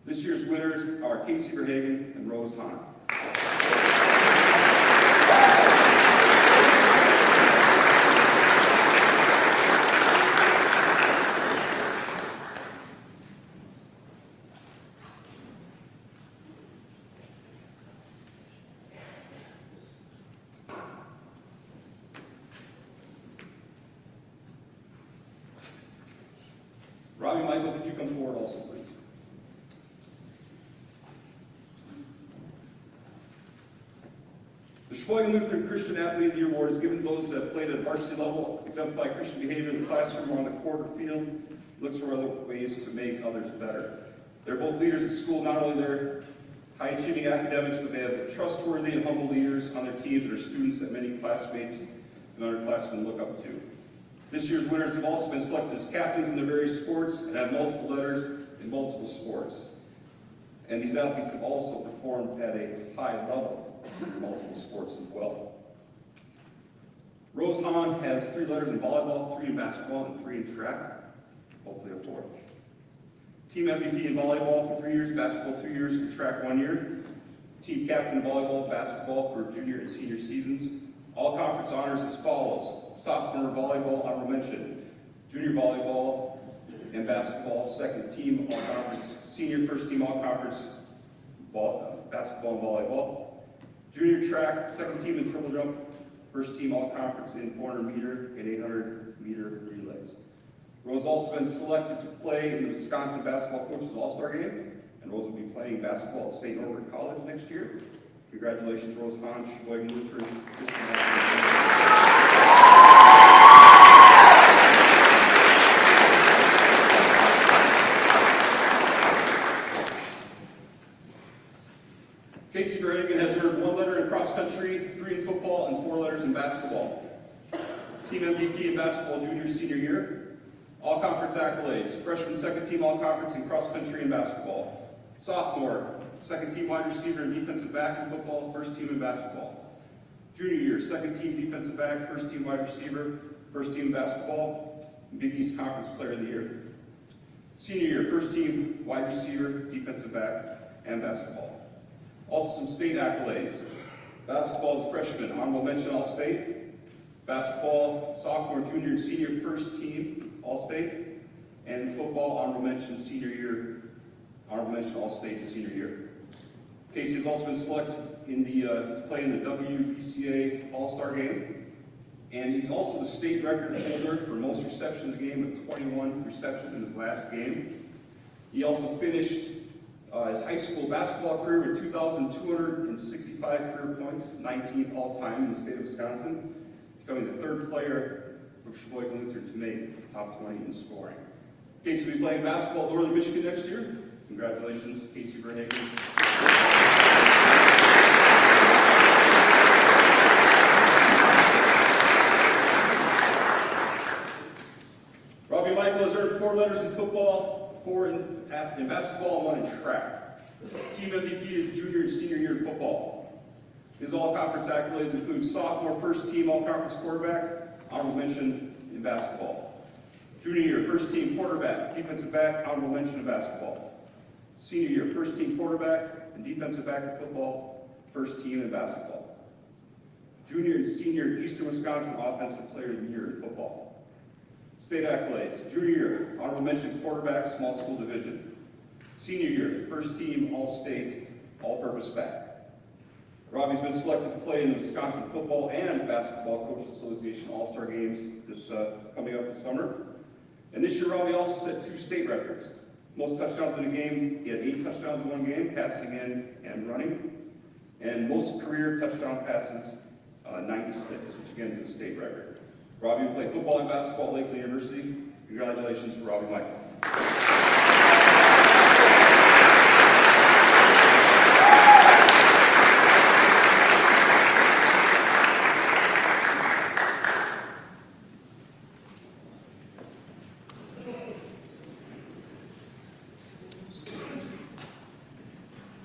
This year's winners are Casey Verhagen and Rose Hahn. Robbie Michael, could you come forward also, please? The Sheboygan Lutheran Christian Athlete of the Year Award is given to those that have played at varsity level, exemplify Christian behavior in the classroom or on the court or field, looks for other ways to make others better. They're both leaders at school. Not only they're high-achieving academics, but they have trustworthy and humble leaders on their teams that are students that many classmates and underclassmen look up to. This year's winners have also been selected as captains in their various sports and have multiple letters in multiple sports. And these athletes have also performed at a high level in multiple sports as well. Rose Hahn has 3 letters in volleyball, 3 in basketball, and 3 in track, hopefully a 4th. Team MVP in volleyball for 3 years, basketball 2 years, and track 1 year. Team captain in volleyball, basketball for junior and senior seasons. All conference honors as follows: sophomore volleyball, honorable mention; junior volleyball and basketball, second team all conference; senior first team all conference, basketball and volleyball; junior track, second team in triple jump, first team all conference in 400 meter and 800 meter relays. Rose also been selected to play in the Wisconsin Basketball Coaches All-Star Game, and Rose will be playing basketball at St. Norbert College next year. Congratulations, Rose Hahn, Sheboygan Lutheran Christian Athlete. Casey Verhagen has earned 1 letter in cross country, 3 in football, and 4 letters in basketball. Team MVP in basketball junior senior year. All conference accolades: freshman second team all conference in cross country and basketball. Sophomore, second team wide receiver and defensive back in football, first team in basketball. Junior year, second team defensive back, first team wide receiver, first team in basketball, and Big East Conference Player of the Year. Senior year, first team wide receiver, defensive back, and basketball. Also some state accolades. Basketball as freshman, honorable mention All-State. Basketball, sophomore, junior, and senior, first team All-State. And football, honorable mention senior year, honorable mention All-State senior year. Casey has also been selected to play in the WBCA All-Star Game. And he's also the state record holder for most receptions in the game with 21 receptions in his last game. He also finished His high school basketball career with 2,265 career points, 19th all-time in the state of Wisconsin, becoming the third player from Sheboygan Lutheran to make the top 20 in scoring. Casey will be playing basketball at Northern Michigan next year. Congratulations, Casey Verhagen. Robbie Michael has earned 4 letters in football, 4 in basketball, and 1 in track. Team MVP is junior and senior year in football. His all-conference accolades include sophomore first-team all-conference quarterback, honorable mention in basketball. Junior year, first-team quarterback, defensive back, honorable mention in basketball. Senior year, first-team quarterback and defensive back in football, first team in basketball. Junior and senior Eastern Wisconsin Offensive Player of the Year in football. State accolades, junior year, honorable mention quarterback, small school division. Senior year, first team, all-state, all-purpose back. Robbie's been selected to play in the Wisconsin Football and Basketball Coaches Association All-Star Games coming up this summer. And this year, Robbie also set 2 state records. Most touchdowns in a game, he had 8 touchdowns in one game, passing in and running. And most career touchdown passes, 96, which again is a state record. Robbie will play football and basketball at Lakeland University. Congratulations to Robbie Michael.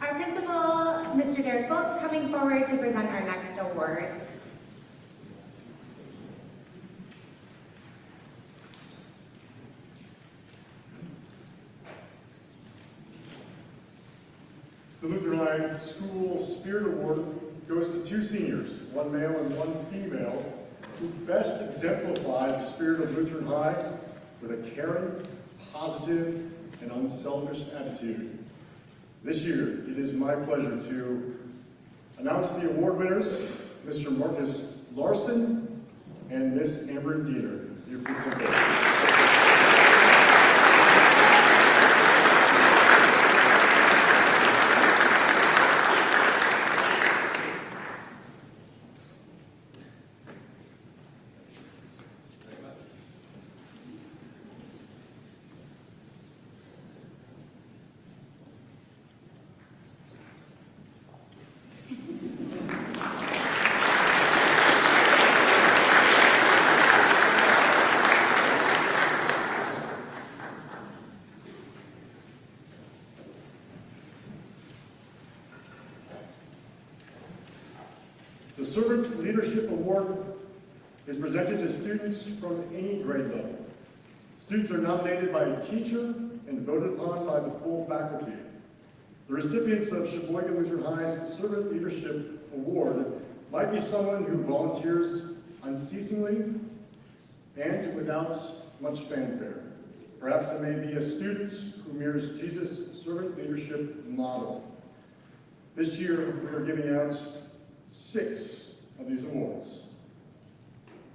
Our principal, Mr. Derek Bolt's coming forward to present our next awards. The Lutheran High School Spirit Award goes to 2 seniors, 1 male and 1 female, who best exemplify the spirit of Lutheran High with a caring, positive, and unselfish attitude. This year, it is my pleasure to announce the award winners, Mr. Marcus Larson and Miss Amber Diener. Your principal. The Servant Leadership Award is presented to students from any grade level. Students are nominated by a teacher and voted upon by the full faculty. The recipients of Sheboygan Lutheran High's Servant Leadership Award might be someone who volunteers unceasingly and without much fanfare. Perhaps it may be a student who mirrors Jesus' servant leadership model. This year, we are giving out 6 of these awards.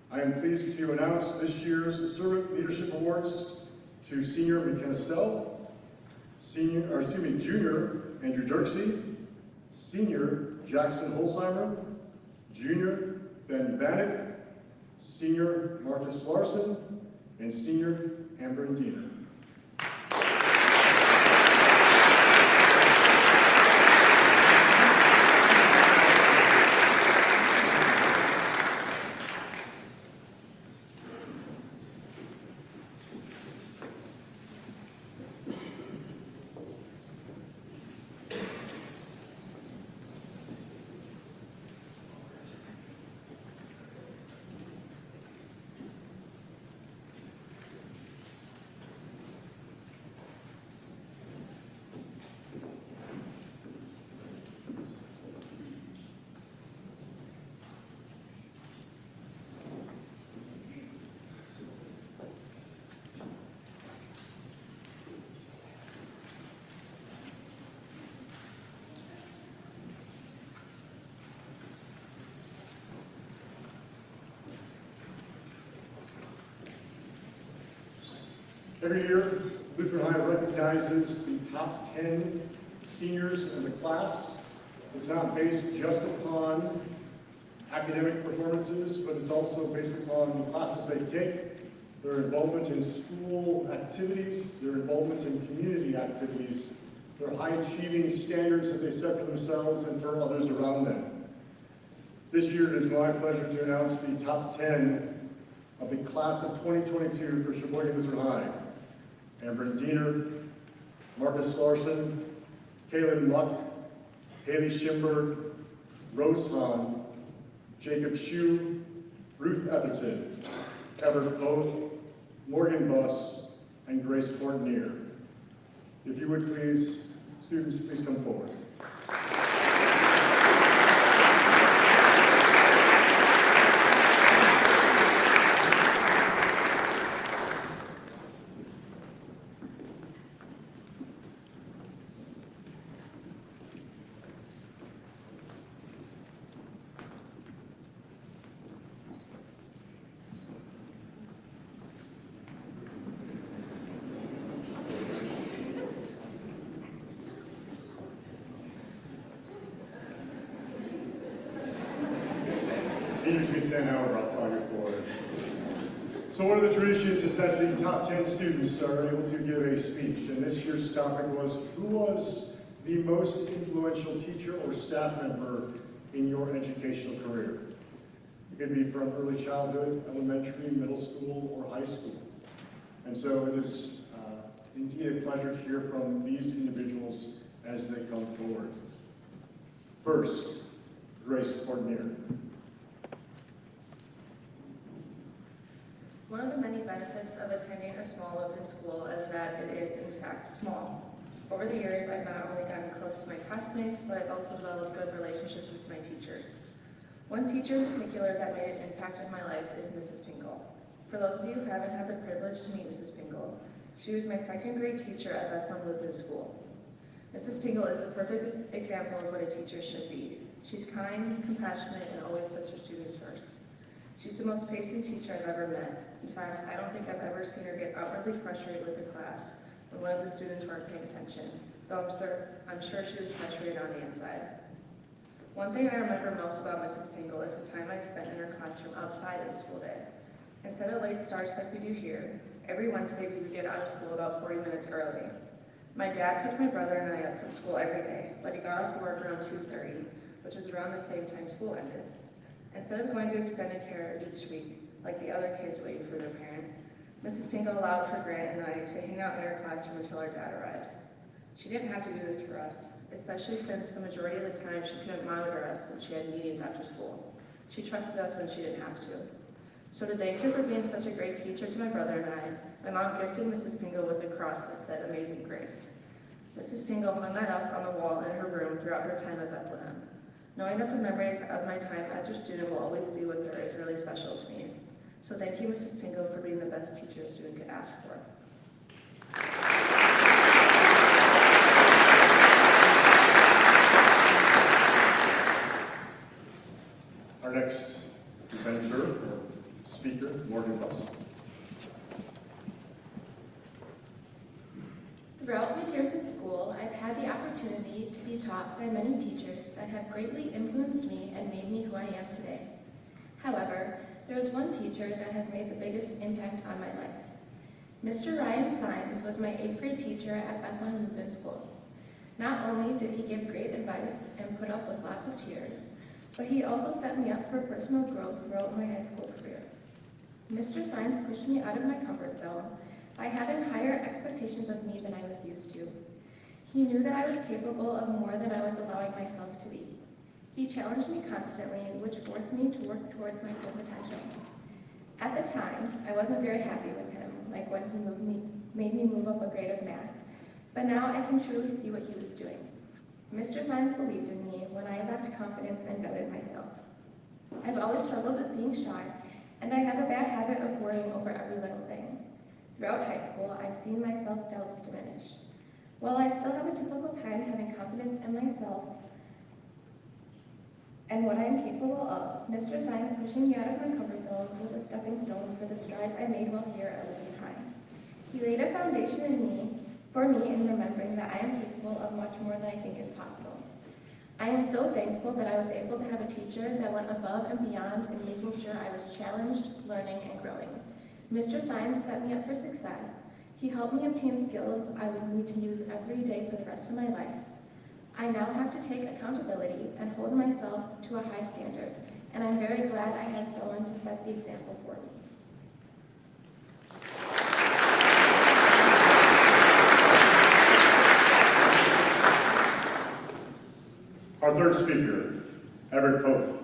I am pleased to announce this year's Servant Leadership Awards to Senior McKenna Stell, Junior Andrew Dirksey, Senior Jackson Holzheimer, Junior Ben Vanek, Senior Marcus Larson, and Senior Amber Diener. Every year, Lutheran High recognizes the top 10 seniors in the class. It's not based just upon academic performances, but it's also based upon the classes they take, their involvement in school activities, their involvement in community activities, their high-achieving standards that they set for themselves and for others around them. This year, it is my pleasure to announce the top 10 of the class of 2022 for Sheboygan Lutheran High. Amber Diener, Marcus Larson, Kaylin Luck, Haley Schimberg, Rose Hahn, Jacob Shue, Ruth Etherton, Everett Oath, Morgan Buss, and Grace Fortnier. If you would please, students, please come forward. Seniors can stand now about 5 or 4. So one of the traditions is that the top 10 students are able to give a speech, and this year's topic was, who was the most influential teacher or staff member in your educational career? It could be from early childhood, elementary, middle school, or high school. And so it is indeed a pleasure to hear from these individuals as they come forward. First, Grace Fortnier. One of the many benefits of attending a small Lutheran school is that it is, in fact, small. Over the years, I've not only gotten close to my classmates, but I've also developed good relationships with my teachers. One teacher in particular that made an impact in my life is Mrs. Pingle. For those of you who haven't had the privilege to meet Mrs. Pingle, she was my second grade teacher at Bethlehem Lutheran School. Mrs. Pingle is the perfect example of what a teacher should be. She's kind, compassionate, and always puts her students first. She's the most patient teacher I've ever met. In fact, I don't think I've ever seen her get outwardly frustrated with the class when one of the students weren't paying attention, though I'm sure she was frustrated on the inside. One thing I remember most about Mrs. Pingle is the time I spent in her classroom outside of the school day. Instead of late starts like we do here, every Wednesday we would get out of school about 40 minutes early. My dad picked my brother and I up from school every day, but he got off work around 2:30, which was around the same time school ended. Instead of going to extended care each week, like the other kids waiting for their parent, Mrs. Pingle allowed for Grant and I to hang out in her classroom until our dad arrived. She didn't have to do this for us, especially since the majority of the time she couldn't monitor us since she had meetings after school. She trusted us when she didn't have to. So to thank her for being such a great teacher to my brother and I, my mom gifted Mrs. Pingle with a cross that said Amazing Grace. Mrs. Pingle hung that up on the wall in her room throughout her time at Bethlehem. Knowing that the memories of my time as her student will always be with her is really special to me. So thank you, Mrs. Pingle, for being the best teacher a student could ask for. Our next presenter, or speaker, Morgan Buss. Throughout my years of school, I've had the opportunity to be taught by many teachers that have greatly influenced me and made me who I am today. However, there is one teacher that has made the biggest impact on my life. Mr. Ryan Sines was my 8th grade teacher at Bethlehem Lutheran School. Not only did he give great advice and put up with lots of tears, but he also set me up for personal growth throughout my high school career. Mr. Sines pushed me out of my comfort zone by having higher expectations of me than I was used to. He knew that I was capable of more than I was allowing myself to be. He challenged me constantly, which forced me to work towards my full potential. At the time, I wasn't very happy with him, like when he made me move up a grade of math, but now I can truly see what he was doing. Mr. Sines believed in me when I lacked confidence and doubted myself. I've always struggled with being shy, and I have a bad habit of worrying over every little thing. Throughout high school, I've seen my self-doubts diminish. While I still have a difficult time having confidence in myself and what I am capable of, Mr. Sines pushing me out of my comfort zone was a stepping stone for the strides I made while here at Lutheran High. He laid a foundation for me in remembering that I am capable capable of much more than I think is possible. I am so thankful that I was able to have a teacher that went above and beyond in making sure I was challenged, learning, and growing. Mr. Science set me up for success. He helped me obtain skills I would need to use every day for the rest of my life. I now have to take accountability and hold myself to a high standard, and I'm very glad I had someone to set the example for me. Our third speaker, Everett Poth.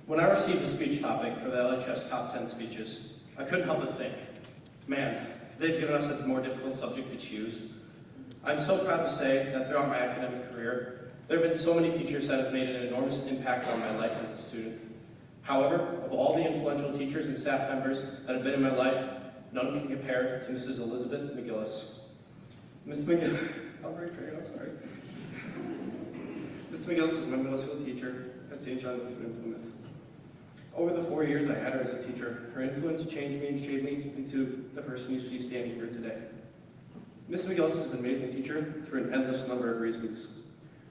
When I received the speech topic for the LHS Top 10 speeches, I couldn't help but think, man, they've given us a more difficult subject to choose. I'm so proud to say that throughout my academic career, there have been so many teachers that have made an enormous impact on my life as a student. However, of all the influential teachers and staff members that have been in my life, none can compare to Mrs. Elizabeth McGillis. Ms. McGillis, I'm sorry. Ms. McGillis is my middle school teacher at St. John Lutheran in Plymouth. Over the 4 years I had her as a teacher, her influence changed me and shaped me into the person you see standing here today. Ms. McGillis is an amazing teacher for an endless number of reasons.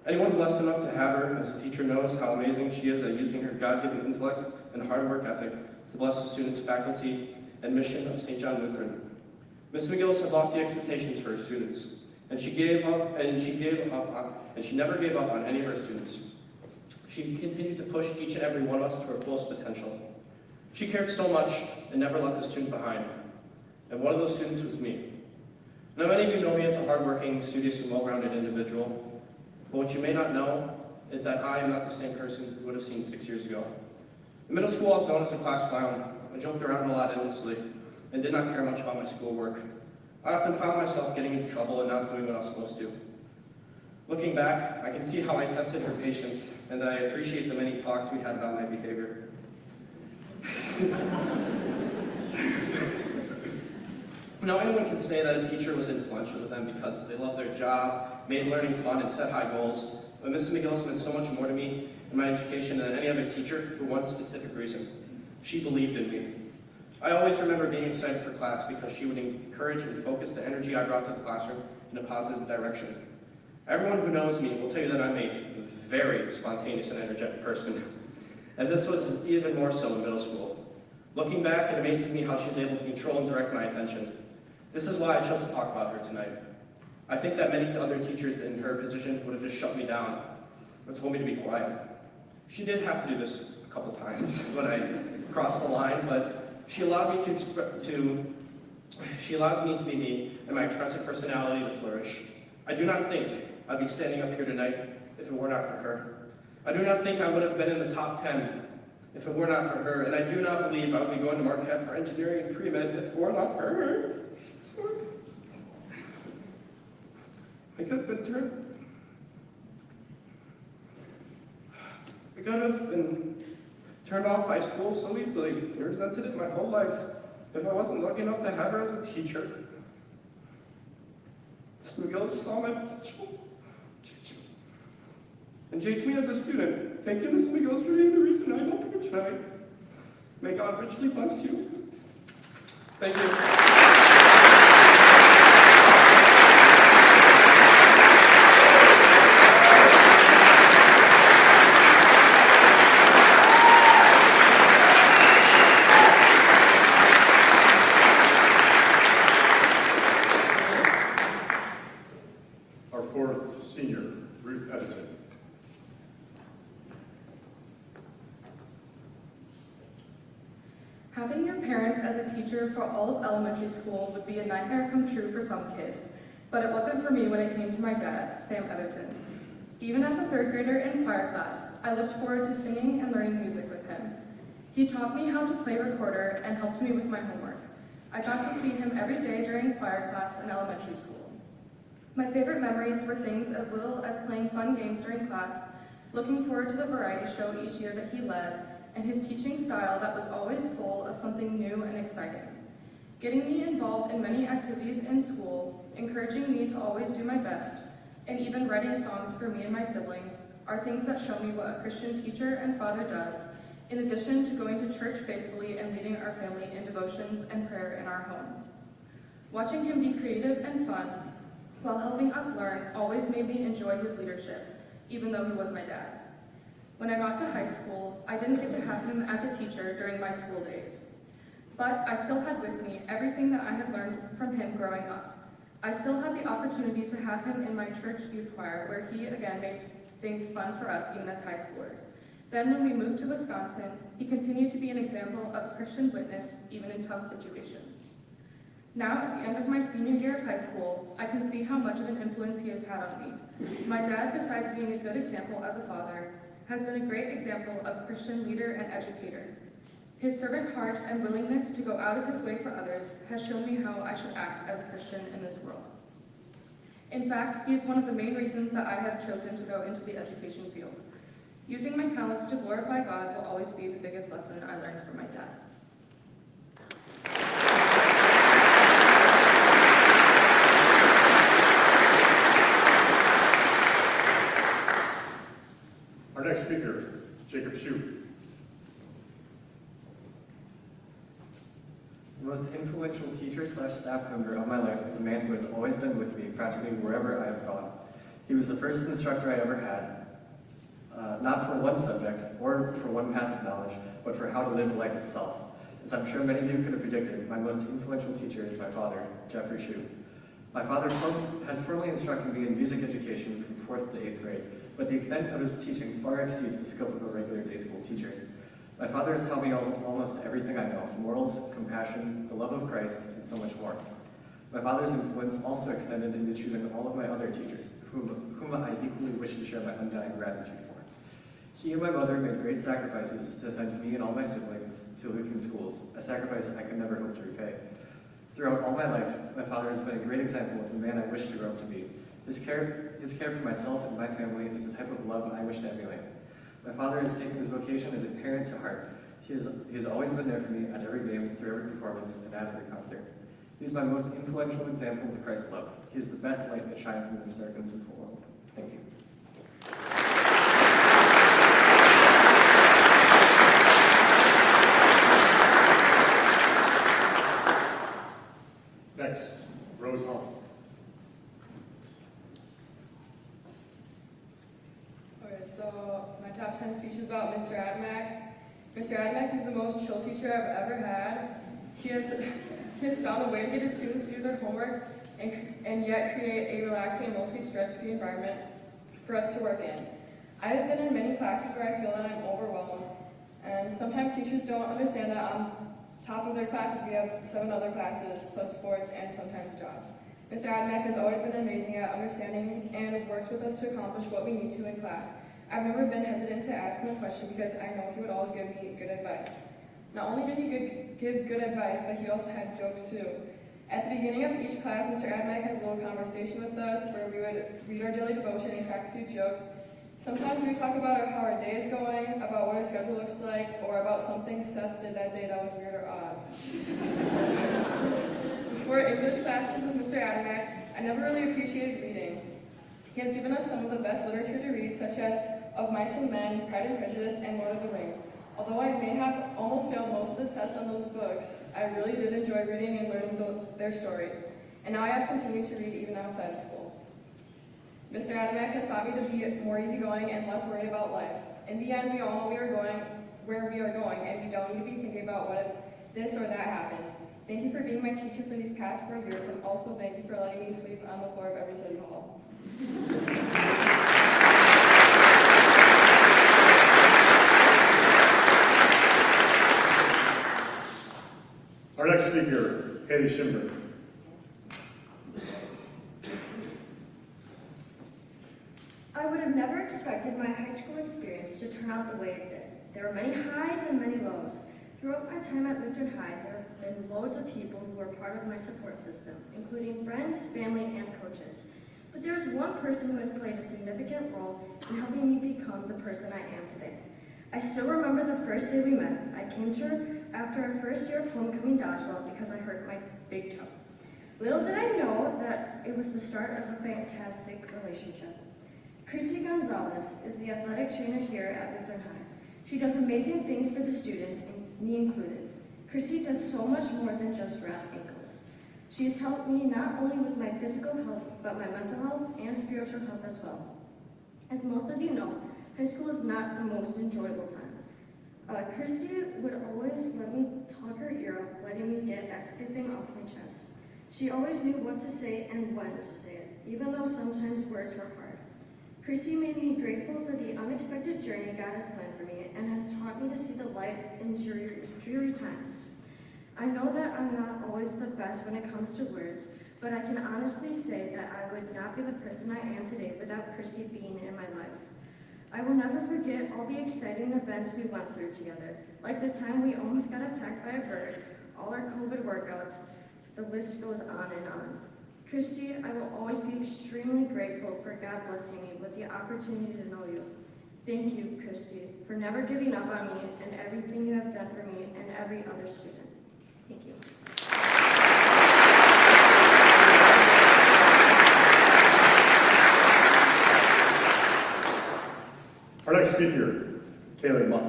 Anyone blessed enough to have her as a teacher knows how amazing she is at using her God-given intellect and hard work ethic to bless the students, faculty, and mission of St. John Lutheran. Ms. McGillis had lofty expectations for her students, and she never gave up on any of her students. She continued to push each and every one of us to our fullest potential. She cared so much and never left a student behind. And one of those students was me. Now, many of you know me as a hardworking, studious, and well-rounded individual, but what you may not know is that I am not the same person you would have seen 6 years ago. In middle school, I was known as a class clown. I joked around a lot endlessly and did not care much about my schoolwork. I often found myself getting into trouble and not doing what I was supposed to. Looking back, I can see how I tested her patience, and I appreciate the many talks we had about my behavior. Now, anyone can say that a teacher was influential to them because they loved their job, made learning fun, and set high goals. But Mrs. McGillis meant so much more to me in my education than any other teacher for one specific reason. She believed in me. I always remember being excited for class because she would encourage and focus the energy I brought to the classroom in a positive direction. Everyone who knows me will tell you that I'm a very spontaneous and energetic person. And this was even more so in middle school. Looking back, it amazes me how she was able to control and direct my attention. This is why I chose to talk about her tonight. I think that many other teachers in her position would have just shut me down or told me to be quiet. She did have to do this a couple times when I crossed the line, but she allowed me to be me and my expressive personality to flourish. I do not think I'd be standing up here tonight if it were not for her. I do not think I would have been in the top 10 if it were not for her, and I do not believe I would be going to Marquette for engineering and pre-med if it were not for her. I could have been turned off high school so easily and resented it my whole life if I wasn't lucky enough to have her as a teacher. Ms. McGillis saw my potential and judged me as a student. Thank you, Ms. McGillis, for being the reason I'm up here tonight. May God richly bless you. Thank you. Our fourth senior, Ruth Edgerton. Having your parent as a teacher for all of elementary school would be a nightmare come true for some kids, but it wasn't for me when it came to my dad, Sam Etherton. Even as a third grader in choir class, I looked forward to singing and learning music with him. He taught me how to play recorder and helped me with my homework. I got to see him every day during choir class in elementary school. My favorite memories were things as little as playing fun games during class, looking forward to the variety show each year that he led, and his teaching style that was always full of something new and exciting. Getting me involved in many activities in school, encouraging me to always do my best, and even writing songs for me and my siblings are things that show me what a Christian teacher and father does in addition to going to church faithfully and leading our family in devotions and prayer in our home. Watching him be creative and fun while helping us learn always made me enjoy his leadership, even though he was my dad. When I got to high school, I didn't get to have him as a teacher during my school days, but I still had with me everything that I had learned from him growing up. I still had the opportunity to have him in my church youth choir, where he again made things fun for us even as high schoolers. Then when we moved to Wisconsin, he continued to be an example of a Christian witness even in tough situations. Now, at the end of my senior year of high school, I can see how much of an influence he has had on me. My dad, besides being a good example as a father, has been a great example of a Christian leader and educator. His servant heart and willingness to go out of his way for others has shown me how I should act as a Christian in this world. In fact, he is one of the main reasons that I have chosen to go into the education field. Using my talents to glorify God will always be the biggest lesson I learned from my dad. Our next speaker, Jacob Shue. The most influential teacher/staff member of my life is a man who has always been with me practically wherever I have gone. He was the first instructor I ever had, not for one subject or for one path of knowledge, but for how to live life itself. As I'm sure many of you could have predicted, my most influential teacher is my father, Jeffrey Shue. My father has formally instructed me in music education from 4th to 8th grade, but the extent of his teaching far exceeds the scope of a regular day school teacher. My father has taught me almost everything I know: morals, compassion, the love of Christ, and so much more. My father's influence also extended into choosing all of my other teachers, whom I equally wish to share my undying gratitude for. He and my mother made great sacrifices to send me and all my siblings to Lutheran schools, a sacrifice I could never hope to repay. Throughout all my life, my father has been a great example of the man I wish to grow up to be. His care for myself and my family is the type of love I wish to emulate. My father has taken his vocation as a parent to heart. He has always been there for me at every game, through every performance, and at every concert. He is my most influential example of Christ's love. He is the best light that shines in this dark and sinful world. Thank you. Next, Rose Hall. Okay, so my top 10 speech is about Mr. Adamek. Mr. Adamek is the most chill teacher I've ever had. He has found a way to get his students to do their homework and yet create a relaxing and mostly stress-free environment for us to work in. I have been in many classes where I feel that I'm overwhelmed, and sometimes teachers don't understand that on top of their classes we have 7 other classes, plus sports and sometimes a job. Mr. Adamek has always been amazing at understanding and works with us to accomplish what we need to in class. I've never been hesitant to ask him a question because I know he would always give me good advice. Not only did he give good advice, but he also had jokes too. At the beginning of each class, Mr. Adamek has a little conversation with us where we would read our daily devotion and crack a few jokes. Sometimes we talk about how our day is going, about what our schedule looks like, or about something Seth did that day that was weird or odd. Before English classes with Mr. Adamek, I never really appreciated reading. He has given us some of the best literature to read, such as Of Mice and Men, Pride and Prejudice, and Lord of the Rings. Although I may have almost failed most of the tests on those books, I really did enjoy reading and learning their stories. And now I have continued to read even outside of school. Mr. Adamek has taught me to be more easygoing and less worried about life. In the end, we all know where we are going, and we don't need to be thinking about what if this or that happens. Thank you for being my teacher for these past 4 years, and also thank you for letting me sleep on the floor of every study hall. Our next speaker, Haley Schimber. I would have never expected my high school experience to turn out the way it did. There were many highs and many lows. Throughout my time at Lutheran High, there have been loads of people who were part of my support system, including friends, family, and coaches. But there's one person who has played a significant role in helping me become the person I am today. I still remember the first day we met. I came to her after our first year of homecoming dodgeball because I hurt my big toe. Little did I know that it was the start of a fantastic relationship. Christy Gonzalez is the athletic trainer here at Lutheran High. She does amazing things for the students, and me included. Christy does so much more than just wrap ankles. She has helped me not only with my physical health, but my mental health and spiritual health as well. As most of you know, high school is not the most enjoyable time. Christy would always let me talk her ear off, letting me get everything off my chest. She always knew what to say and when to say it, even though sometimes words were hard. Christy made me grateful for the unexpected journey God has planned for me and has taught me to see the light in dreary times. I know that I'm not always the best when it comes to words, but I can honestly say that I would not be the person I am today without Christy being in my life. I will never forget all the exciting events we went through together, like the time we almost got attacked by a bird, all our COVID workouts, the list goes on and on. Christy, I will always be extremely grateful for God blessing me with the opportunity to know you. Thank you, Christy, for never giving up on me and everything you have done for me and every other student. Thank you. Our next speaker, Kaylee Muck.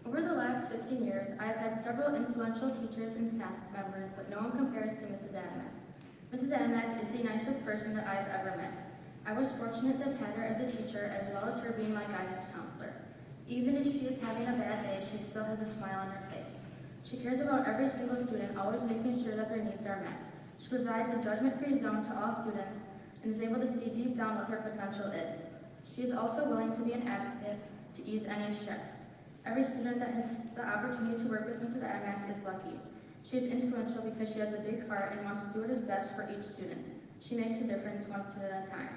Over the last 15 years, I have had several influential teachers and staff members, but no one compares to Mrs. Adamek. Mrs. Adamek is the nicest person that I have ever met. I was fortunate to have had her as a teacher, as well as her being my guidance counselor. Even if she is having a bad day, she still has a smile on her face. She cares about every single student, always making sure that their needs are met. She provides a judgment-free zone to all students and is able to see deep down what their potential is. She is also willing to be an advocate to ease any stress. Every student that has the opportunity to work with Mrs. Adamek is lucky. She is influential because she has a big heart and wants to do what is best for each student. She makes a difference one student at a time.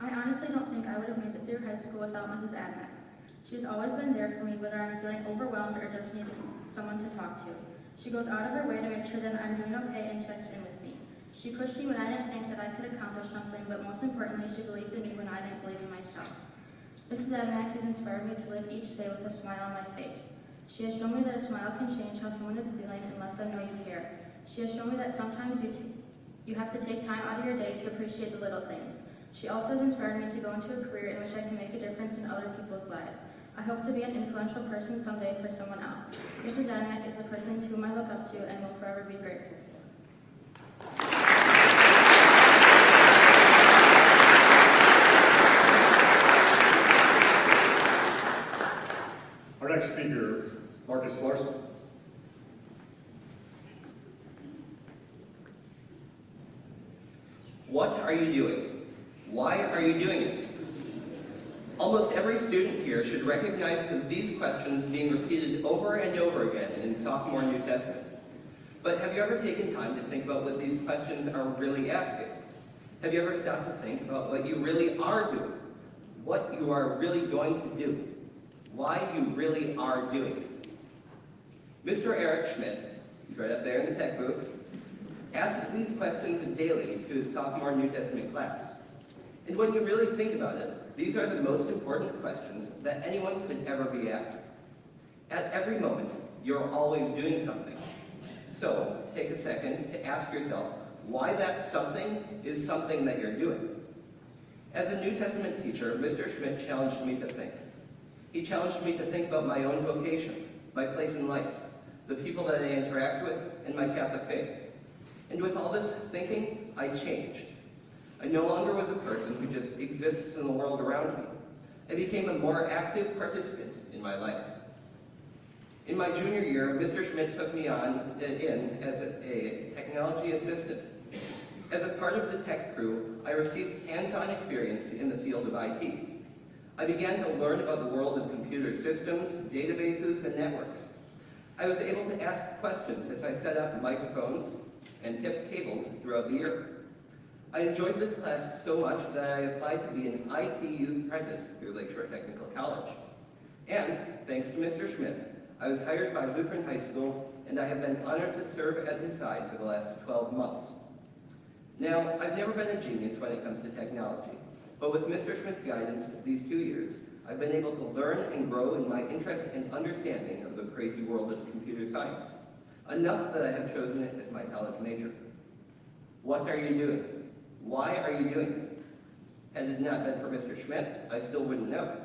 I honestly don't think I would have made it through high school without Mrs. Adamek. She has always been there for me, whether I'm feeling overwhelmed or just need someone to talk to. She goes out of her way to make sure that I'm doing okay and checks in with me. She pushed me when I didn't think that I could accomplish something, but most importantly, she believed in me when I didn't believe in myself. Mrs. Adamek has inspired me to live each day with a smile on my face. She has shown me that a smile can change how someone is feeling and let them know you care. She has shown me that sometimes you have to take time out of your day to appreciate the little things. She also has inspired me to go into a career in which I can make a difference in other people's lives. I hope to be an influential person someday for someone else. Mrs. Adamek is a person to whom I look up to and will forever be grateful for. Our next speaker, Marcus Larson. What are you doing? Why are you doing it? Almost every student here should recognize these questions being repeated over and over again in sophomore New Testament. But have you ever taken time to think about what these questions are really asking? Have you ever stopped to think about what you really are doing? What you are really going to do? Why you really are doing it? Mr. Eric Schmidt, who's right up there in the tech booth, asks these questions daily to his sophomore New Testament class. And when you really think about it, these are the most important questions that anyone could ever be asked. At every moment, you're always doing something. So take a second to ask yourself why that something is something that you're doing. As a New Testament teacher, Mr. Schmidt challenged me to think. He challenged me to think about my own vocation, my place in life, the people that I interact with, and my Catholic faith. And with all this thinking, I changed. I no longer was a person who just exists in the world around me. I became a more active participant in my life. In my junior year, Mr. Schmidt took me in as a technology assistant. As a part of the tech crew, I received hands-on experience in the field of IT. I began to learn about the world of computer systems, databases, and networks. I was able to ask questions as I set up microphones and tipped cables throughout the year. I enjoyed this class so much that I applied to be an IT youth apprentice through Lakeshore Technical College. And, thanks to Mr. Schmidt, I was hired by Lutheran High School, and I have been honored to serve at his side for the last 12 months. Now, I've never been a genius when it comes to technology, but with Mr. Schmidt's guidance these 2 years, I've been able to learn and grow in my interest and understanding of the crazy world of computer science, enough that I have chosen it as my college major. What are you doing? Why are you doing it? Had it not been for Mr. Schmidt, I still wouldn't know.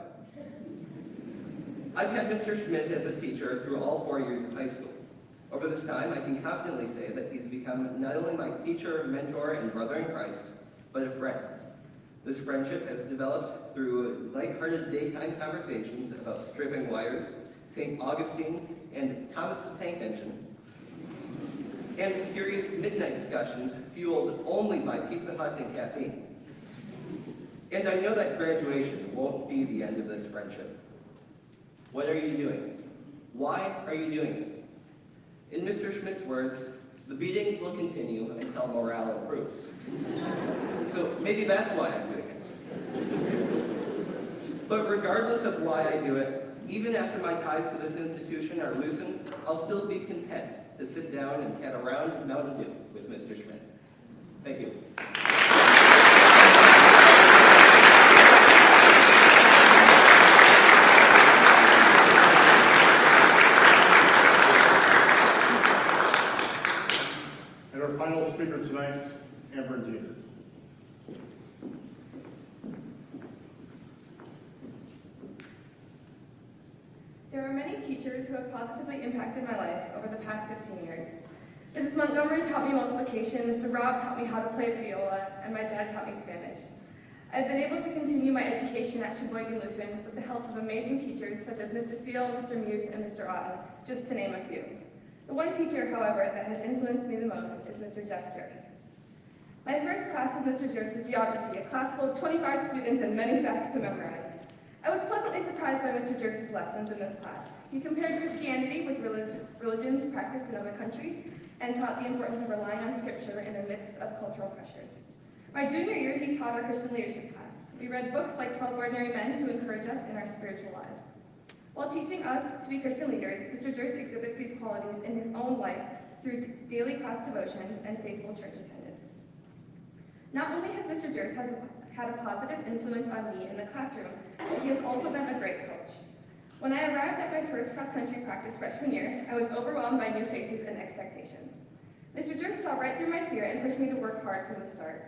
I've had Mr. Schmidt as a teacher through all 4 years of high school. Over this time, I can confidently say that he's become not only my teacher, mentor, and brother in Christ, but a friend. This friendship has developed through lighthearted daytime conversations about stripping wires, St. Augustine, and Thomas the Tank Engine, and serious midnight discussions fueled only by Pizza Hut and caffeine. And I know that graduation won't be the end of this friendship. What are you doing? Why are you doing it? In Mr. Schmidt's words, the beatings will continue until morale improves. So maybe that's why I'm doing it. But regardless of why I do it, even after my ties to this institution are loosened, I'll still be content to sit down and cat around Mountain Dew with Mr. Schmidt. Thank you. And our final speaker tonight, Amber Dean. There are many teachers who have positively impacted my life over the past 15 years. Mrs. Montgomery taught me multiplication, Mr. Robb taught me how to play the viola, and my dad taught me Spanish. I've been able to continue my education at Sheboygan Lutheran with the help of amazing teachers such as Mr. Field, Mr. Muth, and Mr. Otten, just to name a few. The one teacher, however, that has influenced me the most is Mr. Jeff Jurse. My first class with Mr. Jurse was geography, a class full of 25 students and many facts to memorize. I was pleasantly surprised by Mr. Jurse's lessons in this class. He compared Christianity with religions practiced in other countries and taught the importance of relying on scripture in the midst of cultural pressures. My junior year, he taught our Christian leadership class. We read books like 12 Ordinary Men to encourage us in our spiritual lives. While teaching us to be Christian leaders, Mr. Jurse exhibits these qualities in his own life through daily class devotions and faithful church attendance. Not only has Mr. Jurse had a positive influence on me in the classroom, but he has also been a great coach. When I arrived at my first cross-country practice freshman year, I was overwhelmed by new faces and expectations. Mr. Jurse saw right through my fear and pushed me to work hard from the start.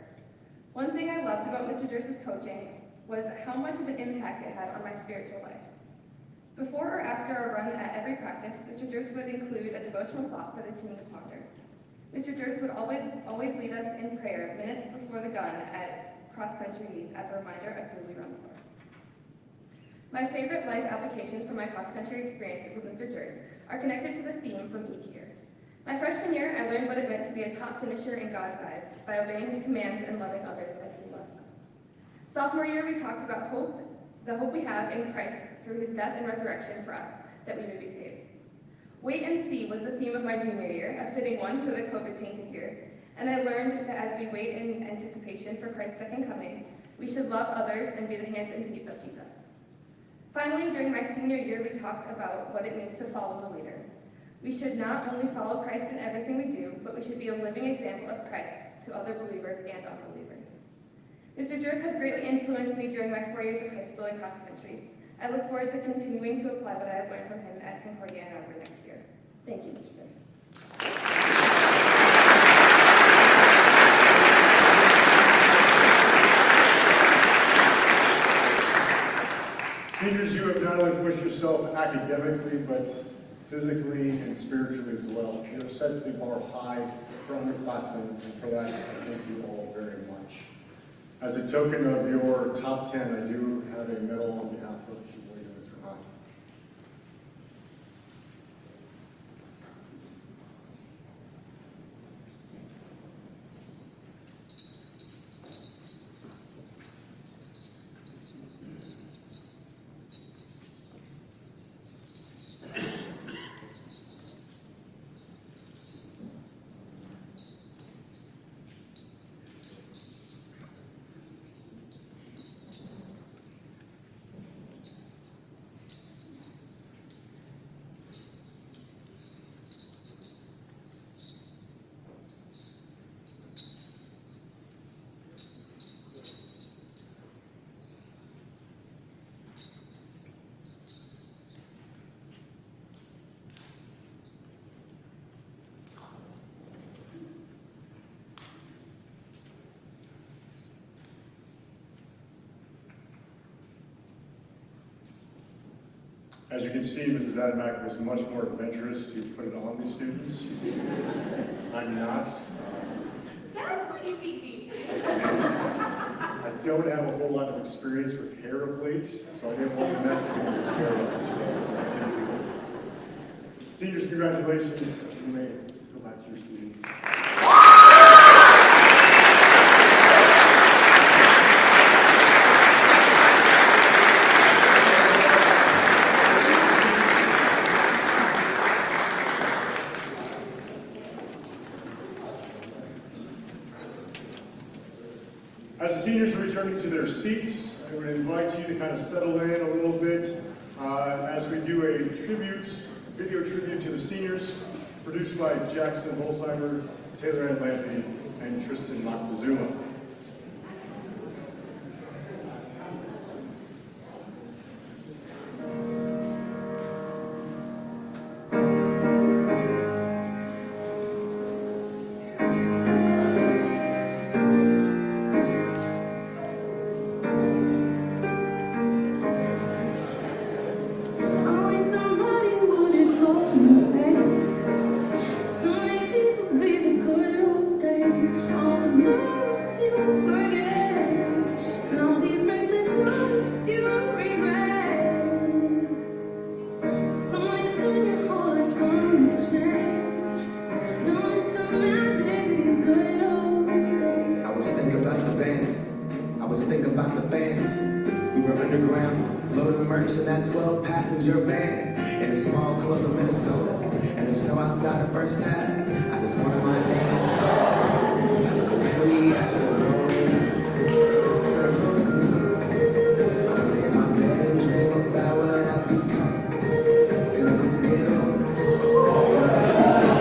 One thing I loved about Mr. Jurse's coaching was how much of an impact it had on my spiritual life. Before or after a run at every practice, Mr. Jurse would include a devotional thought for the team to ponder. Mr. Jurse would always lead us in prayer minutes before the gun at cross-country meets as a reminder of who we run for. My favorite life applications from my cross-country experiences with Mr. Jurse are connected to the theme from each year. My freshman year, I learned what it meant to be a top finisher in God's eyes by obeying his commands and loving others as he loves us. Sophomore year, we talked about hope, the hope we have in Christ through his death and resurrection for us, that we may be saved. Wait and see was the theme of my junior year, a fitting one for the COVID-tainted year, and I learned that as we wait in anticipation for Christ's second coming, we should love others and be the hands and feet of Jesus. Finally, during my senior year, we talked about what it means to follow the leader. We should not only follow Christ in everything we do, but we should be a living example of Christ to other believers and unbelievers. Mr. Jurse has greatly influenced me during my 4 years of high school and cross country. I look forward to continuing to apply what I have learned from him at Concordia Ann Arbor next year. Thank you, Mr. Jurse. Seniors, you have not only pushed yourself academically, but physically and spiritually as well. You have set the bar high for underclassmen, and for that, I thank you all very much. As a token of your top 10, I do have a medal on behalf of Sheboygan Mr. Hahn. As you can see, Mrs. Adamek was much more adventurous to put it on these students. I'm not. That's why you beat me. I don't have a whole lot of experience with hair of late, so I didn't want to mess with this hair. Seniors, congratulations. You may go back to your seats. As the seniors are returning to their seats, I would invite you to kind of settle in a little bit as we do a video tribute to the seniors, produced by Jackson Holzheimer, Taylor Ann Lampy, and Tristan Moctezuma. In that 12-passenger van in a small club of Minnesota, and the snow outside burst out. I just wanted my name in stone. I look away, I still growing, still growing. I'm lay in my bed and dream about what I've become. Can I wait to get older? Can I wait to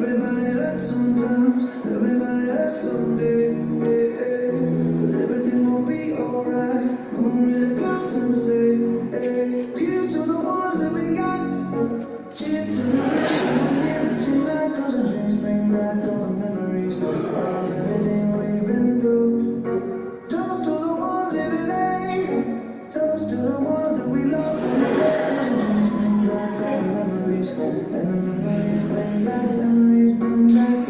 Everybody hurts sometimes, everybody hurts someday. But everything gon' be alright. Gonna really blossom and say, here's to the ones that we got. Cheers to the wish you were here tonight. 'Cause the drinks bring back all the memories of everything we've been through. Toast to the ones here today. Toast to the ones that we lost on the way. 'Cause the drinks bring back all the memories. And the memories bring back, memories bring back.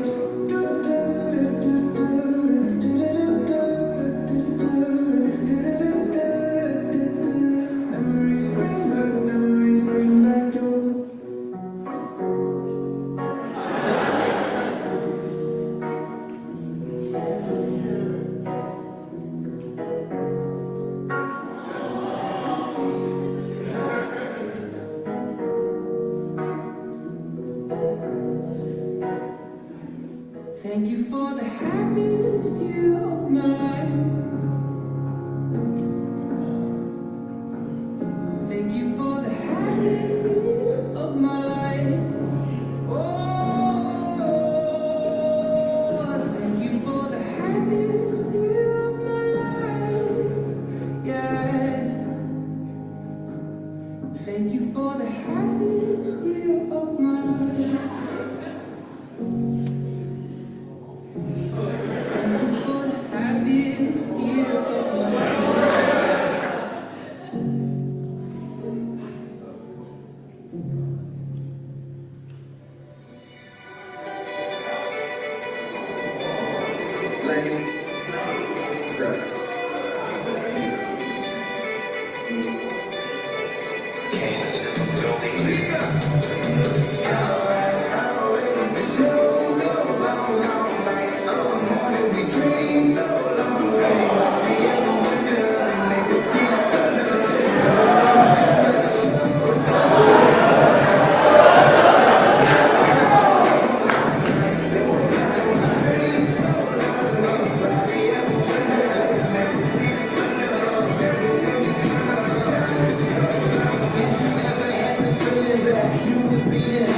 Memories bring back, memories bring back your. Thank you for the happiest year of my life. Thank you for the happiest year of my life. Oh, thank you for the happiest year of my life. Yeah. Thank you for the happiest year of my life. Happiest year of my life. Lane, what's up? You was being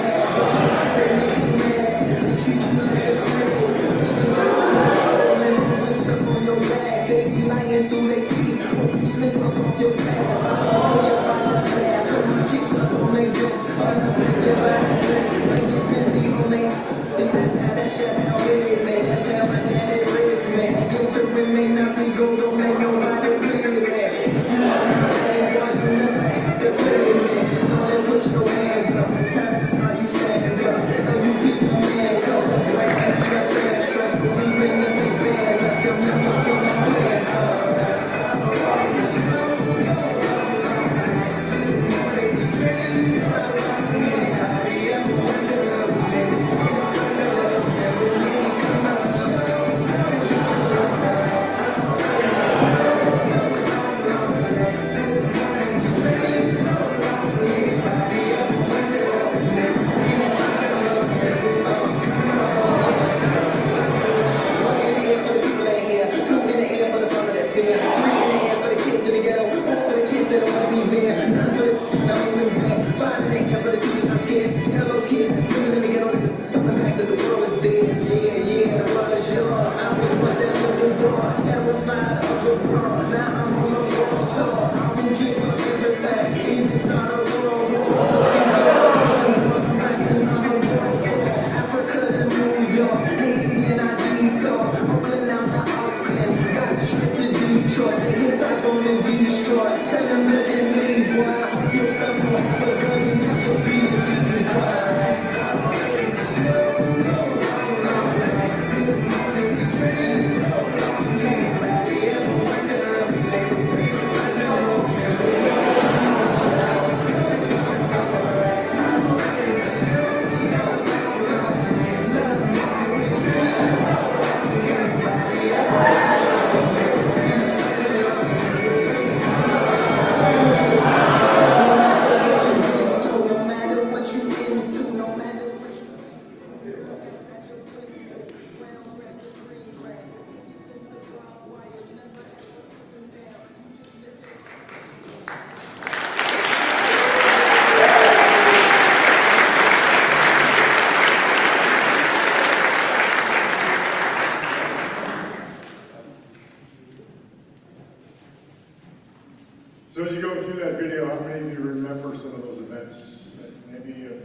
video, how many of you remember some of those events that maybe have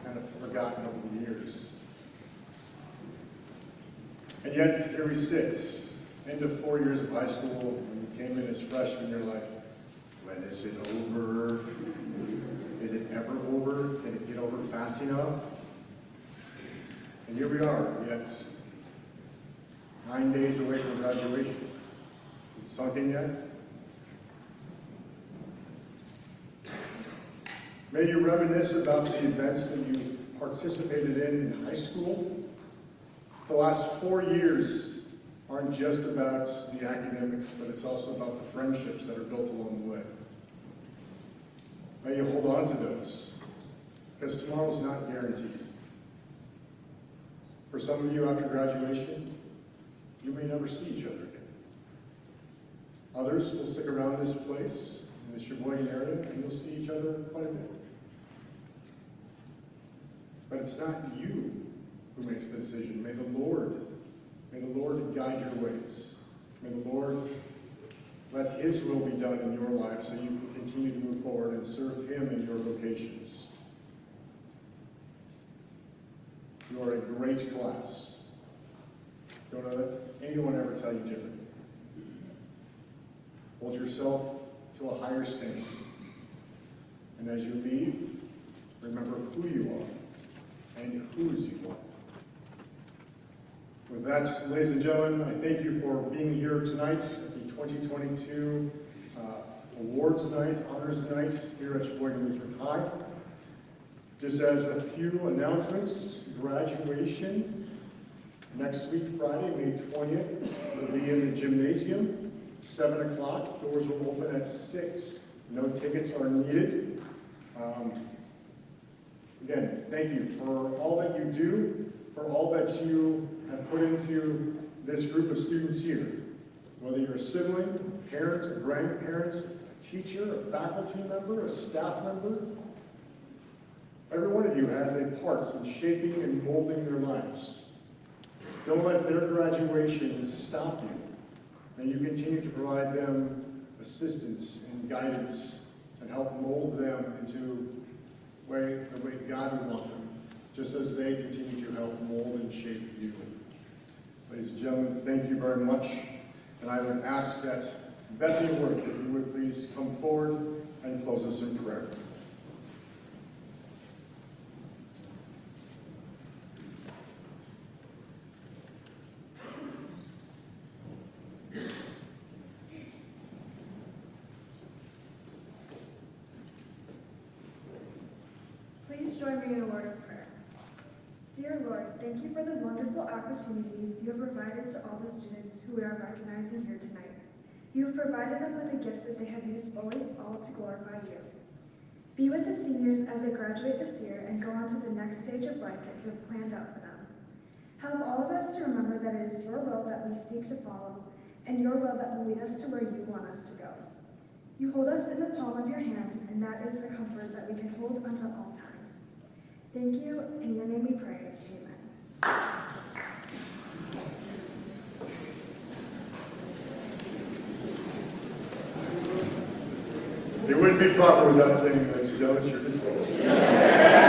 kind of forgotten over the years? And yet, here we sit, end of 4 years of high school. When you came in as freshmen, you're like, when is it over? Is it ever over? Can it get over fast enough? And here we are, yet 9 days away from graduation. Is it sunk in yet? May you reminisce about the events that you participated in high school. The last 4 years aren't just about the academics, but it's also about the friendships that are built along the way. May you hold on to those, because tomorrow's not guaranteed. For some of you after graduation, you may never see each other again. Others will stick around this place, in the Sheboygan area, and you'll see each other quite a bit. But it's not you who makes the decision. May the Lord guide your ways. May the Lord let His will be done in your life so you can continue to move forward and serve Him in your vocations. You are a great class. Don't let anyone ever tell you different. Hold yourself to a higher standard. And as you leave, remember who you are and whose you are. With that, ladies and gentlemen, I thank you for being here tonight at the 2022 Awards Night, Honors Night here at Sheboygan Lutheran High. Just as a few announcements, graduation next week, Friday, May 20th, will be in the gymnasium, 7 o'clock. Doors will open at 6. No tickets are needed. Again, thank you for all that you do, for all that you have put into this group of students here. Whether you're a sibling, a parent, a grandparent, a teacher, a faculty member, a staff member, every one of you has a part in shaping and molding their lives. Don't let their graduation stop you. May you continue to provide them assistance and guidance and help mold them into the way God would want them, just as they continue to help mold and shape you. Ladies and gentlemen, thank you very much. And I would ask that Bethany Worth, if you would please come forward and close us in prayer. Please join me in a word of prayer. Dear Lord, thank you for the wonderful opportunities you have provided to all the students who we are recognizing here tonight. You have provided them with the gifts that they have used fully, all to glorify you. Be with the seniors as they graduate this year and go on to the next stage of life that you have planned out for them. Help all of us to remember that it is your will that we seek to follow, and your will that will lead us to where you want us to go. You hold us in the palm of your hand, and that is the comfort that we can hold until all times. Thank you. In your name we pray. Amen. It wouldn't be proper without saying, ladies and gentlemen, you're dismissed.